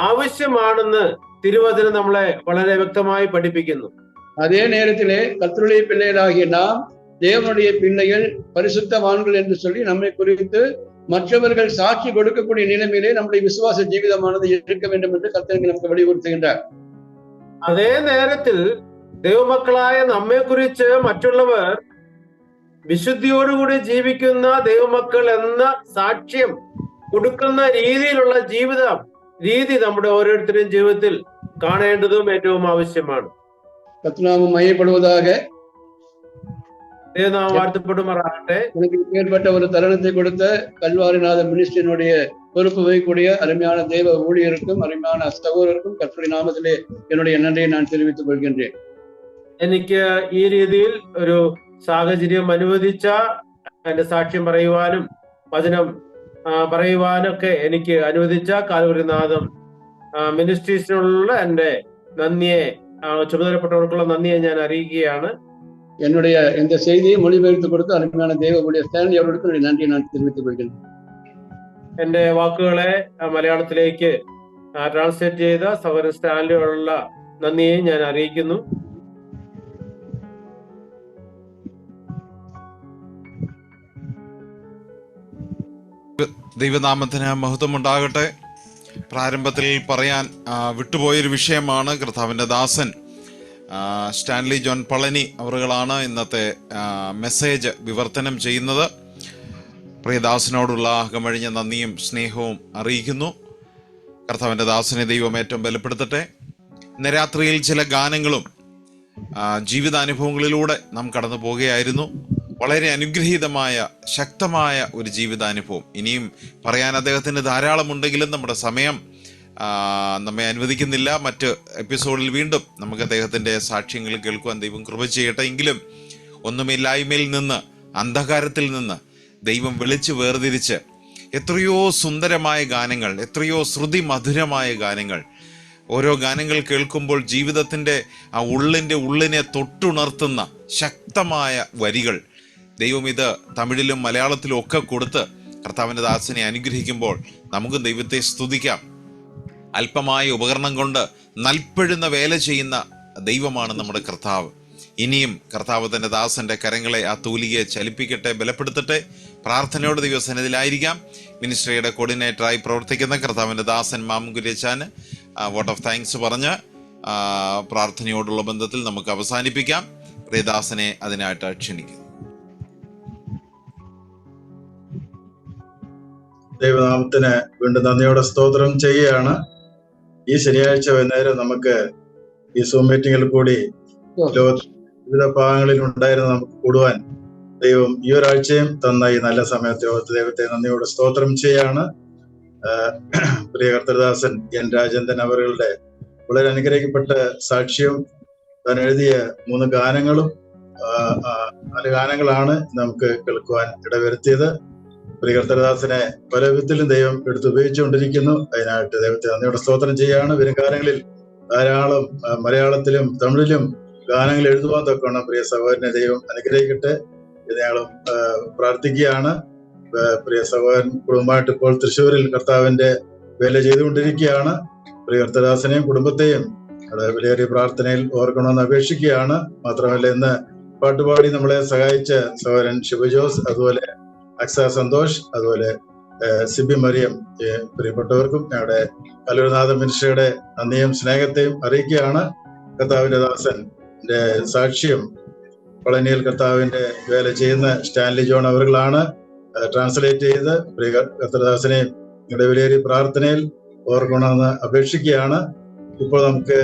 ആവശ്യമാണെന്ന് തിരുവചനം നമ്മളെ വളരെ വ്യക്തമായി പഠിപ്പിക്കുന്നു. அதே நேரத்திலே கர்த்தருடைய பிள்ளைகளாகிய நாம் தேவனுடைய பிள்ளைகள் பரிசுத்தவான்கள் என்று சொல்லி நம்மை குறித்து மற்றவர்கள் சாட்சி கொடுக்கக்கூடிய நிலைமையிலே நம்முடைய விசுவாச ஜீவிதமானது இருக்க வேண்டும் என்று கர்த்தர் நமக்கு வலியுறுத்துகின்றார். അതേ നേരത്തിൽ ദൈവമക്കളായ നമ്മെ കുറിച്ച് മറ്റുള്ളവർ വിശുദ്ധിയോടുകൂടി ജീവിക്കുന്ന ദൈവമക്കൾ എന്ന സാക്ഷ്യം കൊടുക്കുന്ന രീതിയിലുള്ള രീതി നമ്മുടെ ഓരോരുത്തരുടെയും ജീവിതത്തിൽ കാണേണ്ടതും ഏറ്റവും ആവശ്യമാണ്. കർത്തനാമം മഹത്വപ്പെടുവதாக. നാം വാഴ്ത്തപ്പെടുമാറാകട്ടെ. எனக்கு ஏற்பட்ட ஒரு தருணத்தை கொடுத்த கல்வாரிநாத மினிஸ்ட்ரியினுடைய பொறுப்பு வகிக்கூடிய அருமையான தேவ ஊழியருக்கும் அருமையான சகோதரருக்கும் கர்த்தருடைய നാമത്തിലെ என்னுடைய நன்றியை நான் தெரிவித்துக் கொள்கின்றேன். എനിക്ക് ഈ രീതിയിൽ ഒരു സാഹചര്യം അനുവദിച്ച എന്റെ സാക്ഷ്യം പറയുവാനും വചനം പറയുവാനൊക്കെ എനിക്ക് അനുവദിച്ച കാൽവരിനാഥം മിനിസ്ട്രീസിനുള്ള എന്റെ നന്ദിയെ, ചുമതലപ്പെട്ടവർക്കുള്ള നന്ദിയെ ഞാൻ അറിയിക്കുകയാണ്. என்னுடைய இந்த செய்தியை மொழிபெயர்த்து கொடுத்த அருமையான தேவ ஊழியர் ஸ்டான்லி அவர்களுக்கு என்னுடைய நன்றியை நான் தெரிவித்துக் கொள்கிறேன். എന്റെ വാക്കുകളെ മലയാളത്തിലേക്ക് ട്രാൻസ്ലേറ്റ് ചെയ്ത സഹോദരൻ സ്റ്റാൻലിയോടുള്ള നന്ദിയെ ഞാൻ അറിയിക്കുന്നു. ദൈവനാമത്തിന് മഹത്വം ഉണ്ടാകട്ടെ. പ്രാരംഭത്തിൽ പറയാൻ വിട്ടുപോയൊരു വിഷയമാണ്. കർത്താവിൻ്റെ ദാസൻ സ്റ്റാൻലി ജോൺ പളനി അവറുകളാണ് ഇന്നത്തെ മെസ്സേജ് വിവർത്തനം ചെയ്യുന്നത്. പ്രിയദാസനോടുള്ള അകമഴിഞ്ഞ നന്ദിയും സ്നേഹവും അറിയിക്കുന്നു. കർത്താവിൻ്റെ ദാസനെ ദൈവം ഏറ്റവും ബലപ്പെടുത്തട്ടെ. ഇന്ന് രാത്രിയിൽ ചില ഗാനങ്ങളും ജീവിതാനുഭവങ്ങളിലൂടെ നാം കടന്നു പോകുകയായിരുന്നു. വളരെ അനുഗ്രഹീതമായ ശക്തമായ ഒരു ജീവിതാനുഭവം. ഇനിയും പറയാൻ അദ്ദേഹത്തിന് ധാരാളമുണ്ടെങ്കിലും നമ്മുടെ സമയം നമ്മെ അനുവദിക്കുന്നില്ല. മറ്റ് എപ്പിസോഡിൽ വീണ്ടും നമുക്ക് അദ്ദേഹത്തിൻ്റെ സാക്ഷ്യങ്ങൾ കേൾക്കുവാൻ ദൈവം കൃപ ചെയ്യട്ടെ. എങ്കിലും ഒന്നുമില്ലായ്മയിൽ നിന്ന്, അന്ധകാരത്തിൽ നിന്ന് ദൈവം വിളിച്ച് വേർതിരിച്ച് എത്രയോ സുന്ദരമായ ഗാനങ്ങൾ, എത്രയോ ശ്രുതി മധുരമായ ഗാനങ്ങൾ, ഓരോ ഗാനങ്ങൾ കേൾക്കുമ്പോൾ ജീവിതത്തിൻ്റെ ആ ഉള്ളിനെ തൊട്ടുണർത്തുന്ന ശക്തമായ വരികൾ ദൈവം ഇത് തമിഴിലും മലയാളത്തിലും ഒക്കെ കൊടുത്ത് കർത്താവിൻ്റെ ദാസനെ അനുഗ്രഹിക്കുമ്പോൾ നമുക്ക് ദൈവത്തെ സ്തുതിക്കാം. അല്പമായ ഉപകരണം കൊണ്ട് നൽപ്പഴുന്ന വേല ചെയ്യുന്ന ദൈവമാണ് നമ്മുടെ കർത്താവ്. ഇനിയും കർത്താവ് തൻ്റെ ദാസൻ്റെ കരങ്ങളെ ആ തൂലികയെ ചലിപ്പിക്കട്ടെ, ബലപ്പെടുത്തട്ടെ. പ്രാർത്ഥനയോടെ ദൈവസന്നിധിയിലായിരിക്കാം. മിനിസ്ട്രിയുടെ കോർഡിനേറ്ററായി പ്രവർത്തിക്കുന്ന കർത്താവിൻ്റെ ദാസൻ മാമുകുര്യച്ചാന് വോട്ട് ഓഫ് താങ്ക്സ് പറഞ്ഞ് പ്രാർത്ഥനയോടുള്ള ബന്ധത്തിൽ നമുക്ക് അവസാനിപ്പിക്കാം. പ്രിയദാസനെ അതിനായിട്ട് ക്ഷണിക്കുന്നു. ദൈവനാമത്തിന് വീണ്ടും നന്ദിയോടെ സ്തോത്രം ചെയ്യുകയാണ്. ഈ ശനിയാഴ്ച വൈകുന്നേരം നമുക്ക് ഈ സൂം മീറ്റിങ്ങിൽ കൂടി ലോകത്ത് വിവിധ ഭാഗങ്ങളിൽ ഉണ്ടായിരുന്ന നമുക്ക് കൂടുവാൻ ദൈവം ഈ ഒരാഴ്ചയും തന്ന ഈ നല്ല സമയത്ത് ദൈവത്തെ നന്ദിയോടെ സ്തോത്രം ചെയ്യാണ്. പ്രിയ കർത്തൃദാസൻ എൻ രാജേന്ദ്രൻ അവരുടെ വളരെ അനുഗ്രഹിക്കപ്പെട്ട സാക്ഷ്യവും താൻ എഴുതിയ 3 ഗാനങ്ങളും 4 ഗാനങ്ങളാണ് നമുക്ക് കേൾക്കുവാൻ ഇടവരുത്തിയത്. പ്രിയ കർത്തൃദാസനെ പല വിധത്തിലും ദൈവം എടുത്ത് ഉപയോഗിച്ചുകൊണ്ടിരിക്കുന്നു. അതിനായിട്ട് ദൈവത്തെ നന്ദിയോടെ സ്തോത്രം ചെയ്യാണ്. വരും കാലങ്ങളിൽ ധാരാളം മലയാളത്തിലും തമിഴിലും ഗാനങ്ങൾ എഴുതുവാൻ തക്കണം പ്രിയ സഹോദരനെ ദൈവം അനുഗ്രഹിക്കട്ടെ എന്ന് ഞങ്ങളും പ്രാർത്ഥിക്കുകയാണ്. പ്രിയ സഹോദരൻ കുടുംബമായിട്ട് ഇപ്പോൾ തൃശ്ശൂരിൽ കർത്താവിന്റെ വേല ചെയ്തുകൊണ്ടിരിക്കുകയാണ്. പ്രിയ കർത്തദാസനെയും കുടുംബത്തെയും വിലയേറിയ പ്രാർത്ഥനയിൽ ഓർക്കണമെന്ന് അപേക്ഷിക്കുകയാണ്. മാത്രമല്ല ഇന്ന് പാട്ടുപാടി നമ്മളെ സഹായിച്ച സഹോദരൻ ശിവജോസ്, അതുപോലെ അക്സ സന്തോഷ്, അതുപോലെ സിബി മറിയം, പ്രിയപ്പെട്ടവർക്കും ഞങ്ങളുടെ കലൂർനാഥ മിനിസ്ട്രിയുടെ നന്ദിയും സ്നേഹത്തെയും അറിയിക്കുകയാണ്. കർത്താവിന്റെ ദാസന്റെ സാക്ഷ്യം പളനിയിൽ കർത്താവിന്റെ വേല ചെയ്യുന്ന സ്റ്റാൻലി ജോൺ അവர்களാണ് ട്രാൻസ്ലേറ്റ് ചെയ്ത് പ്രിയ കർത്തദാസനെയും നിങ്ങളുടെ വിലയേറിയ പ്രാർത്ഥനയിൽ ഓർക്കണമെന്ന് അപേക്ഷിക്കുകയാണ്. ഇപ്പോൾ നമുക്ക്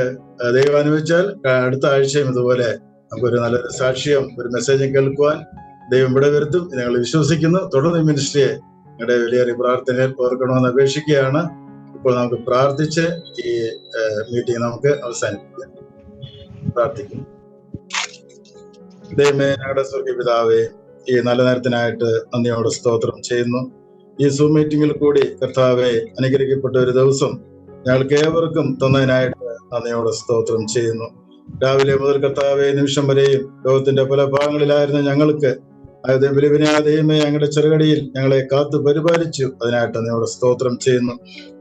ദൈവം അനുവദിച്ചാൽ അടുത്ത ആഴ്ചയും ഇതുപോലെ നമുക്കൊരു നല്ലൊരു സാക്ഷ്യം, ഒരു മെസ്സേജും കേൾക്കുവാൻ ദൈവം ഇവിടെ വരുത്തും ഞങ്ങൾ വിശ്വസിക്കുന്നു. തുടർന്ന് മിനിസ്ട്രിയെ നിങ്ങളുടെ വിലയേറിയ പ്രാർത്ഥനയിൽ ഓർക്കണമെന്ന് അപേക്ഷിക്കുകയാണ്. ഇപ്പോൾ നമുക്ക് പ്രാർത്ഥിച്ച് ഈ മീറ്റിംഗ് നമുക്ക് അവസാനിപ്പിക്കാം. പ്രാർത്ഥിക്കുന്നു. ദൈവമേ, ഞങ്ങളുടെ സ്വർഗ്ഗീയ പിതാവേ, ഈ നല്ല നേരത്തിനായിട്ട് നന്ദിയോടെ സ്തോത്രം ചെയ്യുന്നു. ഈ സൂം മീറ്റിംഗിൽ കൂടി കർത്താവെ അനുഗ്രഹിക്കപ്പെട്ട ഒരു ദിവസം ഞങ്ങൾക്ക് ഏവർക്കും തന്നതിനായിട്ട് നന്ദിയോടെ സ്തോത്രം ചെയ്യുന്നു. രാവിലെ മുതൽ കർത്താവെ നിമിഷം വരെയും ലോകത്തിന്റെ പല ഭാഗങ്ങളിലായിരുന്ന ഞങ്ങൾക്ക് ദൈവമേ ഞങ്ങളുടെ ചെറുകടിയിൽ ഞങ്ങളെ കാത്തു പരിപാലിച്ചു. അതിനായിട്ട് നന്ദിയോടെ സ്തോത്രം ചെയ്യുന്നു.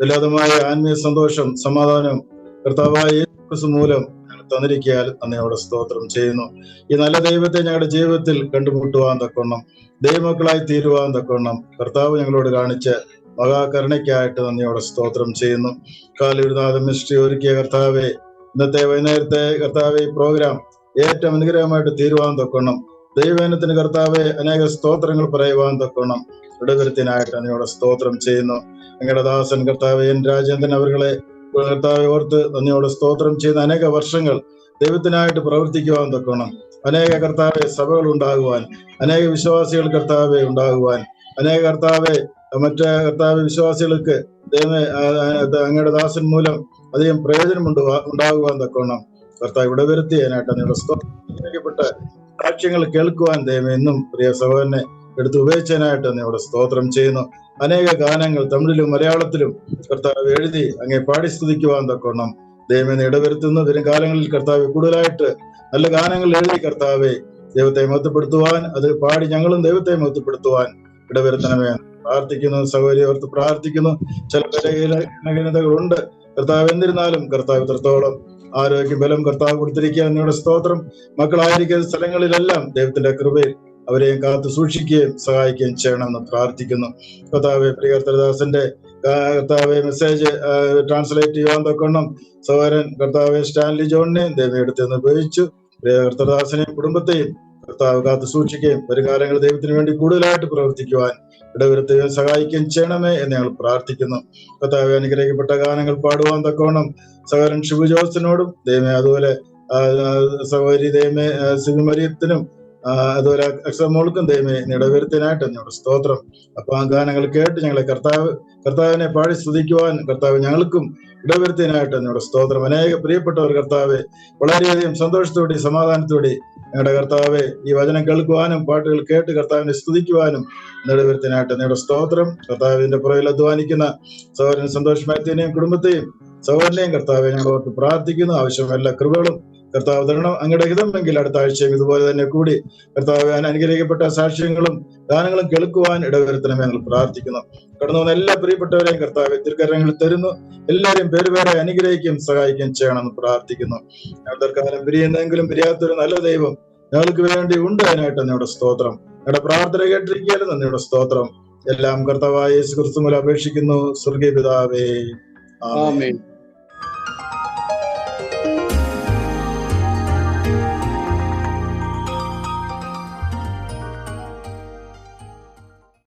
എല്ലാതുമായ ആത്മീയ സന്തോഷം, സമാധാനം കർത്താവായ യേശു മൂലം ഞങ്ങൾ തന്നിരിക്കാൻ നന്ദിയോടെ സ്തോത്രം ചെയ്യുന്നു. ഈ നല്ല ദൈവത്തെ ഞങ്ങളുടെ ജീവിതത്തിൽ കണ്ടുമുട്ടുവാൻ തക്കവണ്ണം, ദൈവമക്കളായി തീരുവാൻ തക്കവണ്ണം കർത്താവ് ഞങ്ങളോട് കാണിച്ച മഹാകരുണയ്ക്കായിട്ട് നന്ദിയോടെ സ്തോത്രം ചെയ്യുന്നു. കാലൂർനാഥ മിനിസ്ട്രി ഒരുക്കിയ കർത്താവെ, ഇന്നത്തെ വൈകുന്നേരത്തെ കർത്താവെ പ്രോഗ്രാം ഏറ്റവും അനുഗ്രഹമായിട്ട് തീരുവാൻ തക്കവണ്ണം, ദൈവജനത്തിന് കർത്താവെ അനേക സ്തോത്രങ്ങൾ പറയുവാൻ തക്കവണ്ണം ഇടവരുത്തിനായിട്ട് നന്ദിയോടെ സ്തോത്രം ചെയ്യുന്നു. ഞങ്ങളുടെ ദാസൻ കർത്താവെ എൻ രാജേന്ദ്രൻ അവരുടെ കർത്താവെ ഓർത്ത് നന്ദിയോടെ സ്തോത്രം ചെയ്യുന്ന അനേക വർഷങ്ങൾ ദൈവത്തിനായിട്ട് പ്രവർത്തിക്കുവാൻ തക്കവണ്ണം, അനേക കർത്താവെ സഭകൾ ഉണ്ടാകുവാൻ, അനേക വിശ്വാസികൾ കർത്താവെ ഉണ്ടാകുവാൻ, അനേക കർത്താവെ മറ്റേ കർത്താവ് വിശ്വാസികൾക്ക് ദൈവമേ അങ്ങയുടെ ദാസൻ മൂലം അധികം പ്രയോജനം ഉണ്ടാകുവാൻ തക്കവണ്ണം കർത്താവ് ഇവിടെ വരുത്തിയതിനായിട്ട് നിങ്ങളുടെ സ്തോത്രപ്പെട്ട സാക്ഷ്യങ്ങൾ കേൾക്കുവാൻ ദൈവമേ ഇന്നും പ്രിയ സഹോദരനെ എടുത്ത് ഉപയോഗിച്ചതിനായിട്ട് നിങ്ങളുടെ സ്തോത്രം ചെയ്യുന്നു. അനേക ഗാനങ്ങൾ തമിഴിലും മലയാളത്തിലും കർത്താവ് എഴുതി അങ്ങേ പാടി സ്തുതിക്കുവാൻ തക്കവണ്ണം ദൈവമേ ഇടവരുത്തുന്നു. വരും കാലങ്ങളിൽ കർത്താവ് കൂടുതലായിട്ട് നല്ല ഗാനങ്ങൾ എഴുതി കർത്താവെ ദൈവത്തെ മഹത്വപ്പെടുത്തുവാൻ, അത് പാടി ഞങ്ങളും ദൈവത്തെ മഹത്വപ്പെടുത്തുവാൻ ഇടവരുത്തണമേ പ്രാർത്ഥിക്കുന്നു. സഹോദരി ഓർത്ത് പ്രാർത്ഥിക്കുന്നു. ചില ബലഹീനതകളുണ്ട് കർത്താവ്, എന്നിരുന്നാലും കർത്താവ് ഇത്രത്തോളം ആരോഗ്യം ബലം കർത്താവ് കൊടുത്തിരിക്കുക. എന്നോട് സ്തോത്രം. മക്കളായിരിക്കുന്ന സ്ഥലങ്ങളിലെല്ലാം ദൈവത്തിന്റെ കൃപയിൽ അവരെയും കാത്തു സൂക്ഷിക്കുകയും സഹായിക്കുകയും ചെയ്യണമെന്ന് പ്രാർത്ഥിക്കുന്നു. കർത്താവെ പ്രിയ കർത്തദാസന്റെ കർത്താവെ മെസ്സേജ് ട്രാൻസ്ലേറ്റ് ചെയ്യാൻ തക്കണം സഹോദരൻ കർത്താവെ സ്റ്റാൻലി ജോണിനെയും ദൈവം എടുത്തെന്ന് ഉപയോഗിച്ചു. പ്രിയ കർത്തദാസനെയും കുടുംബത്തെയും കർത്താവ് കാത്തു സൂക്ഷിക്കുകയും വരും കാലങ്ങളിൽ ദൈവത്തിന് വേണ്ടി കൂടുതലായിട്ട് പ്രവർത്തിക്കുവാൻ ഇടവരുത്തുകയും സഹായിക്കുകയും ചെയ്യണമേ എന്ന് ഞങ്ങൾ പ്രാർത്ഥിക്കുന്നു. കർത്താവെ അനുഗ്രഹിക്കപ്പെട്ട ഗാനങ്ങൾ പാടുവാൻ തക്കവണ്ണം സഹോദരൻ ശിവജോസിനോടും ദൈവമേ, അതുപോലെ സഹോദരി ദൈവമേ സിബിമരിയത്തിനും അതുപോലെ അക്സമോൾക്കും ദൈവമേ ഇടവരുത്തിനായിട്ട് എന്നോട് സ്തോത്രം. അപ്പൊ ആ ഗാനങ്ങൾ കേട്ട് ഞങ്ങളെ കർത്താവിനെ പാടി സ്തുതിക്കുവാൻ കർത്താവ് ഞങ്ങൾക്കും ഇടവരുത്തിനായിട്ട് എന്നോട് സ്തോത്രം. അനേക പ്രിയപ്പെട്ടവർ കർത്താവെ വളരെയധികം സന്തോഷത്തോടെ സമാധാനത്തോടെ ഞങ്ങളുടെ കർത്താവെ ഈ വചനം കേൾക്കുവാനും പാട്ടുകൾ കേട്ട് കർത്താവിനെ സ്തുതിക്കുവാനും ഇടവരുത്തിനായിട്ട് എന്നോട് സ്തോത്രം. കർത്താവിന്റെ പുറകിൽ അധ്വാനിക്കുന്ന സഹോദരൻ സന്തോഷ് മാത്യുവിനെയും കുടുംബത്തെയും സഹോദരനെയും കർത്താവെ ഞങ്ങൾ ഓർത്ത് പ്രാർത്ഥിക്കുന്നു. ആവശ്യമായ എല്ലാ കൃപകളും കർത്താവ് തരണം. അങ്ങയുടെ ഹിതമെങ്കിൽ അടുത്ത ആഴ്ചയും ഇതുപോലെ തന്നെ കൂടി കർത്താവ് അനുഗ്രഹിക്കപ്പെട്ട സാക്ഷ്യങ്ങളും ഗാനങ്ങളും കേൾക്കുവാൻ ഇടവരുത്തണമെന്ന് ഞങ്ങൾ പ്രാർത്ഥിക്കുന്നു. കടന്നു വന്ന എല്ലാ പ്രിയപ്പെട്ടവരെയും കർത്താവ് തിരുക്കരങ്ങളിൽ തരുന്നു. എല്ലാവരെയും പേരുപേരെ അനുഗ്രഹിക്കുകയും സഹായിക്കുകയും ചെയ്യണമെന്ന് പ്രാർത്ഥിക്കുന്നു. ഞങ്ങൾക്കാലം പിരിയുന്നെങ്കിലും പിരിയാത്തൊരു നല്ല ദൈവം ഞങ്ങൾക്ക് വേണ്ടി ഉണ്ട്. അതിനായിട്ട് നന്ദിയുടെ സ്തോത്രം. ഞങ്ങളുടെ പ്രാർത്ഥന കേട്ടിരിക്കാനും നന്ദിയുടെ സ്തോത്രം. എല്ലാം കർത്താവായ യേശു ക്രിസ്തു മൂലം അപേക്ഷിക്കുന്നു. സ്വർഗീയ പിതാവേ, ആമേൻ.